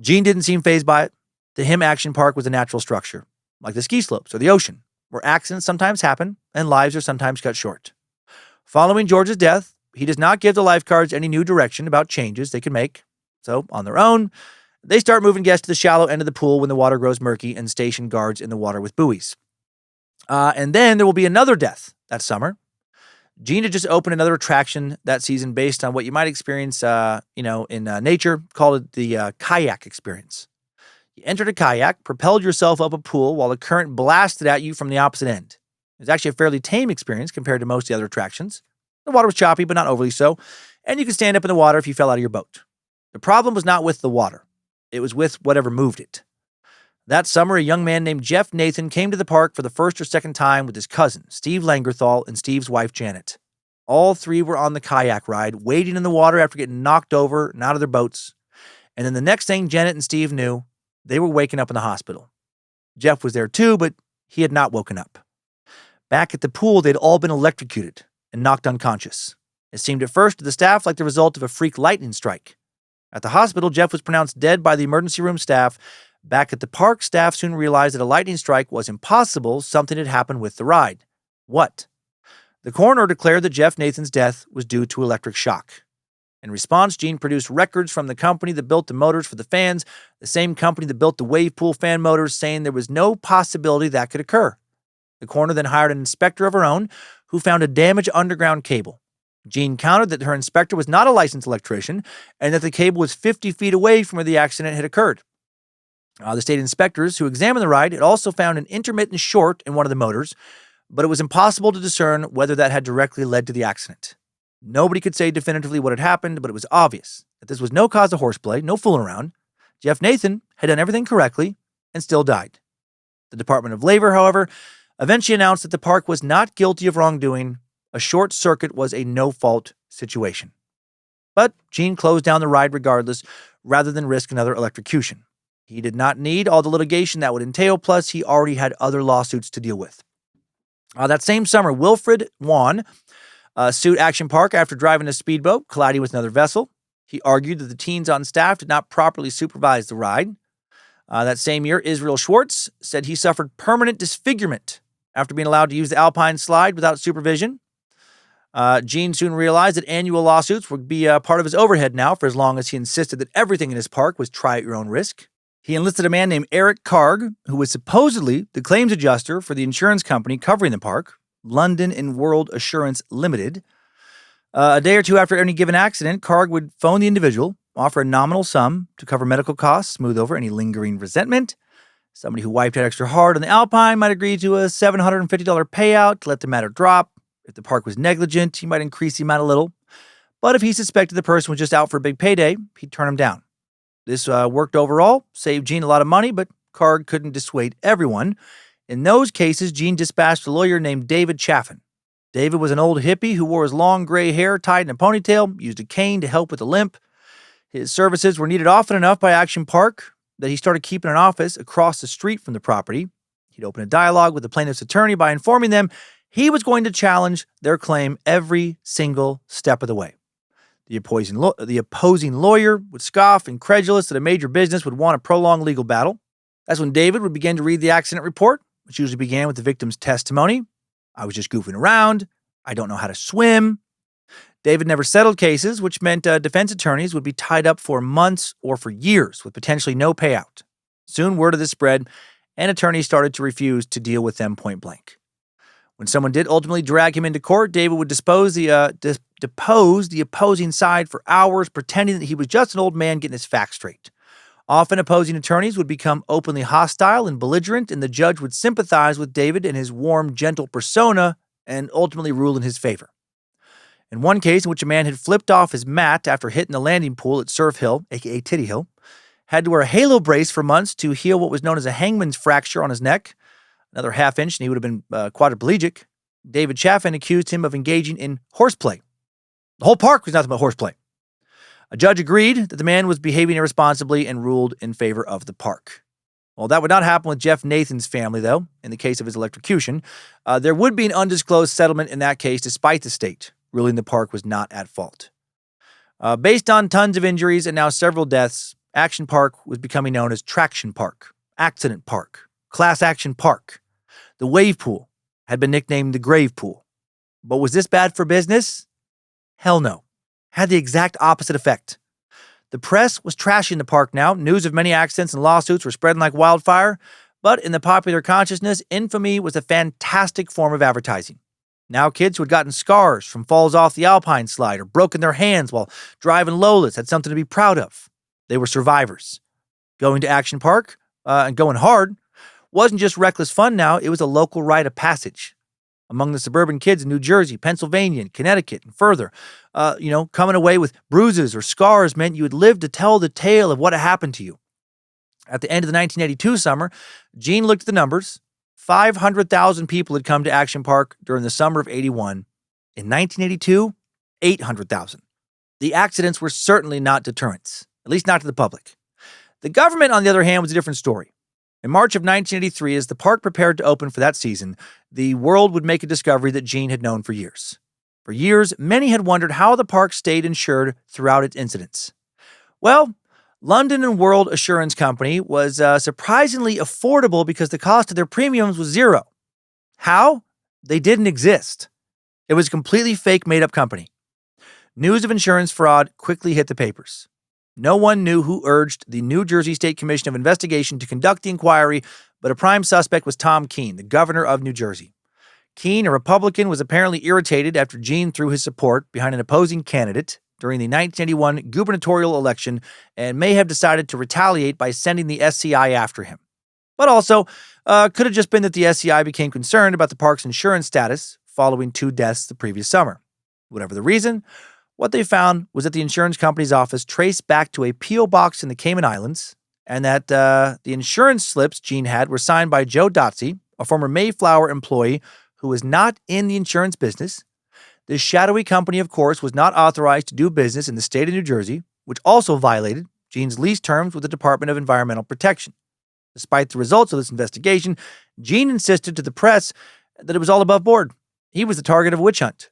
Gene didn't seem fazed by it. To him, Action Park was a natural structure, like the ski slopes or the ocean, where accidents sometimes happen and lives are sometimes cut short. Following George's death, he does not give the lifeguards any new direction about changes they could make. So, on their own, they start moving guests to the shallow end of the pool when the water grows murky and station guards in the water with buoys. And then there will be another death that summer. Gene had just opened another attraction that season based on what you might experience, in nature, called the kayak experience. You entered a kayak, propelled yourself up a pool while a current blasted at you from the opposite end. It was actually a fairly tame experience compared to most of the other attractions. The water was choppy, but not overly so, and you could stand up in the water if you fell out of your boat. The problem was not with the water. It was with whatever moved it. That summer, a young man named Jeff Nathan came to the park for the first or second time with his cousin, Steve Langerthal, and Steve's wife, Janet. All three were on the kayak ride, wading in the water after getting knocked over and out of their boats. And then the next thing Janet and Steve knew, they were waking up in the hospital. Jeff was there too, but he had not woken up. Back at the pool, they'd all been electrocuted and knocked unconscious. It seemed at first to the staff like the result of a freak lightning strike. At the hospital, Jeff was pronounced dead by the emergency room staff. Back at the park, staff soon realized that a lightning strike was impossible. Something had happened with the ride. What? The coroner declared that Jeff Nathan's death was due to electric shock. In response, Gene produced records from the company that built the motors for the fans, the same company that built the wave pool fan motors, saying there was no possibility that could occur. The coroner then hired an inspector of her own who found a damaged underground cable. Gene countered that her inspector was not a licensed electrician and that the cable was 50 feet away from where the accident had occurred. The state inspectors who examined the ride had also found an intermittent short in one of the motors, but it was impossible to discern whether that had directly led to the accident. Nobody could say definitively what had happened, but it was obvious that this was no cause of horseplay, no fooling around. Jeff Nathan had done everything correctly and still died. The Department of Labor, however, eventually announced that the park was not guilty of wrongdoing. A short circuit was a no-fault situation. But Gene closed down the ride regardless, rather than risk another electrocution. He did not need all the litigation that would entail, plus he already had other lawsuits to deal with. That same summer, Wilfred Wan sued Action Park after driving a speedboat, colliding with another vessel. He argued that the teens on staff did not properly supervise the ride. That same year, Israel Schwartz said he suffered permanent disfigurement after being allowed to use the Alpine Slide without supervision. Gene soon realized that annual lawsuits would be part of his overhead now for as long as he insisted that everything in his park was try at your own risk. He enlisted a man named Eric Karg, who was supposedly the claims adjuster for the insurance company covering the park, London and World Assurance Limited. A day or two after any given accident, Karg would phone the individual, offer a nominal sum to cover medical costs, smooth over any lingering resentment. Somebody who wiped out extra hard on the Alpine might agree to a $750 payout to let the matter drop. If the park was negligent, he might increase the amount a little. But if he suspected the person was just out for a big payday, he'd turn him down. This worked overall, saved Gene a lot of money, but Karg couldn't dissuade everyone. In those cases, Gene dispatched a lawyer named David Chaffin. David was an old hippie who wore his long gray hair tied in a ponytail, used a cane to help with a limp. His services were needed often enough by Action Park that he started keeping an office across the street from the property. He'd open a dialogue with the plaintiff's attorney by informing them he was going to challenge their claim every single step of the way. The opposing lawyer would scoff, incredulous that a major business would want a prolonged legal battle. That's when David would begin to read the accident report, which usually began with the victim's testimony. I was just goofing around. I don't know how to swim. David never settled cases, which meant defense attorneys would be tied up for months or for years with potentially no payout. Soon word of this spread, and attorneys started to refuse to deal with them point blank. When someone did ultimately drag him into court, David would depose the opposing side for hours, pretending that he was just an old man getting his facts straight. Often opposing attorneys would become openly hostile and belligerent, and the judge would sympathize with David and his warm, gentle persona and ultimately rule in his favor. In one case in which a man had flipped off his mat after hitting the landing pool at Surf Hill, aka Titty Hill, had to wear a halo brace for months to heal what was known as a hangman's fracture on his neck. Another half inch and he would have been quadriplegic. David Chaffin accused him of engaging in horseplay. The whole park was nothing but horseplay. A judge agreed that the man was behaving irresponsibly and ruled in favor of the park. Well, that would not happen with Jeff Nathan's family, though, in the case of his electrocution. There would be an undisclosed settlement in that case, despite the state ruling the park was not at fault. Based on tons of injuries and now several deaths, Action Park was becoming known as Traction Park, Accident Park, Class Action Park. The wave pool had been nicknamed the grave pool. But was this bad for business? Hell no. Had the exact opposite effect. The press was trashing the park now. News of many accidents and lawsuits were spreading like wildfire. But in the popular consciousness, infamy was a fantastic form of advertising. Now kids who had gotten scars from falls off the Alpine Slide or broken their hands while driving Lolas had something to be proud of. They were survivors. Going to Action Park and going hard wasn't just reckless fun now, it was a local rite of passage. Among the suburban kids in New Jersey, Pennsylvania, and Connecticut, and further, coming away with bruises or scars meant you would live to tell the tale of what had happened to you. At the end of the 1982 summer, Gene looked at the numbers. 500,000 people had come to Action Park during the summer of 81. In 1982, 800,000. The accidents were certainly not deterrents, at least not to the public. The government, on the other hand, was a different story. In March of 1983, as the park prepared to open for that season, the world would make a discovery that Gene had known for years. For years, many had wondered how the park stayed insured throughout its incidents. Well, London and World Assurance Company was surprisingly affordable because the cost of their premiums was zero. How? They didn't exist. It was a completely fake, made-up company. News of insurance fraud quickly hit the papers. No one knew who urged the New Jersey State Commission of Investigation to conduct the inquiry, but a prime suspect was Tom Keene, the governor of New Jersey. Keene, a Republican, was apparently irritated after Gene threw his support behind an opposing candidate during the 1981 gubernatorial election and may have decided to retaliate by sending the SCI after him. But also, could have just been that the SCI became concerned about the park's insurance status following 2 deaths the previous summer. Whatever the reason, what they found was that the insurance company's office traced back to a P.O. box in the Cayman Islands, and that the insurance slips Gene had were signed by Joe Dotsey, a former Mayflower employee who was not in the insurance business. This shadowy company, of course, was not authorized to do business in the state of New Jersey, which also violated Gene's lease terms with the Department of Environmental Protection. Despite the results of this investigation, Gene insisted to the press that it was all above board. He was the target of a witch hunt.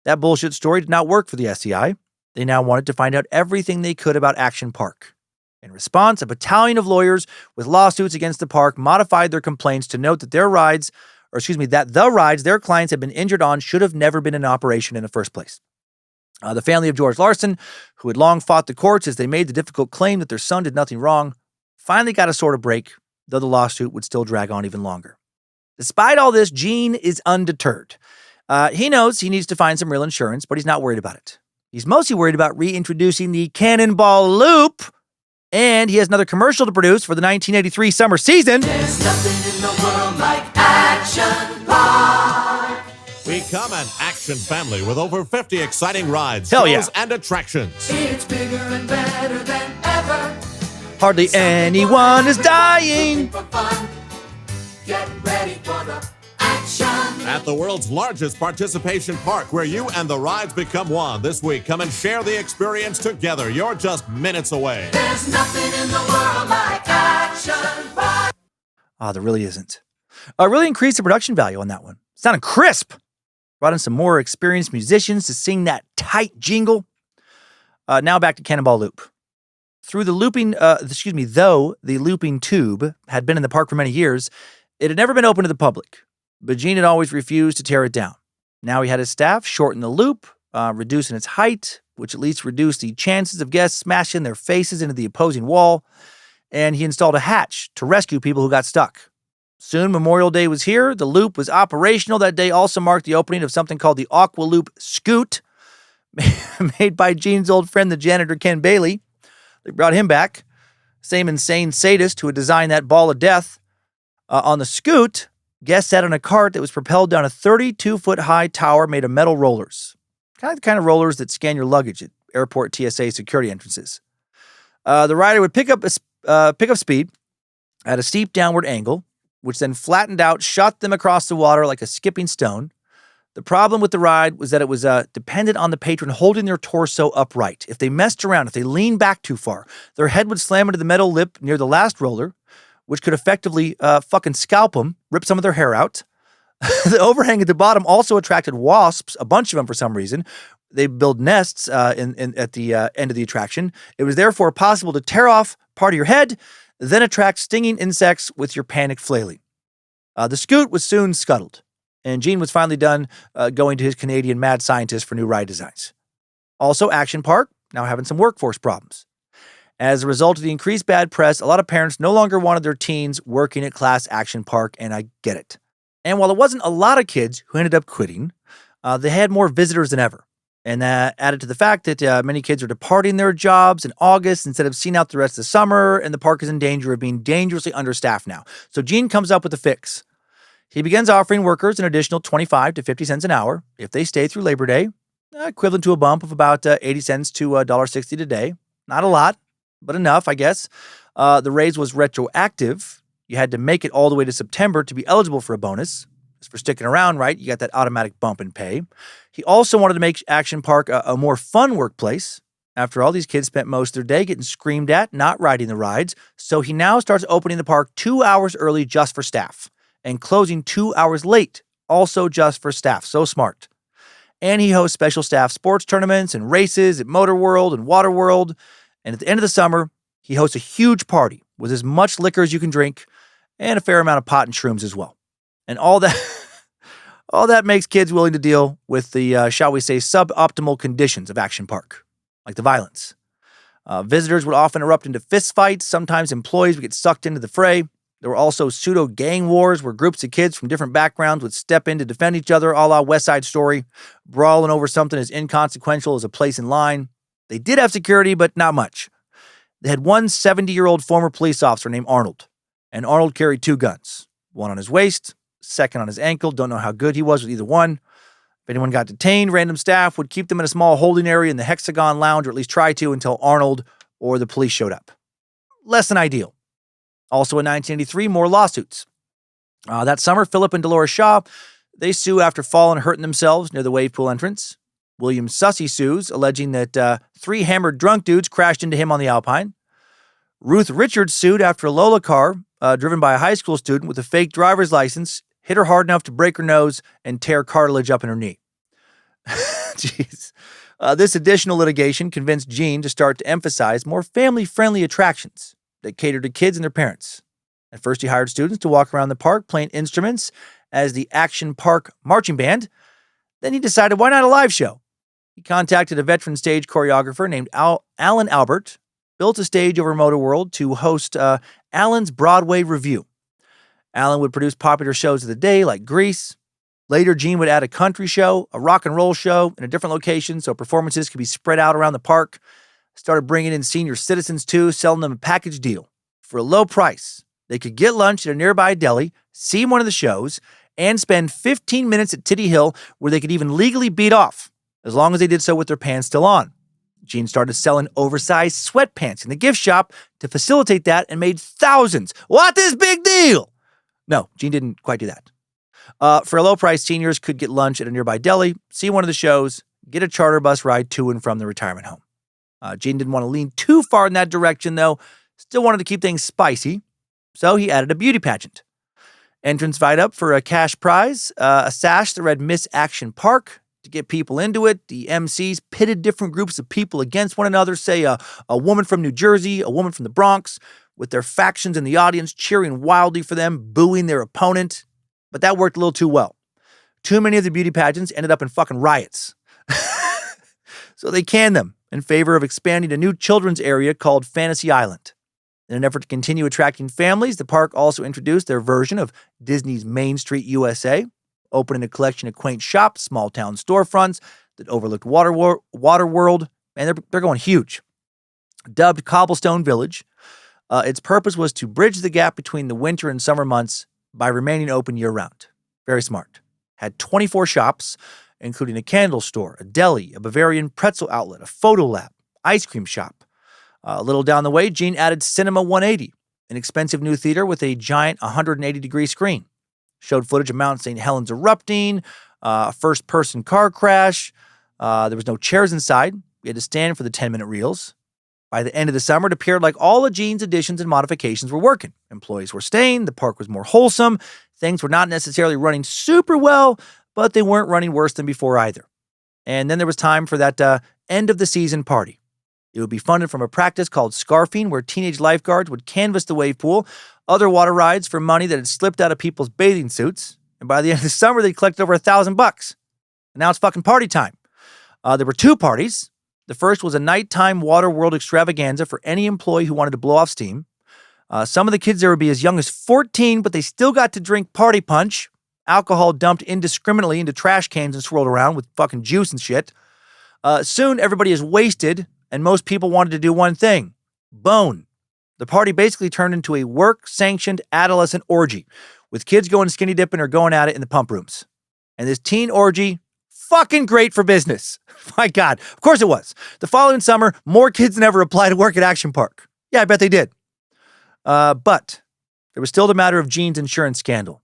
That bullshit story did not work for the SEI. They now wanted to find out everything they could about Action Park. In response, a battalion of lawyers with lawsuits against the park modified their complaints to note that the rides their clients had been injured on should have never been in operation in the first place. The family of George Larson, who had long fought the courts as they made the difficult claim that their son did nothing wrong, finally got a sort of break, though the lawsuit would still drag on even longer. Despite all this, Gene is undeterred. He knows he needs to find some real insurance, but he's not worried about it. He's mostly worried about reintroducing the Cannonball Loop, and he has another commercial to produce for the 1983 summer season. There's nothing in the world like Action Park. Become an action family with over 50 exciting rides, Hell shows, yeah. and attractions. It's bigger and better than ever. Hardly anyone is dying. For fun. Get ready for the action. At the world's largest participation park, where you and the rides become one. This week, come and share the experience together. You're just minutes away. There's nothing in the world like Action Park. There really isn't. Really increased the production value on that one. Sounded crisp. Brought in some more experienced musicians to sing that tight jingle. Now back to Cannonball Loop. Though the looping tube had been in the park for many years, it had never been open to the public. But Gene had always refused to tear it down. Now he had his staff shorten the loop, reducing its height, which at least reduced the chances of guests smashing their faces into the opposing wall, and he installed a hatch to rescue people who got stuck. Soon Memorial Day was here. The loop was operational. That day also marked the opening of something called the Aqua Loop Scoot, made by Gene's old friend, the janitor Ken Bailey. They brought him back. Same insane sadist who had designed that ball of death. On the Scoot, guests sat on a cart that was propelled down a 32-foot-high tower made of metal rollers. Kind of the kind of rollers that scan your luggage at airport TSA security entrances. The rider would pick up speed at a steep downward angle, which then flattened out, shot them across the water like a skipping stone. The problem with the ride was that it was dependent on the patron holding their torso upright. If they messed around, if they leaned back too far, their head would slam into the metal lip near the last roller, which could effectively fucking scalp them, rip some of their hair out. The overhang at the bottom also attracted wasps, a bunch of them for some reason. They build nests at the end of the attraction. It was therefore possible to tear off part of your head, then attract stinging insects with your panicked flailing. The Scoot was soon scuttled, and Gene was finally done going to his Canadian mad scientist for new ride designs. Also, Action Park now having some workforce problems. As a result of the increased bad press, a lot of parents no longer wanted their teens working at Class Action Park, and I get it. And while it wasn't a lot of kids who ended up quitting, they had more visitors than ever. And that added to the fact that many kids are departing their jobs in August instead of seeing out the rest of the summer, and the park is in danger of being dangerously understaffed now. So Gene comes up with a fix. He begins offering workers an additional 25 to 50 cents an hour if they stay through Labor Day, equivalent to a bump of about 80 cents to $1.60 a day. Not a lot, but enough, I guess. The raise was retroactive. You had to make it all the way to September to be eligible for a bonus. For sticking around, right? You got that automatic bump in pay. He also wanted to make Action Park a more fun workplace. After all, these kids spent most of their day getting screamed at, not riding the rides. So he now starts opening the park 2 hours early just for staff and closing 2 hours late, also just for staff. So smart. And he hosts special staff sports tournaments and races at Motorworld and Waterworld. And at the end of the summer, he hosts a huge party with as much liquor as you can drink and a fair amount of pot and shrooms as well. And all that makes kids willing to deal with the, shall we say, suboptimal conditions of Action Park, like the violence. Visitors would often erupt into fistfights. Sometimes employees would get sucked into the fray. There were also pseudo-gang wars where groups of kids from different backgrounds would step in to defend each other, a la West Side Story, brawling over something as inconsequential as a place in line. They did have security, but not much. They had one 70-year-old former police officer named Arnold, and Arnold carried 2 guns, one on his waist, second on his ankle. Don't know how good he was with either one. If anyone got detained, random staff would keep them in a small holding area in the Hexagon Lounge, or at least try to, until Arnold or the police showed up. less than ideal. Also in 1983, more lawsuits. That summer, Philip and Dolores Shaw, they sue after falling and hurting themselves near the wave pool entrance. William Sussy sues, alleging that 3 hammered drunk dudes crashed into him on the Alpine. Ruth Richards sued after a Lola car, driven by a high school student with a fake driver's license, hit her hard enough to break her nose and tear cartilage up in her knee. Jeez. This additional litigation convinced Gene to start to emphasize more family-friendly attractions that cater to kids and their parents. At first, he hired students to walk around the park playing instruments as the Action Park Marching Band. Then he decided, why not a live show? He contacted a veteran stage choreographer named Alan Albert, built a stage over Motorworld to host Alan's Broadway Revue. Alan would produce popular shows of the day like Grease. Later, Gene would add a country show, a rock and roll show in a different location so performances could be spread out around the park. Started bringing in senior citizens too, selling them a package deal. For a low price, they could get lunch at a nearby deli, see one of the shows, and spend 15 minutes at Titty Hill where they could even legally beat off, as long as they did so with their pants still on. Gene started selling oversized sweatpants in the gift shop to facilitate that and made thousands. What this big deal? No, Gene didn't quite do that. For a low price, seniors could get lunch at a nearby deli, see one of the shows, get a charter bus ride to and from the retirement home. Gene didn't want to lean too far in that direction, though. Still wanted to keep things spicy, so he added a beauty pageant. Entrants vied up for a cash prize, a sash that read Miss Action Park. To get people into it, the MCs pitted different groups of people against one another, say a woman from New Jersey, a woman from the Bronx, with their factions in the audience cheering wildly for them, booing their opponent. But that worked a little too well. Too many of the beauty pageants ended up in fucking riots. So they canned them in favor of expanding a new children's area called Fantasy Island. In an effort to continue attracting families, the park also introduced their version of Disney's Main Street USA, opening a collection of quaint shops, small-town storefronts that overlooked Waterworld, and they're going huge. Dubbed Cobblestone Village, its purpose was to bridge the gap between the winter and summer months by remaining open year-round. Very smart. Had 24 shops, including a candle store, a deli, a Bavarian pretzel outlet, a photo lab, ice cream shop. A little down the way, Gene added Cinema 180, an expensive new theater with a giant 180-degree screen. Showed footage of Mount St. Helens erupting, a first-person car crash. There was no chairs inside. We had to stand for the 10-minute reels. By the end of the summer, it appeared like all of Gene's additions and modifications were working. Employees were staying, the park was more wholesome, things were not necessarily running super well, but they weren't running worse than before either. And then there was time for that end-of-the-season party. It would be funded from a practice called scarfing, where teenage lifeguards would canvass the wave pool, other water rides for money that had slipped out of people's bathing suits, and by the end of the summer, they'd collected over $1,000. And now it's fucking party time. There were 2 parties. The first was a nighttime Waterworld extravaganza for any employee who wanted to blow off steam. Some of the kids there would be as young as 14, but they still got to drink party punch, alcohol dumped indiscriminately into trash cans and swirled around with fucking juice and shit. Soon, everybody is wasted, and most people wanted to do one thing: bone. The party basically turned into a work-sanctioned adolescent orgy, with kids going skinny dipping or going at it in the pump rooms. And this teen orgy, fucking great for business. My God, of course it was. The following summer, more kids than ever applied to work at Action Park. Yeah, I bet they did. But there was still the matter of Gene's insurance scandal.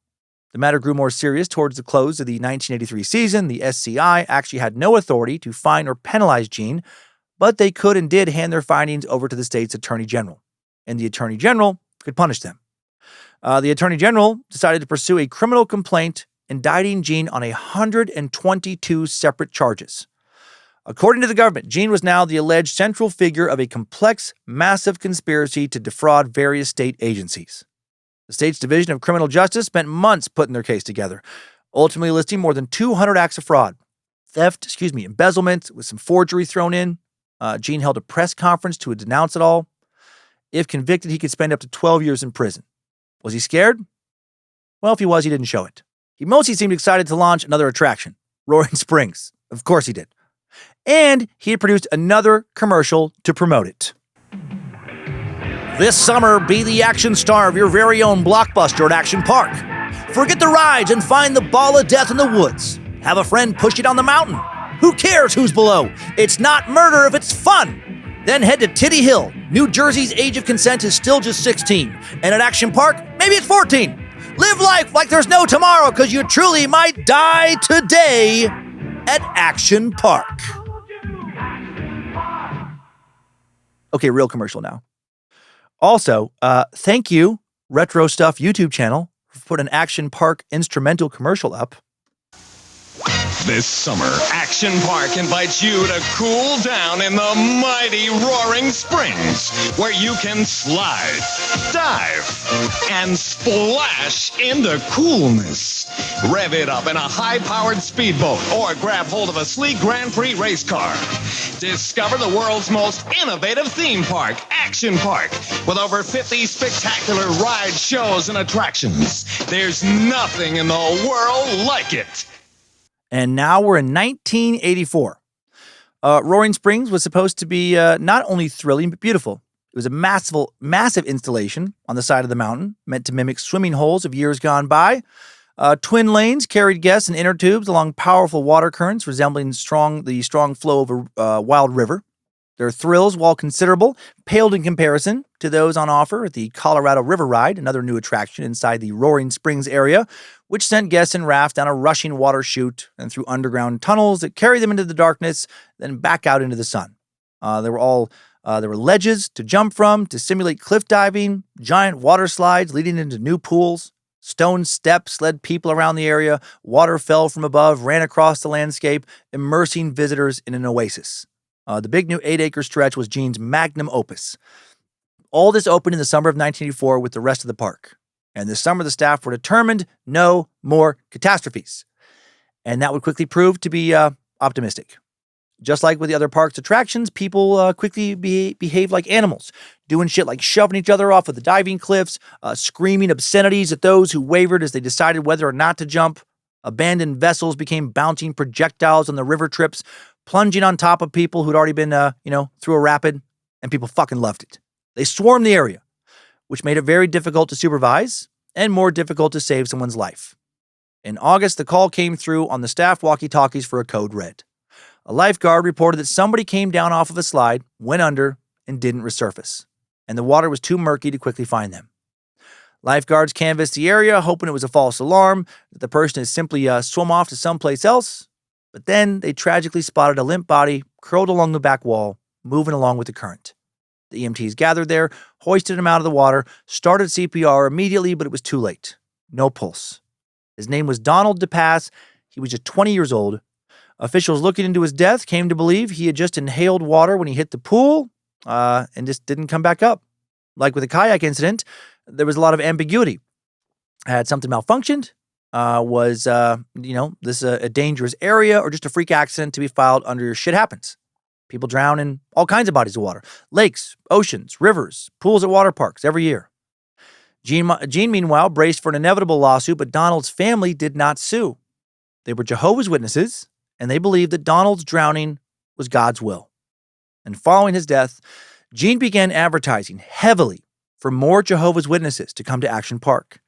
The matter grew more serious towards the close of the 1983 season. The SCI actually had no authority to fine or penalize Gene, but they could and did hand their findings over to the state's attorney general, and the attorney general could punish them. The attorney general decided to pursue a criminal complaint indicting Gene on 122 separate charges. According to the government, Gene was now the alleged central figure of a complex, massive conspiracy to defraud various state agencies. The state's Division of Criminal Justice spent months putting their case together, ultimately listing more than 200 acts of fraud, embezzlement, with some forgery thrown in. Gene held a press conference to denounce it all. If convicted, he could spend up to 12 years in prison. Was he scared? Well, if he was, he didn't show it. He mostly seemed excited to launch another attraction, Roaring Springs. Of course he did. And he had produced another commercial to promote it. This summer, be the action star of your very own blockbuster at Action Park. Forget the rides and find the ball of death in the woods. Have a friend push you down the mountain. Who cares who's below? It's not murder if it's fun. Then head to Titty Hill. New Jersey's age of consent is still just 16. And at Action Park, maybe it's 14. Live life like there's no tomorrow, because you truly might die today at Action Park. Okay, real commercial now. Also, thank you, Retro Stuff YouTube channel, for putting an Action Park instrumental commercial up. This summer, Action Park invites you to cool down in the mighty Roaring Springs, where you can slide, dive, and splash into coolness. Rev it up in a high-powered speedboat or grab hold of a sleek Grand Prix race car. Discover the world's most innovative theme park, Action Park, with over 50 spectacular rides, shows, and attractions. There's nothing in the world like it. And now we're in 1984. Roaring Springs was supposed to be not only thrilling, but beautiful. It was a massive installation on the side of the mountain, meant to mimic swimming holes of years gone by. Twin lanes carried guests in inner tubes along powerful water currents resembling the strong flow of a wild river. Their thrills, while considerable, paled in comparison to those on offer at the Colorado River Ride, another new attraction inside the Roaring Springs area, which sent guests in rafts down a rushing water chute and through underground tunnels that carried them into the darkness, then back out into the sun. There were ledges to jump from to simulate cliff diving, giant water slides leading into new pools. Stone steps led people around the area. Water fell from above, ran across the landscape, immersing visitors in an oasis. The big new 8-acre stretch was Gene's magnum opus. All this opened in the summer of 1984 with the rest of the park. And this summer, the staff were determined no more catastrophes. And that would quickly prove to be optimistic. Just like with the other park's attractions, people quickly behave like animals, doing shit like shoving each other off of the diving cliffs, screaming obscenities at those who wavered as they decided whether or not to jump. Abandoned vessels became bouncing projectiles on the river trips, plunging on top of people who'd already been, through a rapid, and people fucking loved it. They swarmed the area, which made it very difficult to supervise and more difficult to save someone's life. In August, the call came through on the staff walkie-talkies for a code red. A lifeguard reported that somebody came down off of a slide, went under, and didn't resurface, and the water was too murky to quickly find them. Lifeguards canvassed the area, hoping it was a false alarm, that the person had simply swum off to someplace else, but then they tragically spotted a limp body curled along the back wall, moving along with the current. The EMTs gathered there, hoisted him out of the water, started CPR immediately, but it was too late. No pulse. His name was Donald DePass. He was just 20 years old. Officials looking into his death came to believe he had just inhaled water when he hit the pool and just didn't come back up. Like with the kayak incident, there was a lot of ambiguity. Had something malfunctioned? Was this a dangerous area or just a freak accident to be filed under shit happens? People drown in all kinds of bodies of water. Lakes, oceans, rivers, pools at water parks every year. Gene, meanwhile, braced for an inevitable lawsuit, but Donald's family did not sue. They were Jehovah's Witnesses, and they believed that Donald's drowning was God's will. And following his death, Gene began advertising heavily for more Jehovah's Witnesses to come to Action Park.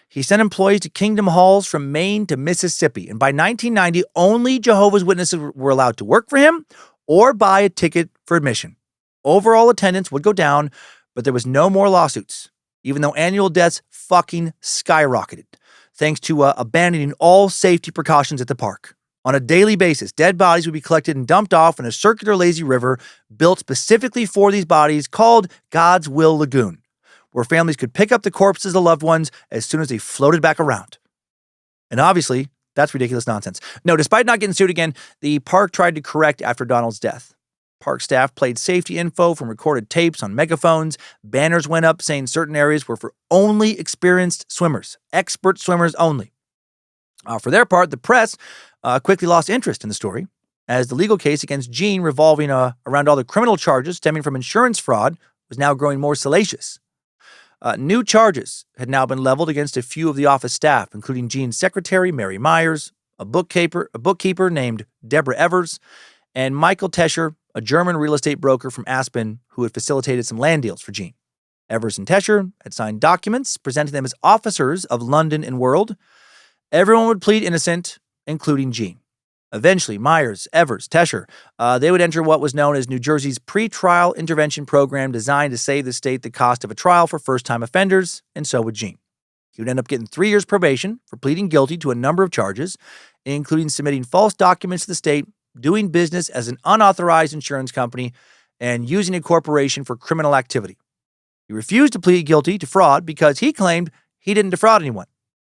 He sent employees to Kingdom Halls from Maine to Mississippi, and by 1990, only Jehovah's Witnesses were allowed to work for him or buy a ticket for admission. Overall attendance would go down, but there was no more lawsuits, even though annual deaths fucking skyrocketed, thanks to abandoning all safety precautions at the park. On a daily basis, dead bodies would be collected and dumped off in a circular lazy river built specifically for these bodies called God's Will Lagoon, where families could pick up the corpses of loved ones as soon as they floated back around. And obviously, that's ridiculous nonsense. No, despite not getting sued again, the park tried to correct after Donald's death. Park staff played safety info from recorded tapes on megaphones. Banners went up saying certain areas were for only experienced swimmers, expert swimmers only. For their part, the press quickly lost interest in the story, as the legal case against Gene revolving around all the criminal charges stemming from insurance fraud was now growing more salacious. New charges had now been leveled against a few of the office staff, including Gene's secretary, Mary Myers, a bookkeeper named Deborah Evers, and Michael Tescher, a German real estate broker from Aspen who had facilitated some land deals for Gene. Evers and Tescher had signed documents presenting them as officers of London and World. Everyone would plead innocent, including Gene. Eventually, Myers, Evers, Tesher, they would enter what was known as New Jersey's pretrial intervention program designed to save the state the cost of a trial for first-time offenders, and so would Gene. He would end up getting 3 years probation for pleading guilty to a number of charges, including submitting false documents to the state, doing business as an unauthorized insurance company, and using a corporation for criminal activity. He refused to plead guilty to fraud because he claimed he didn't defraud anyone.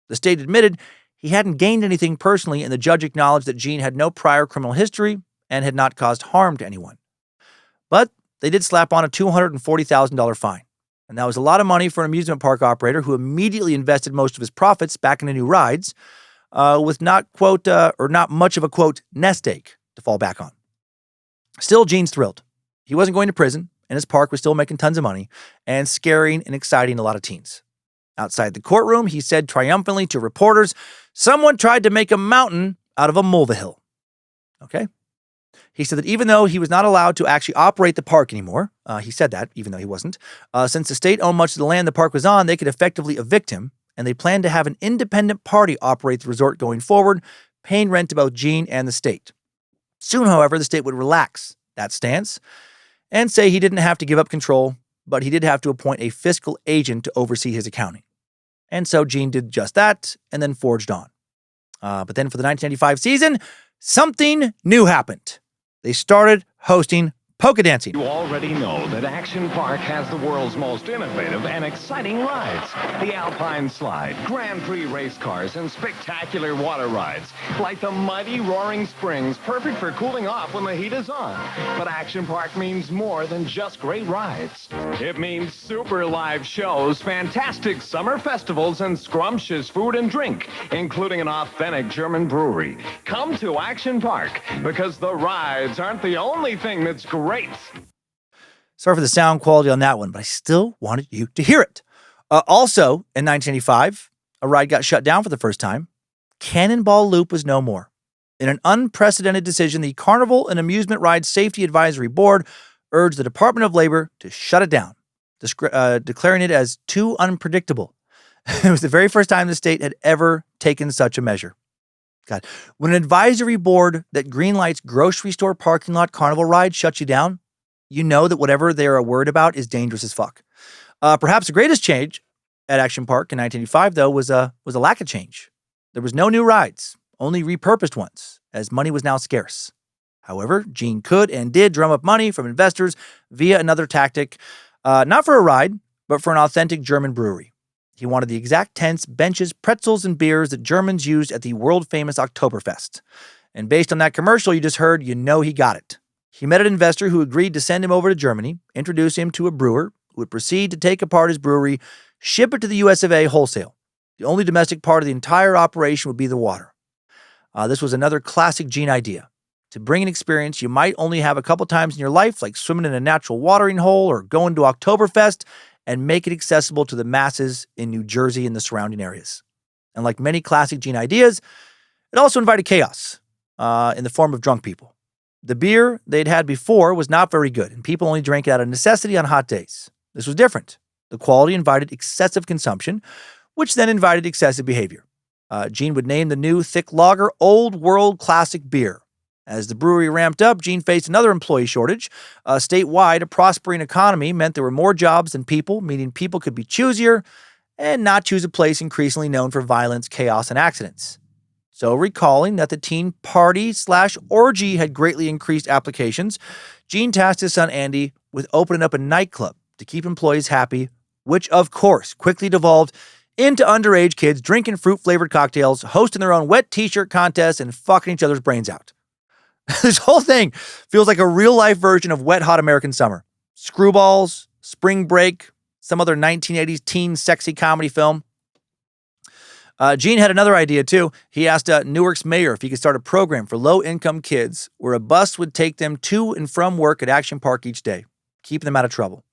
The state admitted he hadn't gained anything personally, and the judge acknowledged that Gene had no prior criminal history and had not caused harm to anyone. But they did slap on a $240,000 fine. And that was a lot of money for an amusement park operator who immediately invested most of his profits back into new rides, with not much of a, quote, nest egg to fall back on. Still, Gene's thrilled. He wasn't going to prison, and his park was still making tons of money and scaring and exciting a lot of teens. Outside the courtroom, he said triumphantly to reporters, "Someone tried to make a mountain out of a Mulvahill." Okay? He said that even though he was not allowed to actually operate the park anymore, he said that, even though he wasn't, since the state owned much of the land the park was on, they could effectively evict him, and they planned to have an independent party operate the resort going forward, paying rent to both Gene and the state. Soon, however, the state would relax that stance and say he didn't have to give up control, but he did have to appoint a fiscal agent to oversee his accounting. And so Gene did just that and then forged on. But then for the 1995 season, something new happened. They started hosting polka dancing. You already know that Action Park has the world's most innovative and exciting rides. The Alpine Slide, Grand Prix race cars, and spectacular water rides. Like the mighty Roaring Springs, perfect for cooling off when the heat is on. But Action Park means more than just great rides. It means super live shows, fantastic summer festivals, and scrumptious food and drink, including an authentic German brewery. Come to Action Park, because the rides aren't the only thing that's great. Sorry for the sound quality on that one, but I still wanted you to hear it. Also, in 1985, a ride got shut down for the first time. Cannonball Loop was no more. In an unprecedented decision, the Carnival and Amusement Ride Safety Advisory Board urged the Department of Labor to shut it down, declaring it as too unpredictable. It was the very first time the state had ever taken such a measure. God, when an advisory board that greenlights grocery store parking lot carnival ride shuts you down, you know that whatever they're worried about is dangerous as fuck. Perhaps the greatest change at Action Park in 1985, though, was a lack of change. There was no new rides, only repurposed ones, as money was now scarce. However, Gene could and did drum up money from investors via another tactic, not for a ride, but for an authentic German brewery. He wanted the exact tents, benches, pretzels, and beers that Germans used at the world-famous Oktoberfest. And based on that commercial you just heard, you know he got it. He met an investor who agreed to send him over to Germany, introduce him to a brewer who would proceed to take apart his brewery, ship it to the US of A wholesale. The only domestic part of the entire operation would be the water. This was another classic Gene idea. To bring an experience you might only have a couple times in your life, like swimming in a natural watering hole or going to Oktoberfest, and make it accessible to the masses in New Jersey and the surrounding areas. And like many classic Gene ideas, it also invited chaos in the form of drunk people. The beer they'd had before was not very good, and people only drank it out of necessity on hot days. This was different. The quality invited excessive consumption, which then invited excessive behavior. Gene would name the new thick lager Old World Classic Beer. As the brewery ramped up, Gene faced another employee shortage. Statewide, a prospering economy meant there were more jobs than people, meaning people could be choosier and not choose a place increasingly known for violence, chaos, and accidents. So recalling that the teen party/orgy had greatly increased applications, Gene tasked his son Andy with opening up a nightclub to keep employees happy, which of course quickly devolved into underage kids drinking fruit-flavored cocktails, hosting their own wet t-shirt contests, and fucking each other's brains out. This whole thing feels like a real-life version of Wet Hot American Summer. Screwballs, Spring Break, some other 1980s teen sexy comedy film. Gene had another idea, too. He asked Newark's mayor if he could start a program for low-income kids where a bus would take them to and from work at Action Park each day, keeping them out of trouble.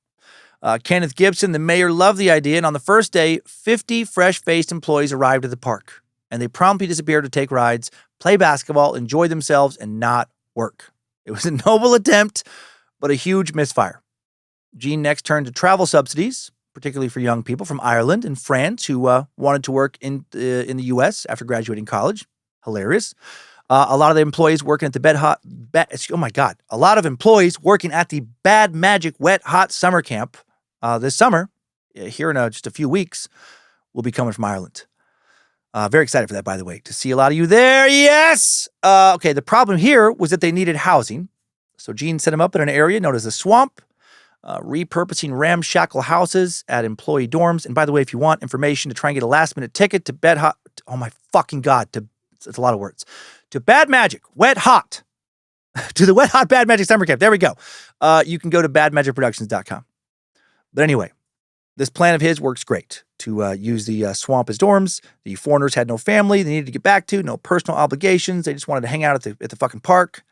Kenneth Gibson, the mayor, loved the idea, and on the first day, 50 fresh-faced employees arrived at the park, and they promptly disappeared to take rides, play basketball, enjoy themselves, and not work. It was a noble attempt, but a huge misfire. Gene next turned to travel subsidies, particularly for young people from Ireland and France who wanted to work in the U.S. after graduating college. Hilarious. A lot of the employees working at the a lot of employees working at the Bad Magic Wet Hot Summer Camp this summer, here in just a few weeks, will be coming from Ireland. Very excited for that, by the way, to see a lot of you there. Yes! Okay, the problem here was that they needed housing. So Gene set them up in an area known as the Swamp, repurposing ramshackle houses at employee dorms. And by the way, if you want information to try and get a last-minute ticket to oh my fucking God, it's a lot of words. To Bad Magic, Wet Hot, to the Wet Hot Bad Magic Summer Camp. There we go. You can go to badmagicproductions.com. But anyway, this plan of his works great. To use the swamp as dorms. The foreigners had no family they needed to get back to, no personal obligations. They just wanted to hang out at the fucking park.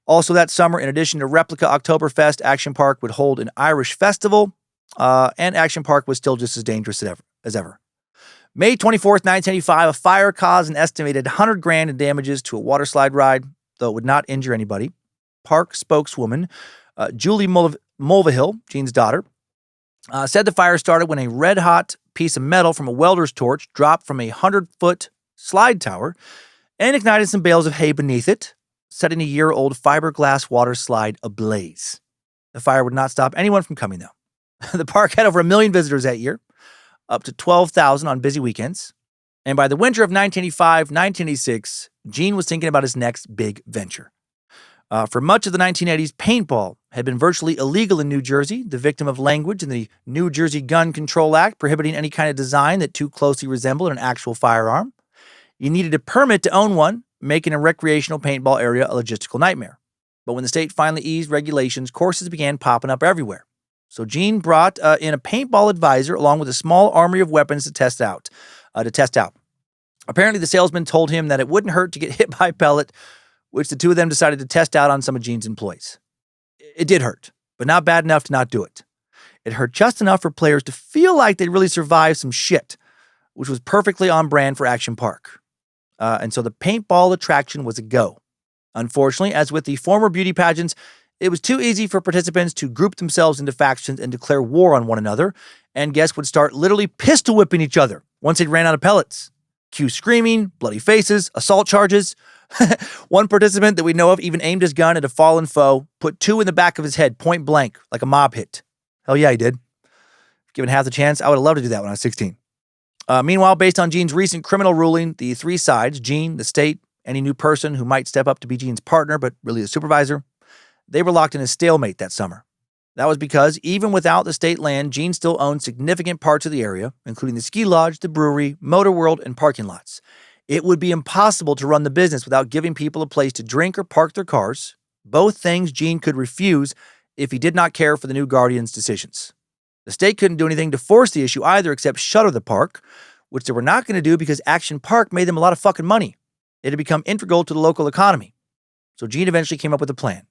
Also that summer, in addition to replica Oktoberfest, Action Park would hold an Irish festival, and Action Park was still just as dangerous as ever. May 24th, 1985, a fire caused an estimated $100,000 in damages to a water slide ride, though it would not injure anybody. Park spokeswoman Julie Mulvahill, Gene's daughter, said the fire started when a red-hot piece of metal from a welder's torch dropped from a 100-foot slide tower and ignited some bales of hay beneath it, setting a year-old fiberglass water slide ablaze. The fire would not stop anyone from coming, though. The park had over 1 million visitors that year, up to 12,000 on busy weekends. And by the winter of 1985-1986, Gene was thinking about his next big venture. For much of the 1980s, paintball had been virtually illegal in New Jersey, the victim of language in the New Jersey Gun Control Act prohibiting any kind of design that too closely resembled an actual firearm. You needed a permit to own one, making a recreational paintball area a logistical nightmare. But when the state finally eased regulations, courses began popping up everywhere. So Gene brought in a paintball advisor along with a small armory of weapons to test out. Apparently, the salesman told him that it wouldn't hurt to get hit by a pellet, which the two of them decided to test out on some of Gene's employees. It did hurt, but not bad enough to not do it. It hurt just enough for players to feel like they'd really survived some shit, which was perfectly on brand for Action Park. And so the paintball attraction was a go. Unfortunately, as with the former beauty pageants, it was too easy for participants to group themselves into factions and declare war on one another, and guests would start literally pistol whipping each other once they ran out of pellets. Cue screaming, bloody faces, assault charges. One participant that we know of even aimed his gun at a fallen foe, put 2 in the back of his head, point blank, like a mob hit. Hell yeah, he did. Given half the chance, I would have loved to do that when I was 16. Meanwhile, based on Gene's recent criminal ruling, the 3 sides, Gene, the state, any new person who might step up to be Gene's partner, but really a supervisor, they were locked in a stalemate that summer. That was because, even without the state land, Gene still owned significant parts of the area, including the ski lodge, the brewery, Motorworld, and parking lots. It would be impossible to run the business without giving people a place to drink or park their cars, both things Gene could refuse if he did not care for the new guardian's decisions. The state couldn't do anything to force the issue either except shutter the park, which they were not going to do because Action Park made them a lot of fucking money. It had become integral to the local economy. So Gene eventually came up with a plan.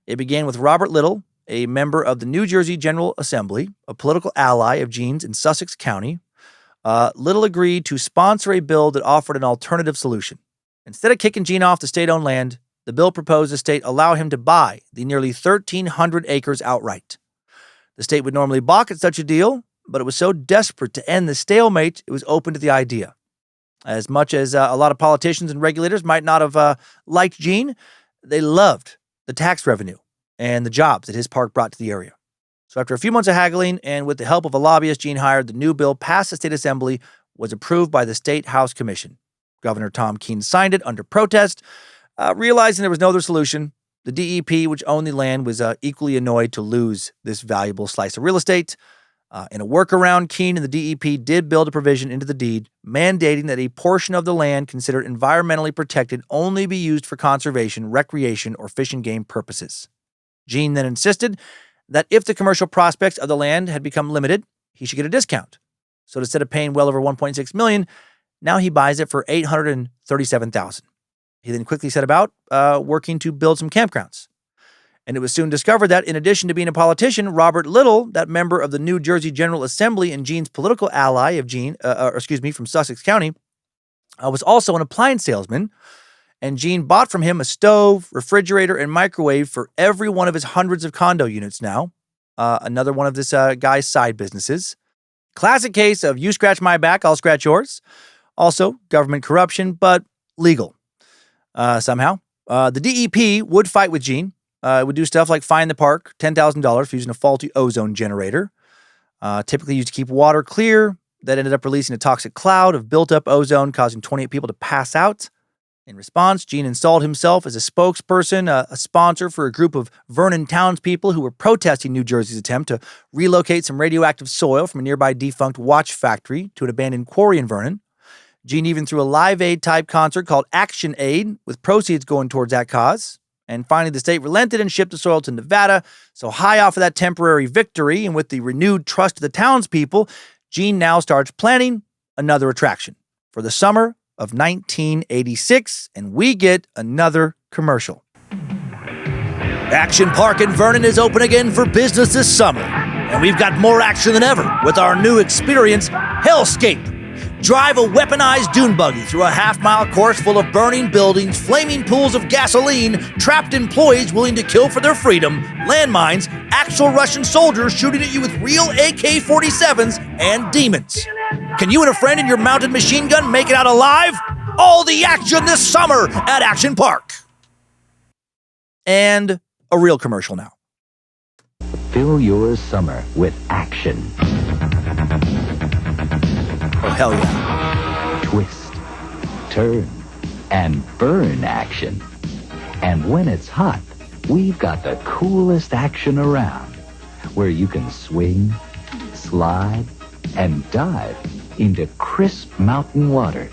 It began with Robert Little, a member of the New Jersey General Assembly, a political ally of Gene's in Sussex County. Little agreed to sponsor a bill that offered an alternative solution. Instead of kicking Gene off the state-owned land, the bill proposed the state allow him to buy the nearly 1,300 acres outright. The state would normally balk at such a deal, but it was so desperate to end the stalemate, it was open to the idea. As much as a lot of politicians and regulators might not have liked Gene, they loved the tax revenue and the jobs that his park brought to the area. So after a few months of haggling and with the help of a lobbyist Gene hired, the new bill passed the state assembly, was approved by the State House Commission. Governor Tom Keene signed it under protest. Realizing there was no other solution, the DEP, which owned the land, was equally annoyed to lose this valuable slice of real estate. In a workaround, Keene and the DEP did build a provision into the deed mandating that a portion of the land considered environmentally protected only be used for conservation, recreation, or fish and game purposes. Gene then insisted that if the commercial prospects of the land had become limited, he should get a discount. So instead of paying well over $1.6 million, now he buys it for $837,000. He then quickly set about working to build some campgrounds. And it was soon discovered that in addition to being a politician, Robert Little, that member of the New Jersey General Assembly and Gene's political ally of from Sussex County, was also an appliance salesman. And Gene bought from him a stove, refrigerator, and microwave for every one of his hundreds of condo units now. Another one of this guy's side businesses. Classic case of you scratch my back, I'll scratch yours. Also, government corruption, but legal. somehow. The DEP would fight with Gene. It would do stuff like fine the park $10,000 for using a faulty ozone generator, typically used to keep water clear. That ended up releasing a toxic cloud of built-up ozone, causing 28 people to pass out. In response, Gene installed himself as a spokesperson, a sponsor for a group of Vernon townspeople who were protesting New Jersey's attempt to relocate some radioactive soil from a nearby defunct watch factory to an abandoned quarry in Vernon. Gene even threw a Live Aid-type concert called Action Aid, with proceeds going towards that cause. And finally, the state relented and shipped the soil to Nevada. So high off of that temporary victory, and with the renewed trust of the townspeople, Gene now starts planning another attraction for the summer of 1986, and we get another commercial. Action Park in Vernon is open again for business this summer, and we've got more action than ever with our new experience, Hellscape. Drive a weaponized dune buggy through a half-mile course full of burning buildings, flaming pools of gasoline, trapped employees willing to kill for their freedom, landmines, actual Russian soldiers shooting at you with real AK-47s, and demons. Can you and a friend in your mounted machine gun make it out alive? All the action this summer at Action Park. And a real commercial now. Fill your summer with action. Oh, hell yeah. Twist, turn, and burn action. And when it's hot, we've got the coolest action around, where you can swing, slide, and dive into crisp mountain water.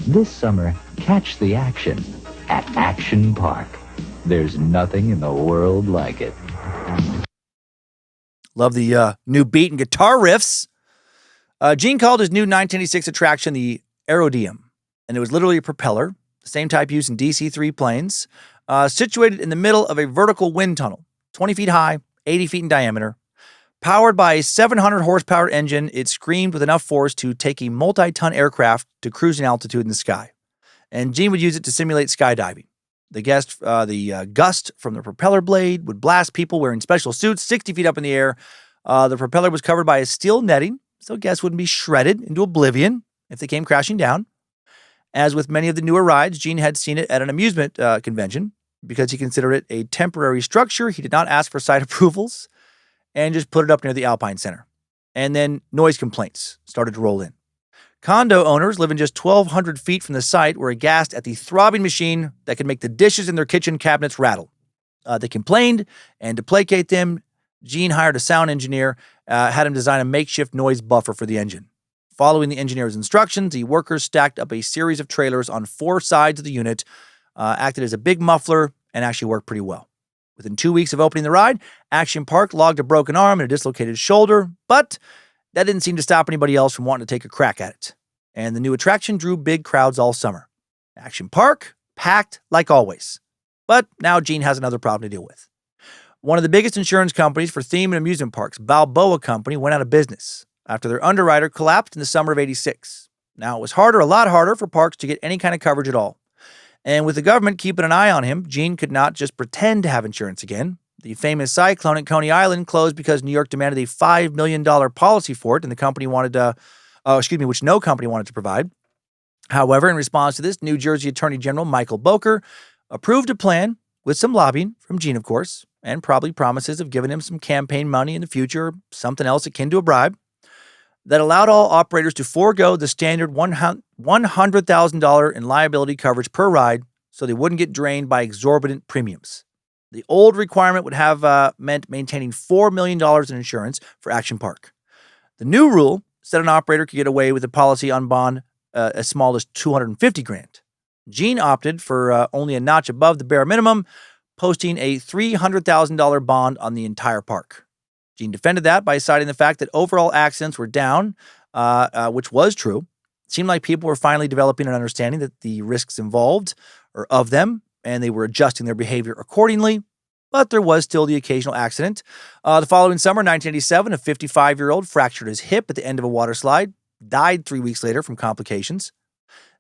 This summer, catch the action at Action Park. There's nothing in the world like it. Love the new beat and guitar riffs. Gene called his new 1986 attraction the Aerodiem, and it was literally a propeller, the same type used in DC-3 planes, situated in the middle of a vertical wind tunnel, 20 feet high, 80 feet in diameter. Powered by a 700 horsepower engine, it screamed with enough force to take a multi-ton aircraft to cruising altitude in the sky. And Gene would use it to simulate skydiving. The gust from the propeller blade would blast people wearing special suits 60 feet up in the air. The propeller was covered by a steel netting, so guests wouldn't be shredded into oblivion if they came crashing down. As with many of the newer rides, Gene had seen it at an amusement convention. Because he considered it a temporary structure, he did not ask for site approvals and just put it up near the Alpine Center. And then noise complaints started to roll in. Condo owners living just 1,200 feet from the site were aghast at the throbbing machine that could make the dishes in their kitchen cabinets rattle. They complained, and to placate them, Gene hired a sound engineer, had him design a makeshift noise buffer for the engine. Following the engineer's instructions, the workers stacked up a series of trailers on 4 sides of the unit, acted as a big muffler, and actually worked pretty well. Within 2 weeks of opening the ride, Action Park logged a broken arm and a dislocated shoulder, but that didn't seem to stop anybody else from wanting to take a crack at it. And the new attraction drew big crowds all summer. Action Park, packed like always. But now Gene has another problem to deal with. One of the biggest insurance companies for theme and amusement parks, Balboa Company, went out of business after their underwriter collapsed in the summer of '86. Now, it was a lot harder for parks to get any kind of coverage at all. And with the government keeping an eye on him, Gene could not just pretend to have insurance again. The famous cyclone at Coney Island closed because New York demanded a $5 million policy for it, and the company which no company wanted to provide. However, in response to this, New Jersey Attorney General Michael Boker approved a plan with some lobbying from Gene, of course, and probably promises of giving him some campaign money in the future or something else akin to a bribe, that allowed all operators to forego the standard $100,000 in liability coverage per ride so they wouldn't get drained by exorbitant premiums. The old requirement would have meant maintaining $4 million in insurance for Action Park. The new rule said an operator could get away with a policy on bond as small as $250,000. Gene opted for only a notch above the bare minimum, posting a $300,000 bond on the entire park. Gene defended that by citing the fact that overall accidents were down, which was true. It seemed like people were finally developing an understanding that the risks involved or of them, and they were adjusting their behavior accordingly. But there was still the occasional accident. The following summer, 1987, a 55-year-old fractured his hip at the end of a water slide, died 3 weeks later from complications.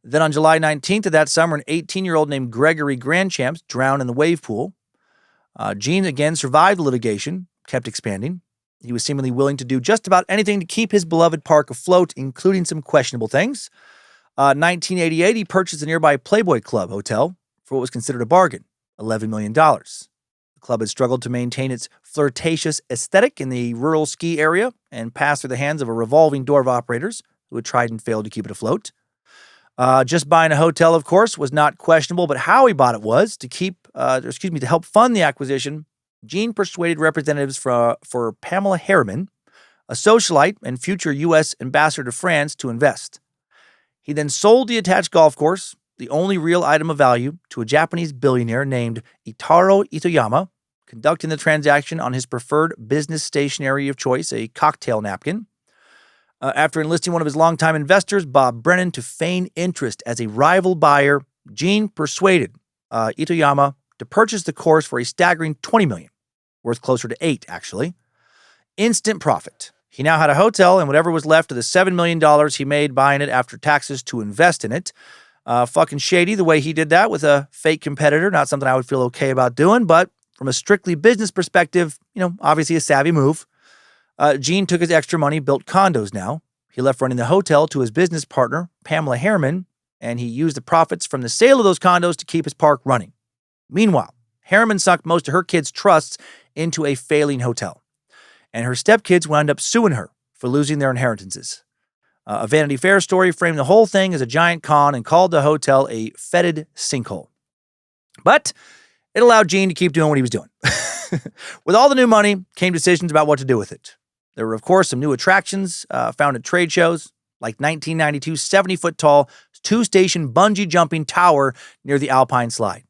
Then on July 19th of that summer, an 18-year-old named Gregory Grandchamps drowned in the wave pool. Gene again survived the litigation, kept expanding. He was seemingly willing to do just about anything to keep his beloved park afloat, including some questionable things. 1988, he purchased the nearby Playboy Club Hotel for what was considered a bargain, $11 million. The club had struggled to maintain its flirtatious aesthetic in the rural ski area and passed through the hands of a revolving door of operators who had tried and failed to keep it afloat. Just buying a hotel, of course, was not questionable, but how he bought it was to help fund the acquisition. Gene persuaded representatives for Pamela Harriman, a socialite and future U.S. ambassador to France, to invest. He then sold the attached golf course, the only real item of value, to a Japanese billionaire named Itaro Itoyama, conducting the transaction on his preferred business stationery of choice, a cocktail napkin. After enlisting one of his longtime investors, Bob Brennan, to feign interest as a rival buyer, Gene persuaded Itoyama to purchase the course for a staggering $20 million, worth closer to $8 million, actually. Instant profit. He now had a hotel and whatever was left of the $7 million he made buying it after taxes to invest in it. Fucking shady the way he did that with a fake competitor. Not something I would feel okay about doing, but from a strictly business perspective, obviously a savvy move. Gene took his extra money, built condos now. He left running the hotel to his business partner, Pamela Harriman, and he used the profits from the sale of those condos to keep his park running. Meanwhile, Harriman sunk most of her kids' trusts into a failing hotel, and her stepkids wound up suing her for losing their inheritances. A Vanity Fair story framed the whole thing as a giant con and called the hotel a fetid sinkhole. But it allowed Gene to keep doing what he was doing. With all the new money came decisions about what to do with it. There were, of course, some new attractions found at trade shows, like 1992's 70-foot-tall, two-station bungee jumping tower near the Alpine Slide.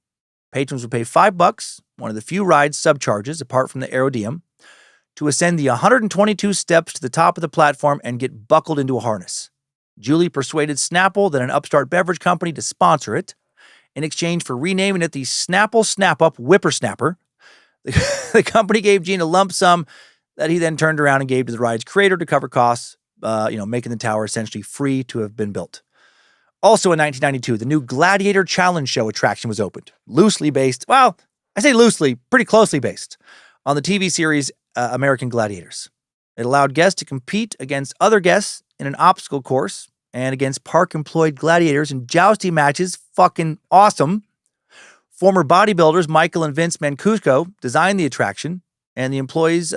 Patrons would pay $5, one of the few rides subcharges apart from the aerodrome, to ascend the 122 steps to the top of the platform and get buckled into a harness. Julie persuaded Snapple, then an upstart beverage company, to sponsor it. In exchange for renaming it the Snapple Snap-Up Whippersnapper, the company gave Gene a lump sum that he then turned around and gave to the ride's creator to cover costs, making the tower essentially free to have been built. Also in 1992, the new Gladiator Challenge Show attraction was opened, loosely based, well, I say loosely, pretty closely based, on the TV series American Gladiators. It allowed guests to compete against other guests in an obstacle course and against park-employed gladiators in jousting matches. Fucking awesome. Former bodybuilders Michael and Vince Mancuso designed the attraction, and the employees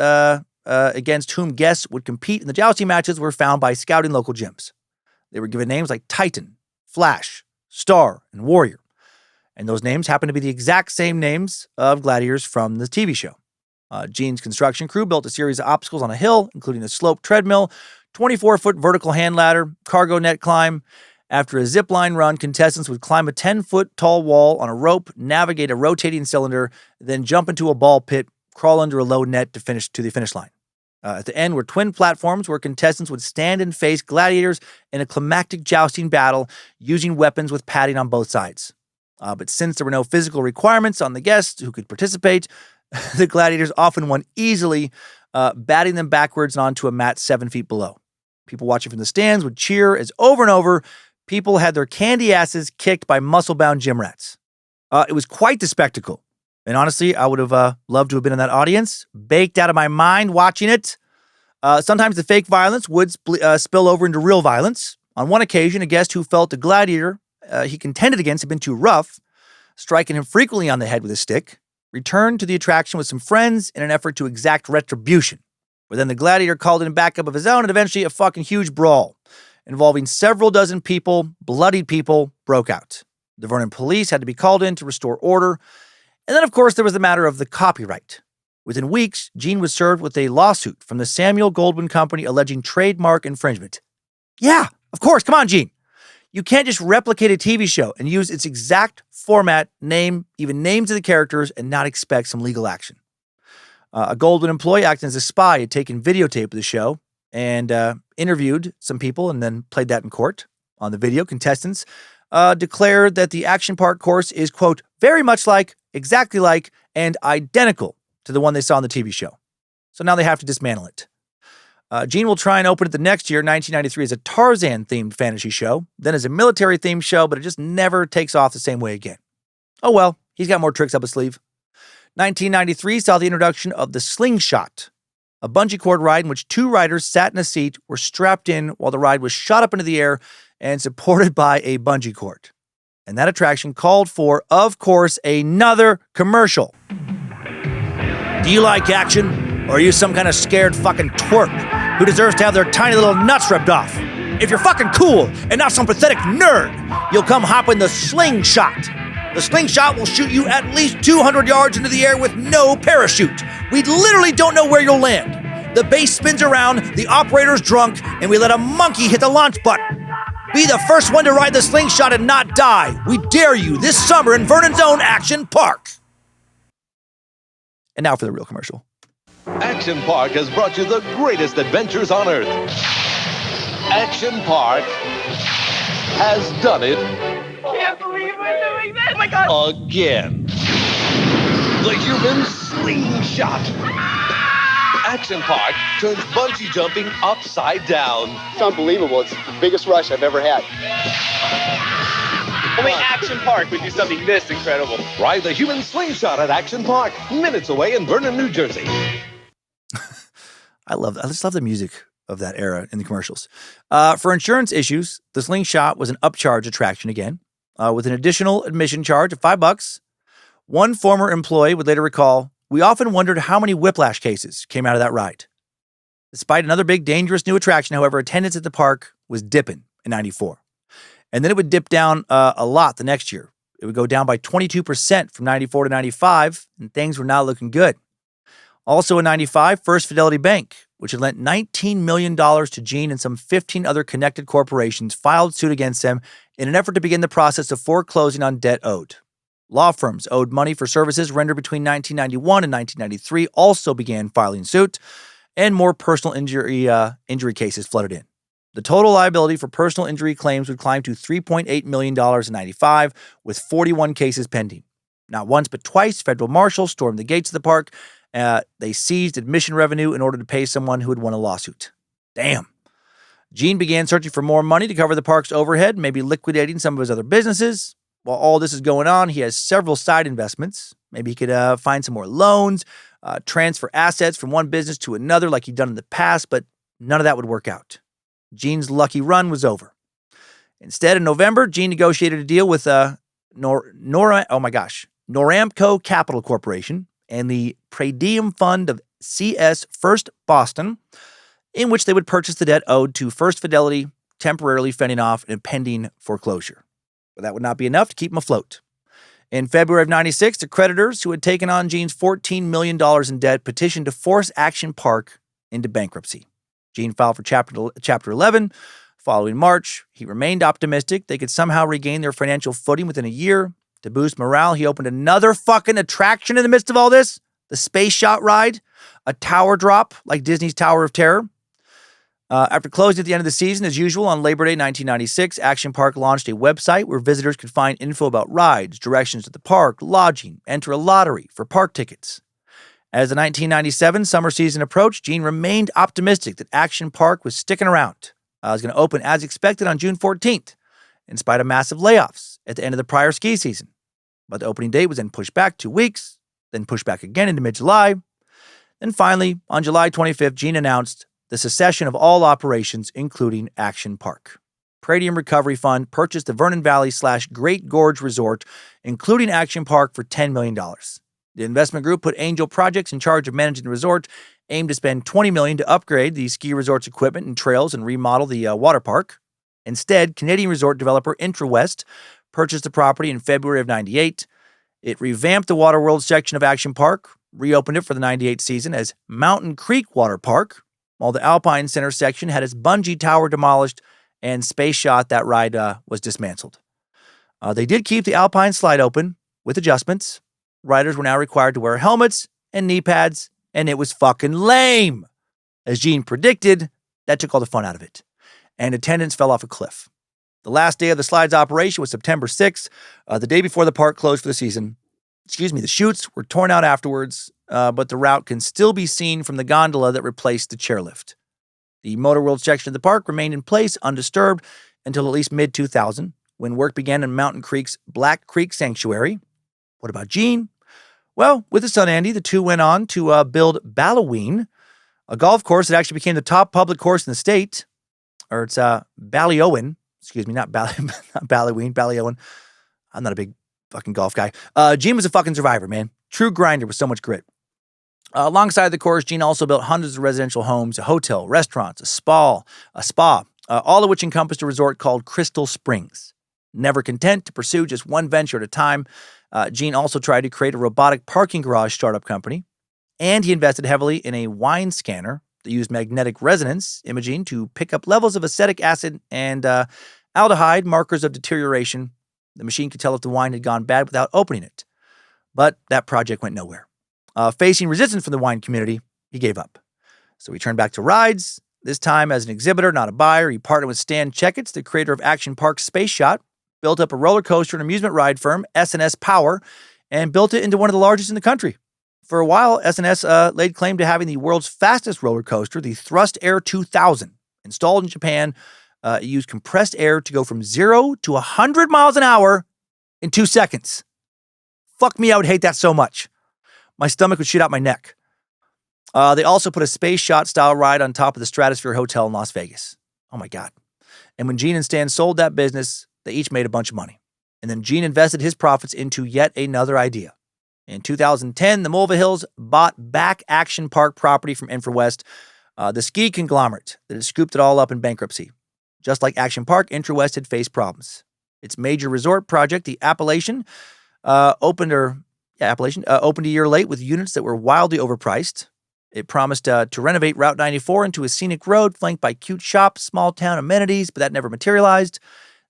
against whom guests would compete in the jousting matches were found by scouting local gyms. They were given names like Titan, Flash, Star, and Warrior. And those names happen to be the exact same names of gladiators from the TV show. Gene's construction crew built a series of obstacles on a hill, including a sloped treadmill, 24-foot vertical hand ladder, cargo net climb. After a zip line run, contestants would climb a 10-foot tall wall on a rope, navigate a rotating cylinder, then jump into a ball pit, crawl under a low net to the finish line. At the end were twin platforms where contestants would stand and face gladiators in a climactic jousting battle using weapons with padding on both sides. But since there were no physical requirements on the guests who could participate, the gladiators often won easily, batting them backwards and onto a mat 7 feet below. People watching from the stands would cheer as over and over, people had their candy asses kicked by muscle-bound gym rats. It was quite the spectacle. And honestly, I would have loved to have been in that audience, baked out of my mind watching it. Sometimes the fake violence would spill over into real violence. On one occasion, a guest who felt the gladiator he contended against had been too rough, striking him frequently on the head with a stick, returned to the attraction with some friends in an effort to exact retribution. But then the gladiator called in backup of his own, and eventually a fucking huge brawl involving several dozen people, bloodied people, broke out. The Vernon police had to be called in to restore order. And then, of course, there was the matter of the copyright. Within weeks, Gene was served with a lawsuit from the Samuel Goldwyn Company alleging trademark infringement. Yeah, of course. Come on, Gene. You can't just replicate a TV show and use its exact format, name, even names of the characters, and not expect some legal action. A Goldwyn employee acting as a spy had taken videotape of the show and interviewed some people and then played that in court. On the video, contestants declared that the action park course is, quote, very much like, exactly like, and identical to the one they saw on the TV show. So now they have to dismantle it. Gene will try and open it the next year, 1993, as a Tarzan-themed fantasy show, then as a military-themed show, but it just never takes off the same way again. Oh well, he's got more tricks up his sleeve. 1993 saw the introduction of the Slingshot, a bungee cord ride in which two riders sat in a seat, were strapped in while the ride was shot up into the air and supported by a bungee cord. And that attraction called for, of course, another commercial. Do you like action? Or are you some kind of scared fucking twerp who deserves to have their tiny little nuts ripped off? If you're fucking cool and not some pathetic nerd, you'll come hop in the Slingshot. The Slingshot will shoot you at least 200 yards into the air with no parachute. We literally don't know where you'll land. The base spins around, the operator's drunk, and we let a monkey hit the launch button. Be the first one to ride the Slingshot and not die. We dare you this summer in Vernon's own Action Park. And now for the real commercial. Action Park has brought you the greatest adventures on Earth. Action Park has done it. Can't believe we're doing this! Oh my god! Again. The human slingshot. Action Park turns bungee jumping upside down. It's unbelievable. It's the biggest rush I've ever had. Only Action Park would do something this incredible. Ride the human slingshot at Action Park, minutes away in Vernon, New Jersey. I just love the music of that era in the commercials. For insurance issues, the Slingshot was an upcharge attraction again, with an additional admission charge of $5. One former employee would later recall, "We often wondered how many whiplash cases came out of that ride." Despite another big, dangerous new attraction, however, attendance at the park was dipping in 94. And then it would dip down a lot the next year. It would go down by 22% from 94 to 95, and things were not looking good. Also in 95, First Fidelity Bank, which had lent $19 million to Gene and some 15 other connected corporations, filed suit against them in an effort to begin the process of foreclosing on debt owed. Law firms owed money for services rendered between 1991 and 1993 also began filing suit, and more personal injury cases flooded in. The total liability for personal injury claims would climb to $3.8 million in 95, with 41 cases pending. Not once but twice, federal marshals stormed the gates of the park. They seized admission revenue in order to pay someone who had won a lawsuit. Damn. Gene began searching for more money to cover the park's overhead, maybe liquidating some of his other businesses. While all this is going on, he has several side investments. Maybe he could find some more loans, transfer assets from one business to another like he'd done in the past, but none of that would work out. Gene's lucky run was over. Instead, in November, Gene negotiated a deal with Noramco Capital Corporation and the Predium Fund of C.S. First Boston, in which they would purchase the debt owed to First Fidelity, temporarily fending off an impending foreclosure. But that would not be enough to keep him afloat. In February of 96, the creditors who had taken on Gene's $14 million in debt petitioned to force Action Park into bankruptcy. Gene filed for Chapter 11. Following March, he remained optimistic they could somehow regain their financial footing within a year. To boost morale, he opened another fucking attraction in the midst of all this, the Space Shot ride, a tower drop like Disney's Tower of Terror. After closing at the end of the season, as usual, on Labor Day 1996, Action Park launched a website where visitors could find info about rides, directions to the park, lodging, enter a lottery for park tickets. As the 1997 summer season approached, Gene remained optimistic that Action Park was sticking around. It was going to open as expected on June 14th, in spite of massive layoffs at the end of the prior ski season. But the opening date was then pushed back 2 weeks, then pushed back again into mid-July. Then finally, on July 25th, Gene announced the cessation of all operations, including Action Park. Pradium Recovery Fund purchased the Vernon Valley / Great Gorge Resort, including Action Park, for $10 million. The investment group put Angel Projects in charge of managing the resort, aimed to spend $20 million to upgrade the ski resort's equipment and trails and remodel the water park. Instead, Canadian resort developer IntraWest purchased the property in February of 98. It revamped the Waterworld section of Action Park, reopened it for the 98 season as Mountain Creek Water Park, while the Alpine Center section had its bungee tower demolished and Space Shot, that ride, was dismantled. They did keep the Alpine Slide open with adjustments. Riders were now required to wear helmets and knee pads, and it was fucking lame. As Gene predicted, that took all the fun out of it, and attendance fell off a cliff. The last day of the slide's operation was September 6th, the day before the park closed for the season. The chutes were torn out afterwards, but the route can still be seen from the gondola that replaced the chairlift. The Motorworld section of the park remained in place undisturbed until at least mid-2000, when work began in Mountain Creek's Black Creek Sanctuary. What about Gene? Well, with his son Andy, the two went on to build Battleaction, a golf course that actually became the top public course in the state. Or it's Ballyowen. Excuse me, not Battleaction, Ballyowen. I'm not a big fucking golf guy. Gene was a fucking survivor, man. True grinder with so much grit. Alongside the course, Gene also built hundreds of residential homes, a hotel, restaurants, a spa, all of which encompassed a resort called Crystal Springs. Never content to pursue just one venture at a time, Gene also tried to create a robotic parking garage startup company, and he invested heavily in a wine scanner that used magnetic resonance imaging to pick up levels of acetic acid and aldehyde, markers of deterioration. The machine could tell if the wine had gone bad without opening it. But that project went nowhere. Facing resistance from the wine community, he gave up. So he turned back to rides, this time as an exhibitor, not a buyer. He partnered with Stan Checketts, the creator of Action Park's Space Shot, built up a roller coaster and amusement ride firm, S&S Power, and built it into one of the largest in the country. For a while, S&S laid claim to having the world's fastest roller coaster, the Thrust Air 2000. Installed in Japan, it used compressed air to go from 0 to 100 miles an hour in 2 seconds. Fuck me, I would hate that so much. My stomach would shit out my neck. They also put a Space Shot style ride on top of the Stratosphere Hotel in Las Vegas. Oh my God. And when Gene and Stan sold that business, they each made a bunch of money. And then Gene invested his profits into yet another idea. In 2010, the Mulvahills bought back Action Park property from InfraWest, the ski conglomerate that had scooped it all up in bankruptcy. Just like Action Park, InfraWest had faced problems. Its major resort project, the Appalachian, opened a year late with units that were wildly overpriced. It promised to renovate Route 94 into a scenic road flanked by cute shops, small town amenities, but that never materialized.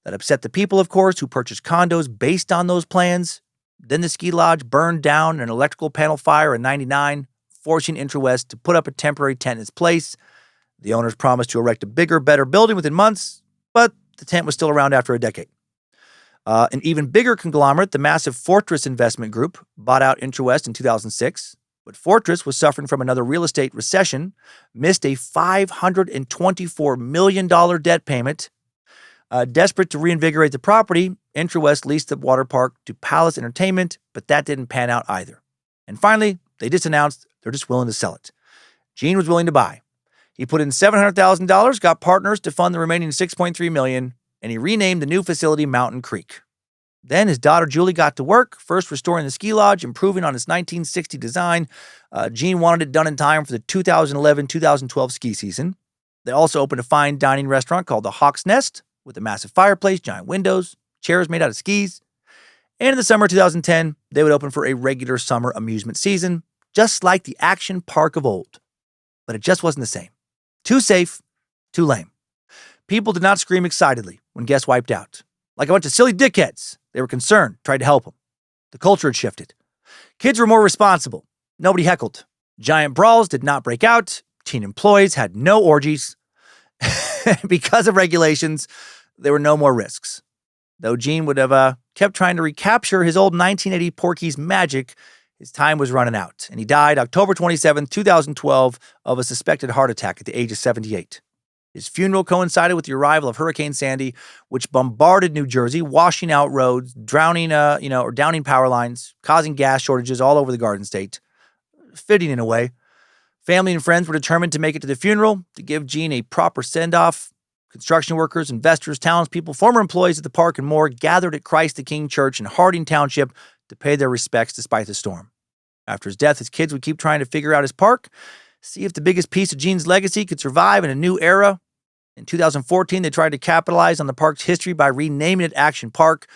That upset the people, of course, who purchased condos based on those plans. Then the ski lodge burned down in an electrical panel fire in '99, forcing InfraWest to put up a temporary tent in its place. The owners promised to erect a bigger, better building within months, but the tent was still around after a decade. An even bigger conglomerate, the massive Fortress Investment Group, bought out InfraWest in 2006. But Fortress was suffering from another real estate recession, missed a $524 million debt payment. Desperate to reinvigorate the property, InfraWest leased the water park to Palace Entertainment, but that didn't pan out either. And finally, they just announced they're just willing to sell it. Gene was willing to buy. He put in $700,000, got partners to fund the remaining $6.3 million, and he renamed the new facility Mountain Creek. Then his daughter Julie got to work, first restoring the ski lodge, improving on its 1960 design. Gene wanted it done in time for the 2011-2012 ski season. They also opened a fine dining restaurant called the Hawk's Nest, with a massive fireplace, giant windows, chairs made out of skis. And in the summer of 2010, they would open for a regular summer amusement season, just like the Action Park of old. But it just wasn't the same. Too safe, too lame. People did not scream excitedly when guests wiped out. Like a bunch of silly dickheads. They were concerned, tried to help them. The culture had shifted. Kids were more responsible. Nobody heckled. Giant brawls did not break out. Teen employees had no orgies. Because of regulations, there were no more risks. Though Gene would have kept trying to recapture his old 1980 Porky's magic, his time was running out, and he died October 27, 2012, of a suspected heart attack at the age of 78. His funeral coincided with the arrival of Hurricane Sandy, which bombarded New Jersey, washing out roads, downing power lines, causing gas shortages all over the Garden State. Fitting in a way. Family and friends were determined to make it to the funeral, to give Gene a proper send-off. Construction workers, investors, townspeople, former employees at the park, and more gathered at Christ the King Church in Harding Township to pay their respects despite the storm. After his death, his kids would keep trying to figure out his park, see if the biggest piece of Gene's legacy could survive in a new era. In 2014, they tried to capitalize on the park's history by renaming it Action Park,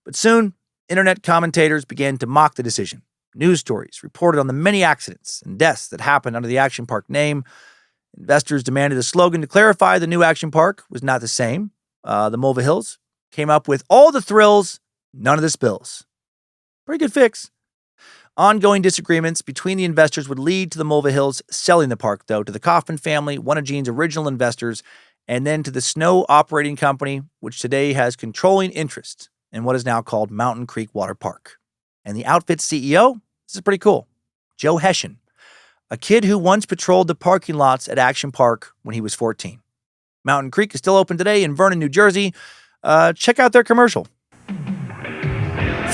but soon, internet commentators began to mock the decision. News stories reported on the many accidents and deaths that happened under the Action Park name. Investors demanded a slogan to clarify the new Action Park was not the same. The Mulvahills came up with all the thrills, none of the spills. Pretty good fix. Ongoing disagreements between the investors would lead to the Mulvahills selling the park, though, to the Kaufman family, one of Gene's original investors, and then to the Snow Operating Company, which today has controlling interest in what is now called Mountain Creek Water Park. And the outfit's CEO, this is pretty cool, Joe Hession, a kid who once patrolled the parking lots at Action Park when he was 14. Mountain Creek is still open today in Vernon, New Jersey. Check out their commercial.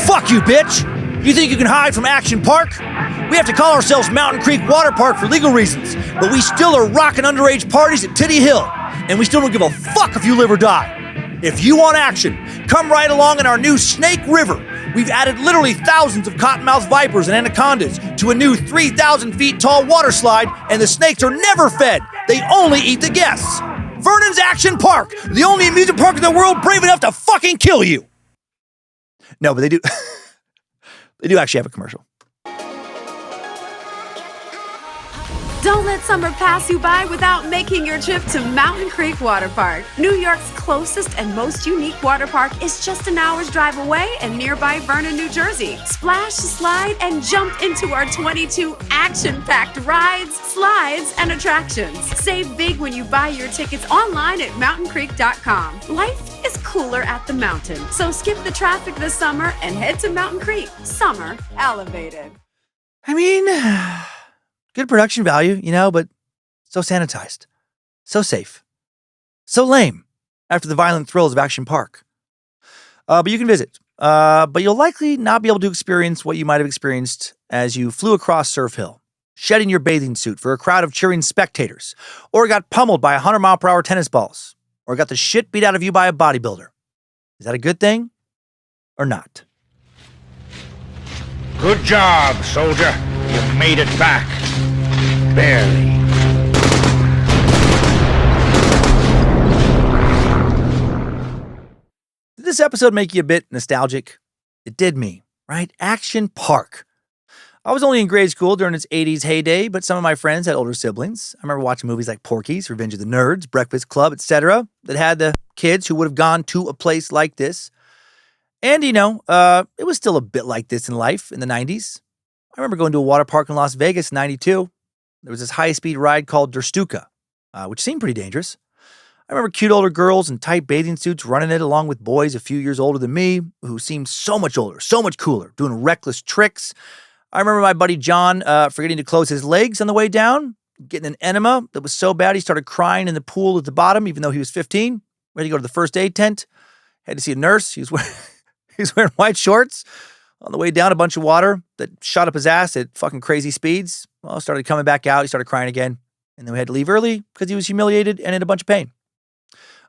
Fuck you, bitch! You think you can hide from Action Park? We have to call ourselves Mountain Creek Water Park for legal reasons, but we still are rocking underage parties at Titty Hill, and we still don't give a fuck if you live or die. If you want action, come right along in our new Snake River. We've added literally thousands of cottonmouth vipers and anacondas to a new 3,000 feet tall water slide, and the snakes are never fed. They only eat the guests. Vernon's Action Park, the only amusement park in the world brave enough to fucking kill you. No, but they do. They do actually have a commercial. Don't let summer pass you by without making your trip to Mountain Creek Water Park. New York's closest and most unique water park is just an hour's drive away in nearby Vernon, New Jersey. Splash, slide, and jump into our 22 action-packed rides, slides, and attractions. Save big when you buy your tickets online at mountaincreek.com. Life is cooler at the mountain, so skip the traffic this summer and head to Mountain Creek. Summer elevated. I mean, good production value, but so sanitized, so safe, so lame after the violent thrills of Action Park. But you can visit. But you'll likely not be able to experience what you might have experienced as you flew across Surf Hill, shedding your bathing suit for a crowd of cheering spectators, or got pummeled by 100-mile-per-hour tennis balls, or got the shit beat out of you by a bodybuilder. Is that a good thing or not? Good job, soldier. You made it back. Barely. Did this episode make you a bit nostalgic? It did me, right? Action Park. I was only in grade school during its 80s heyday, but some of my friends had older siblings. I remember watching movies like Porky's, Revenge of the Nerds, Breakfast Club, etc. that had the kids who would have gone to a place like this. And, it was still a bit like this in life in the 90s. I remember going to a water park in Las Vegas in 92. There was this high-speed ride called Der Stuka, which seemed pretty dangerous. I remember cute older girls in tight bathing suits running it along with boys a few years older than me who seemed so much older, so much cooler, doing reckless tricks. I remember my buddy John forgetting to close his legs on the way down, getting an enema that was so bad he started crying in the pool at the bottom even though he was 15. Ready to go to the first aid tent. Had to see a nurse. He was wearing white shorts. On the way down, a bunch of water that shot up his ass at fucking crazy speeds. Well, started coming back out. He started crying again. And then we had to leave early because he was humiliated and in a bunch of pain.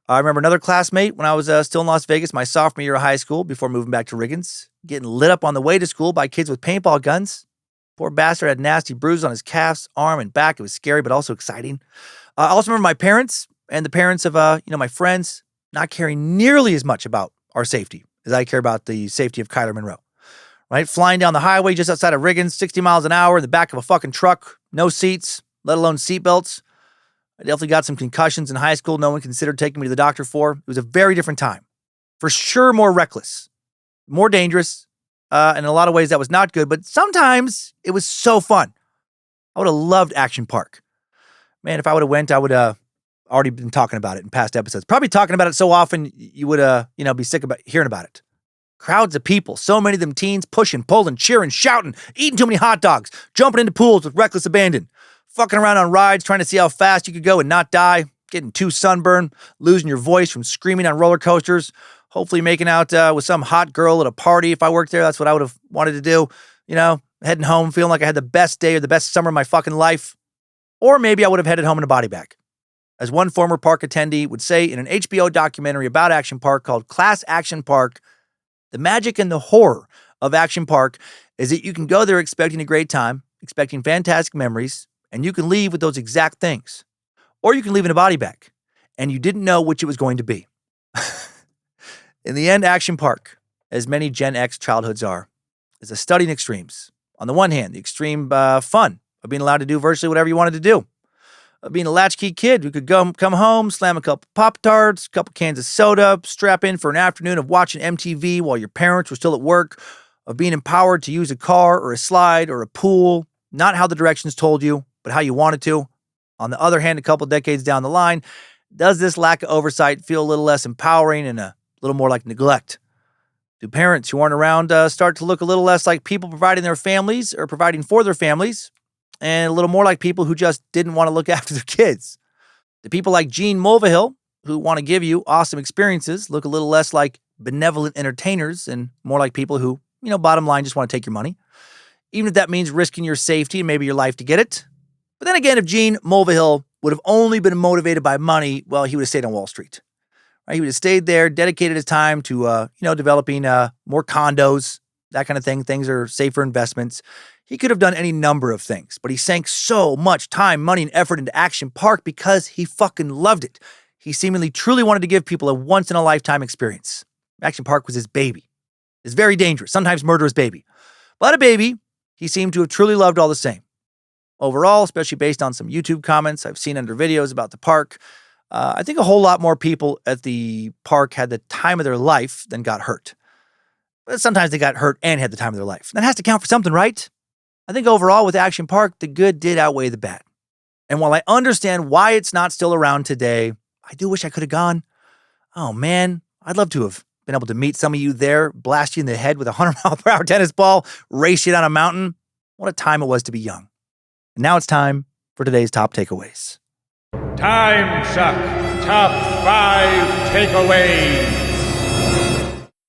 I remember another classmate when I was still in Las Vegas, my sophomore year of high school, before moving back to Riggins, getting lit up on the way to school by kids with paintball guns. Poor bastard had nasty bruises on his calves, arm, and back. It was scary, but also exciting. I also remember my parents and the parents of, my friends not caring nearly as much about our safety as I care about the safety of Kyler Monroe. Right? Flying down the highway just outside of Riggins, 60 miles an hour in the back of a fucking truck, no seats, let alone seatbelts. I definitely got some concussions in high school no one considered taking me to the doctor for. It was a very different time. For sure more reckless, more dangerous, and in a lot of ways that was not good, but sometimes it was so fun. I would have loved Action Park. Man, if I would have went, I would have already been talking about it in past episodes. Probably talking about it so often you would, be sick about hearing about it. Crowds of people, so many of them teens, pushing, pulling, cheering, shouting, eating too many hot dogs, jumping into pools with reckless abandon, fucking around on rides, trying to see how fast you could go and not die, getting too sunburned, losing your voice from screaming on roller coasters, hopefully making out with some hot girl at a party. If I worked there, that's what I would have wanted to do. Heading home, feeling like I had the best day or the best summer of my fucking life. Or maybe I would have headed home in a body bag. As one former park attendee would say in an HBO documentary about Action Park called Class Action Park, the magic and the horror of Action Park is that you can go there expecting a great time, expecting fantastic memories, and you can leave with those exact things. Or you can leave in a body bag, and you didn't know which it was going to be. In the end, Action Park, as many Gen X childhoods are, is a study in extremes. On the one hand, the extreme fun of being allowed to do virtually whatever you wanted to do. Of being a latchkey kid who could come home, slam a couple Pop-Tarts, a couple cans of soda, strap in for an afternoon of watching MTV while your parents were still at work. Of being empowered to use a car or a slide or a pool, not how the directions told you, but how you wanted to. On the other hand, a couple decades down the line, does this lack of oversight feel a little less empowering and a little more like neglect? Do parents who aren't around start to look a little less like people providing their families or providing for their families, and a little more like people who just didn't want to look after their kids? The people like Gene Mulvahill, who want to give you awesome experiences, look a little less like benevolent entertainers and more like people who, bottom line, just want to take your money, even if that means risking your safety and maybe your life to get it. But then again, if Gene Mulvahill would have only been motivated by money, well, he would have stayed on Wall Street. Right? He would have stayed there, dedicated his time to, developing more condos, that kind of thing. Things are safer investments. He could have done any number of things, but he sank so much time, money, and effort into Action Park because he fucking loved it. He seemingly truly wanted to give people a once-in-a-lifetime experience. Action Park was his baby. His very dangerous, sometimes murderous baby. But a baby he seemed to have truly loved all the same. Overall, especially based on some YouTube comments I've seen under videos about the park, I think a whole lot more people at the park had the time of their life than got hurt. But sometimes they got hurt and had the time of their life. That has to count for something, right? I think overall with Action Park, the good did outweigh the bad. And while I understand why it's not still around today, I do wish I could have gone. Oh man, I'd love to have been able to meet some of you there, blast you in the head with a 100-mile-per-hour tennis ball, race you down a mountain. What a time it was to be young. And now it's time for today's top takeaways. Timesuck Top 5 Takeaways.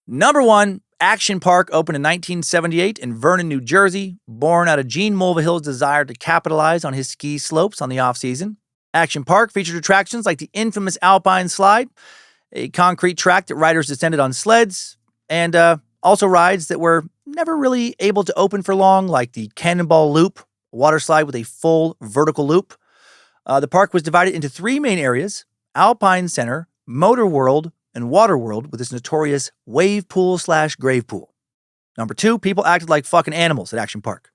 Number 1, Action Park opened in 1978 in Vernon, New Jersey, born out of Gene Mulvahill's desire to capitalize on his ski slopes on the off-season. Action Park featured attractions like the infamous Alpine Slide, a concrete track that riders descended on sleds, and also rides that were never really able to open for long, like the Cannonball Loop, a water slide with a full vertical loop. The park was divided into 3 main areas: Alpine Center, Motorworld, and Waterworld, with its notorious wave pool/grave pool. Number 2, people acted like fucking animals at Action Park.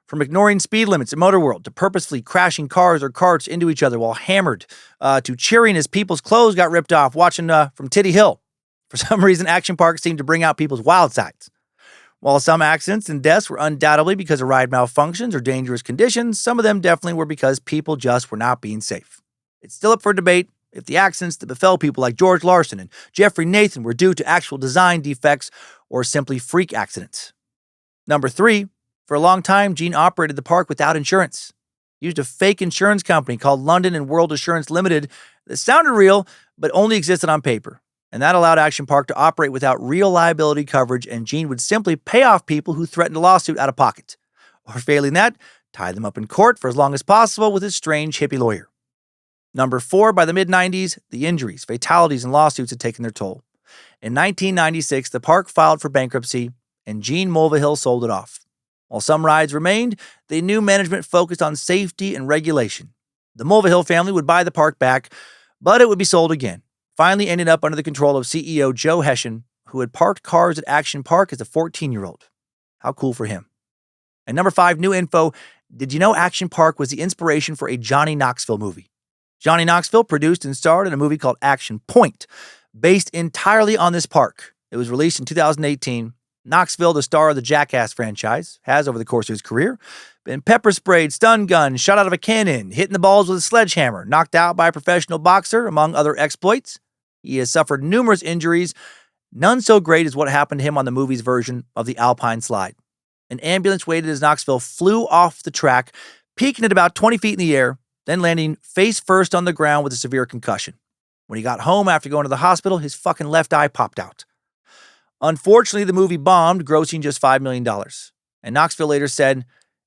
From ignoring speed limits at Motorworld to purposefully crashing cars or carts into each other while hammered, to cheering as people's clothes got ripped off watching from Titty Hill. For some reason, Action Park seemed to bring out people's wild sides. While some accidents and deaths were undoubtedly because of ride malfunctions or dangerous conditions, some of them definitely were because people just were not being safe. It's still up for debate if the accidents that befell people like George Larson and Jeffrey Nathan were due to actual design defects or simply freak accidents. Number 3, for a long time, Gene operated the park without insurance. He used a fake insurance company called London and World Assurance Limited that sounded real, but only existed on paper. And that allowed Action Park to operate without real liability coverage, and Gene would simply pay off people who threatened a lawsuit out of pocket. Or failing that, tie them up in court for as long as possible with his strange hippie lawyer. Number 4, by the mid-90s, the injuries, fatalities, and lawsuits had taken their toll. In 1996, the park filed for bankruptcy, and Gene Mulvahill sold it off. While some rides remained, the new management focused on safety and regulation. The Mulvahill family would buy the park back, but it would be sold again, finally ending up under the control of CEO Joe Hession, who had parked cars at Action Park as a 14-year-old. How cool for him. And number 5, new info. Did you know Action Park was the inspiration for a Johnny Knoxville movie? Johnny Knoxville produced and starred in a movie called Action Point, based entirely on this park. It was released in 2018. Knoxville, the star of the Jackass franchise, has, over the course of his career, been pepper sprayed, stun gunned, shot out of a cannon, hitting the balls with a sledgehammer, knocked out by a professional boxer, among other exploits. He has suffered numerous injuries, none so great as what happened to him on the movie's version of the Alpine Slide. An ambulance waited as Knoxville flew off the track, peaking at about 20 feet in the air, then landing face first on the ground with a severe concussion. When he got home after going to the hospital, his fucking left eye popped out. Unfortunately, the movie bombed, grossing just $5 million. And Knoxville later said,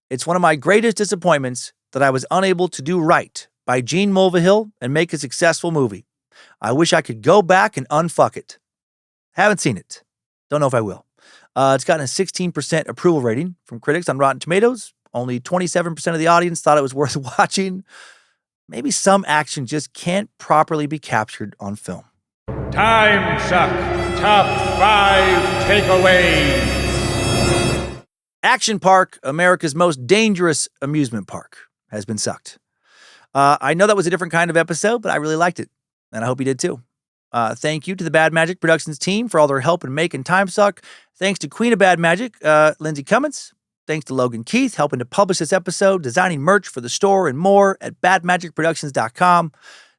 "It's one of my greatest disappointments that I was unable to do right by Gene Mulvahill and make a successful movie. I wish I could go back and unfuck it." Haven't seen it. Don't know if I will. It's gotten a 16% approval rating from critics on Rotten Tomatoes. Only 27% of the audience thought it was worth watching. Maybe some action just can't properly be captured on film. Timesuck Top 5 Takeaways. Action Park, America's most dangerous amusement park, has been sucked. I know that was a different kind of episode, but I really liked it, and I hope you did too. Thank you to the Bad Magic Productions team for all their help in making Timesuck. Thanks to Queen of Bad Magic, Lindsay Cummins. Thanks to Logan Keith helping to publish this episode, designing merch for the store, and more at badmagicproductions.com.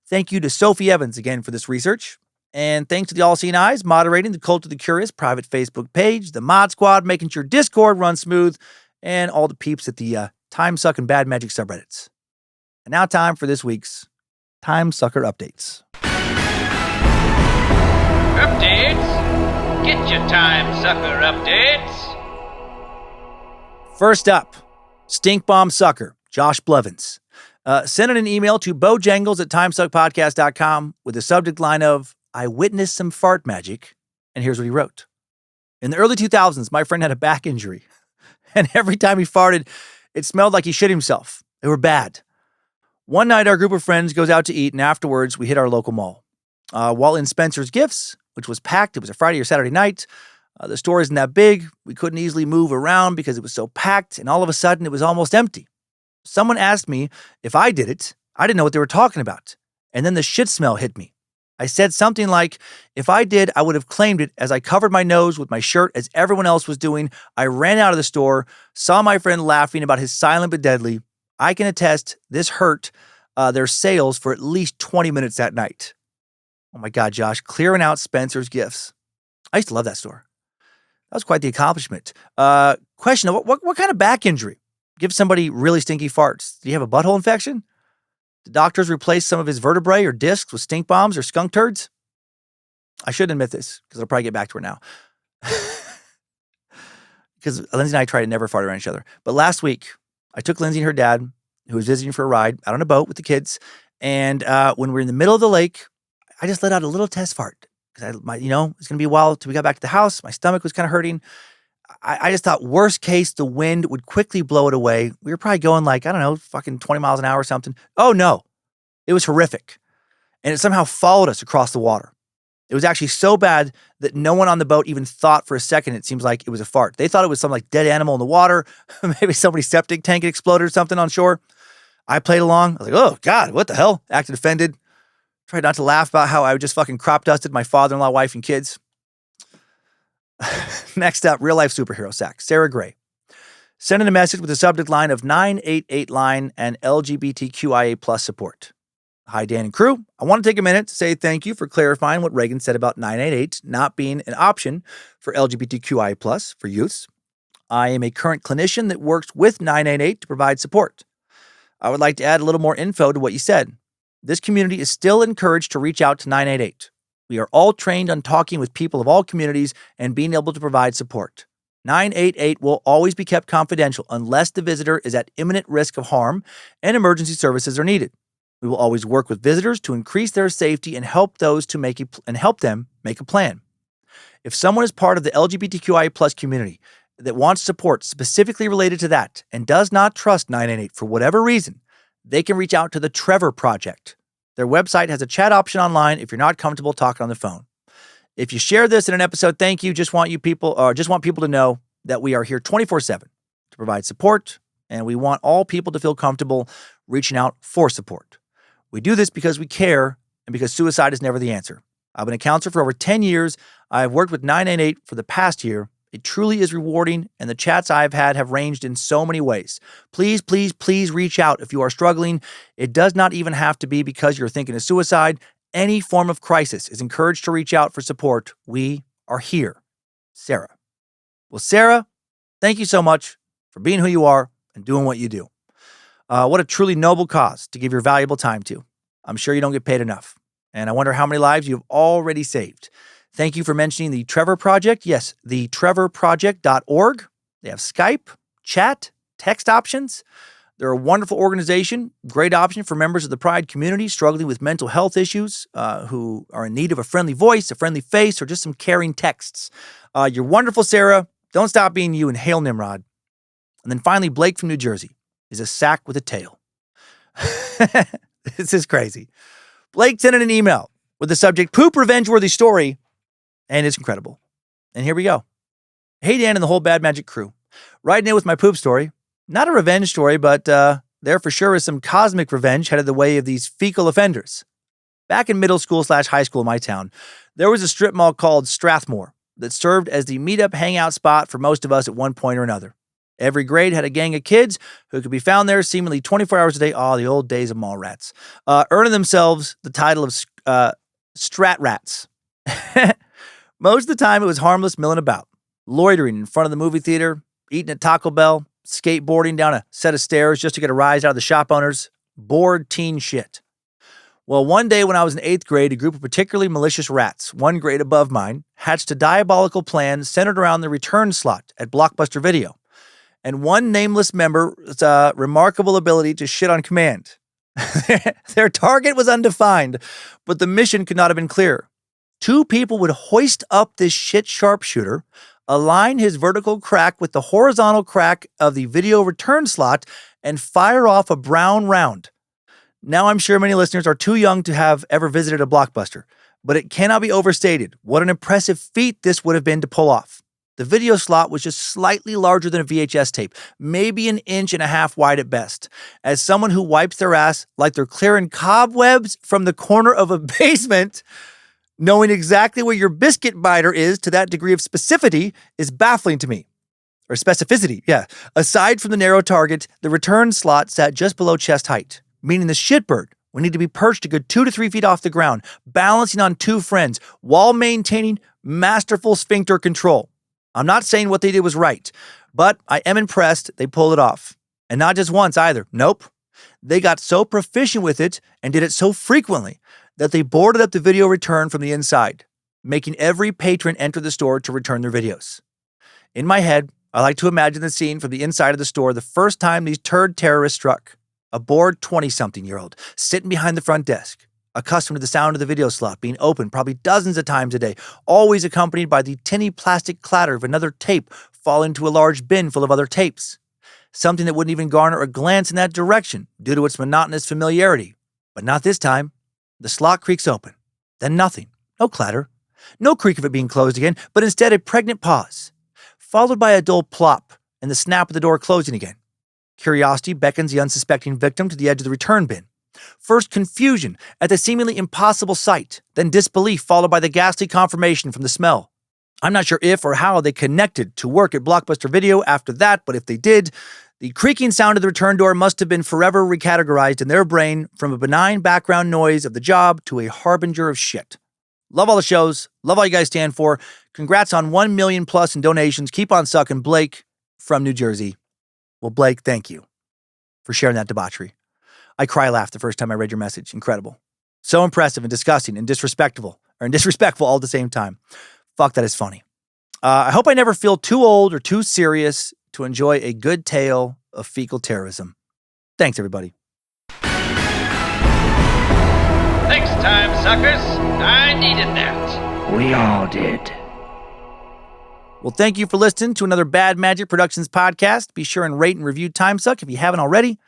Thank you to Sophie Evans again for this research. And thanks to the All Seeing Eyes moderating the Cult of the Curious private Facebook page, the Mod Squad making sure Discord runs smooth, and all the peeps at the Timesuck and Bad Magic subreddits. And now time for this week's Timesucker Updates. Updates? Get your Timesucker updates. First up, Stink Bomb Sucker, Josh Blevins. Send in an email to bojangles@timesuckpodcast.com with the subject line of I witnessed some fart magic, and here's what he wrote. In the early 2000s, my friend had a back injury, and every time he farted, it smelled like he shit himself. They were bad. One night, our group of friends goes out to eat, and afterwards, we hit our local mall. While in Spencer's Gifts, which was packed, it was a Friday or Saturday night. The store isn't that big. We couldn't easily move around because it was so packed, and all of a sudden, it was almost empty. Someone asked me if I did it. I didn't know what they were talking about. And then the shit smell hit me. I said something like, if I did, I would have claimed it, as I covered my nose with my shirt as everyone else was doing. I ran out of the store, saw my friend laughing about his silent but deadly. I can attest this hurt their sales for at least 20 minutes that night. Oh my God, Josh, clearing out Spencer's Gifts. I used to love that store. That was quite the accomplishment. Question, what kind of back injury? Give somebody really stinky farts. Do you have a butthole infection? The doctors replaced some of his vertebrae or discs with stink bombs or skunk turds? I shouldn't admit this because I'll probably get back to her now. Because Lindsay and I try to never fart around each other. But last week, I took Lindsay and her dad, who was visiting for a ride, out on a boat with the kids. And when we were in the middle of the lake, I just let out a little test fart. Because it's going to be a while till we got back to the house. My stomach was kind of hurting. I just thought, worst case, the wind would quickly blow it away. We were probably going like, I don't know, fucking 20 miles an hour or something. Oh, no. It was horrific. And it somehow followed us across the water. It was actually so bad that no one on the boat even thought for a second it seems like it was a fart. They thought it was some like dead animal in the water. Maybe somebody's septic tank had exploded or something on shore. I played along. I was like, oh, God, what the hell? Acted offended. Tried not to laugh about how I just fucking crop dusted my father-in-law, wife, and kids. Next up, real-life superhero sack. Sarah Gray. Send in a message with a subject line of 988 line and LGBTQIA plus support. Hi, Dan and crew. I want to take a minute to say thank you for clarifying what Reagan said about 988 not being an option for LGBTQIA plus for youths. I am a current clinician that works with 988 to provide support. I would like to add a little more info to what you said. This community is still encouraged to reach out to 988. We are all trained on talking with people of all communities and being able to provide support. 988 will always be kept confidential unless the visitor is at imminent risk of harm and emergency services are needed. We will always work with visitors to increase their safety and help them make a plan. If someone is part of the LGBTQIA plus community that wants support specifically related to that and does not trust 988 for whatever reason, they can reach out to the Trevor Project. Their website has a chat option online if you're not comfortable talking on the phone. If you share this in an episode, thank you. Just want people to know that we are here 24/7 to provide support, and we want all people to feel comfortable reaching out for support. We do this because we care and because suicide is never the answer. I've been a counselor for over 10 years. I've worked with 988 for the past year. It truly is rewarding, and the chats I've had have ranged in so many ways. Please, please, please reach out if you are struggling. It does not even have to be because you're thinking of suicide. Any form of crisis is encouraged to reach out for support. We are here. Sarah. Well, Sarah, thank you so much for being who you are and doing what you do. What a truly noble cause to give your valuable time to. I'm sure you don't get paid enough. And I wonder how many lives you've already saved. Thank you for mentioning the Trevor Project. Yes, the trevorproject.org. They have Skype, chat, text options. They're a wonderful organization, great option for members of the Pride community struggling with mental health issues, who are in need of a friendly voice, a friendly face, or just some caring texts. You're wonderful, Sarah. Don't stop being you, and hail Nimrod. And then finally, Blake from New Jersey is a sack with a tail. This is crazy. Blake sent in an email with the subject, Poop Revenge-Worthy Story, and it's incredible. And here we go. Hey, Dan and the whole Bad Magic crew. Riding in with my poop story. Not a revenge story, but there for sure is some cosmic revenge headed the way of these fecal offenders. Back in middle school/high school in my town, there was a strip mall called Strathmore that served as the meetup hangout spot for most of us at one point or another. Every grade had a gang of kids who could be found there seemingly 24 hours a day. Oh, the old days of mall rats. Earning themselves the title of Strat Rats. Most of the time, it was harmless milling about, loitering in front of the movie theater, eating at Taco Bell, skateboarding down a set of stairs just to get a rise out of the shop owners. Bored teen shit. Well, one day when I was in 8th grade, a group of particularly malicious rats, one grade above mine, hatched a diabolical plan centered around the return slot at Blockbuster Video. And one nameless member's remarkable ability to shit on command. Their target was undefined, but the mission could not have been clearer. 2 people would hoist up this shit sharpshooter, align his vertical crack with the horizontal crack of the video return slot, and fire off a brown round. Now, I'm sure many listeners are too young to have ever visited a Blockbuster, but it cannot be overstated what an impressive feat this would have been to pull off. The video slot was just slightly larger than a VHS tape, maybe 1.5 inches wide at best. As someone who wipes their ass like they're clearing cobwebs from the corner of a basement, knowing exactly where your biscuit biter is to that degree of specificity is baffling to me. Or specificity, yeah. Aside from the narrow target, the return slot sat just below chest height, meaning the shitbird would need to be perched a good 2 to 3 feet off the ground, balancing on 2 friends, while maintaining masterful sphincter control. I'm not saying what they did was right, but I am impressed they pulled it off. And not just once either. Nope. They got so proficient with it and did it so frequently that they boarded up the video return from the inside, making every patron enter the store to return their videos. In my head, I like to imagine the scene from the inside of the store the first time these turd terrorists struck. A bored 20-something-year-old sitting behind the front desk, accustomed to the sound of the video slot being opened probably dozens of times a day, always accompanied by the tinny plastic clatter of another tape falling into a large bin full of other tapes. Something that wouldn't even garner a glance in that direction due to its monotonous familiarity. But not this time. The slot creaks open. Then nothing. No clatter. No creak of it being closed again, but instead a pregnant pause, followed by a dull plop and the snap of the door closing again. Curiosity beckons the unsuspecting victim to the edge of the return bin. First confusion at the seemingly impossible sight, then disbelief followed by the ghastly confirmation from the smell. I'm not sure if or how they connected to work at Blockbuster Video after that, but if they did, the creaking sound of the return door must have been forever recategorized in their brain from a benign background noise of the job to a harbinger of shit. Love all the shows. Love all you guys stand for. Congrats on 1 million plus in donations. Keep on sucking, Blake from New Jersey. Well, Blake, thank you for sharing that debauchery. I cry-laughed the first time I read your message. Incredible. So impressive and disgusting and disrespectful all at the same time. Fuck, that is funny. I hope I never feel too old or too serious to enjoy a good tale of fecal terrorism. Thanks, everybody. Thanks, time suckers. I needed that. We all did. Well, thank you for listening to another Bad Magic Productions podcast. Be sure and rate and review Timesuck if you haven't already.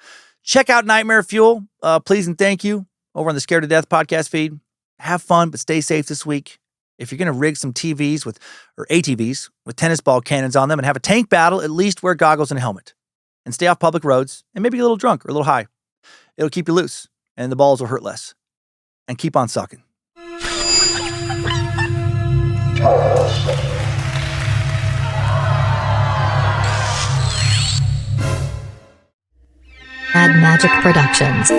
Check out Nightmare Fuel, please and thank you, over on the Scared to Death podcast feed. Have fun, but stay safe this week. If you're going to rig some TVs or ATVs with tennis ball cannons on them and have a tank battle, at least wear goggles and a helmet. And stay off public roads and maybe get a little drunk or a little high. It'll keep you loose and the balls will hurt less. And keep on sucking. Bad Magic Productions.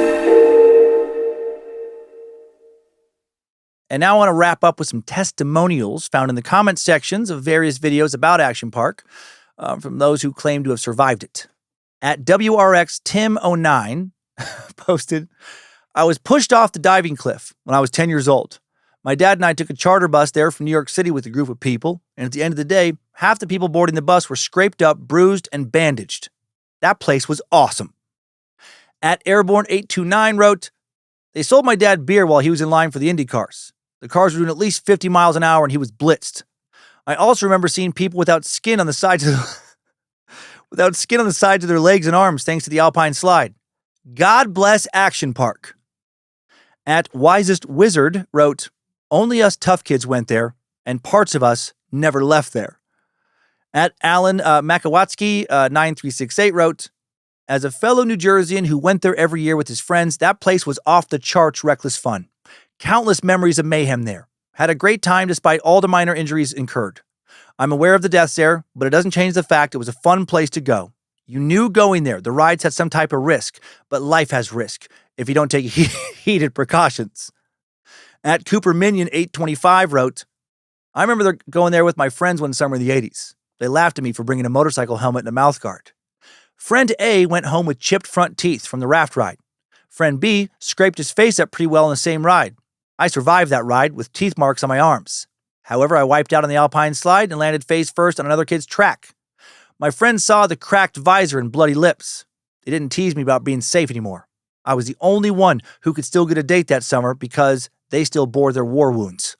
And now I want to wrap up with some testimonials found in the comment sections of various videos about Action Park from those who claim to have survived it. At WRX Tim09 posted, I was pushed off the diving cliff when I was 10 years old. My dad and I took a charter bus there from New York City with a group of people, and at the end of the day, half the people boarding the bus were scraped up, bruised, and bandaged. That place was awesome. At Airborne829 wrote, they sold my dad beer while he was in line for the Indy cars. The cars were doing at least 50 miles an hour and he was blitzed. I also remember seeing people without skin on the sides of their legs and arms thanks to the Alpine Slide. God bless Action Park. At Wisest Wizard wrote, only us tough kids went there and parts of us never left there. At Alan Makawatsky 9368 wrote, as a fellow New Jerseyan who went there every year with his friends, that place was off the charts reckless fun. Countless memories of mayhem there. Had a great time despite all the minor injuries incurred. I'm aware of the deaths there, but it doesn't change the fact it was a fun place to go. You knew going there the rides had some type of risk, but life has risk if you don't take heated precautions. At Cooper Minion 825 wrote, I remember going there with my friends one summer in the 80s. They laughed at me for bringing a motorcycle helmet and a mouth guard. Friend A went home with chipped front teeth from the raft ride. Friend B scraped his face up pretty well on the same ride. I survived that ride with teeth marks on my arms. However, I wiped out on the Alpine Slide and landed face first on another kid's track. My friends saw the cracked visor and bloody lips. They didn't tease me about being safe anymore. I was the only one who could still get a date that summer because they still bore their war wounds.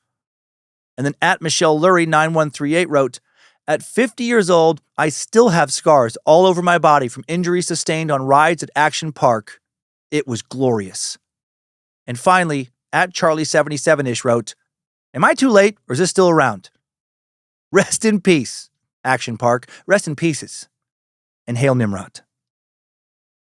And then at Michelle Lurie 9138 wrote, at 50 years old, I still have scars all over my body from injuries sustained on rides at Action Park. It was glorious. And finally, at Charlie77ish wrote, am I too late or is this still around? Rest in peace, Action Park. Rest in pieces. And hail Nimrod.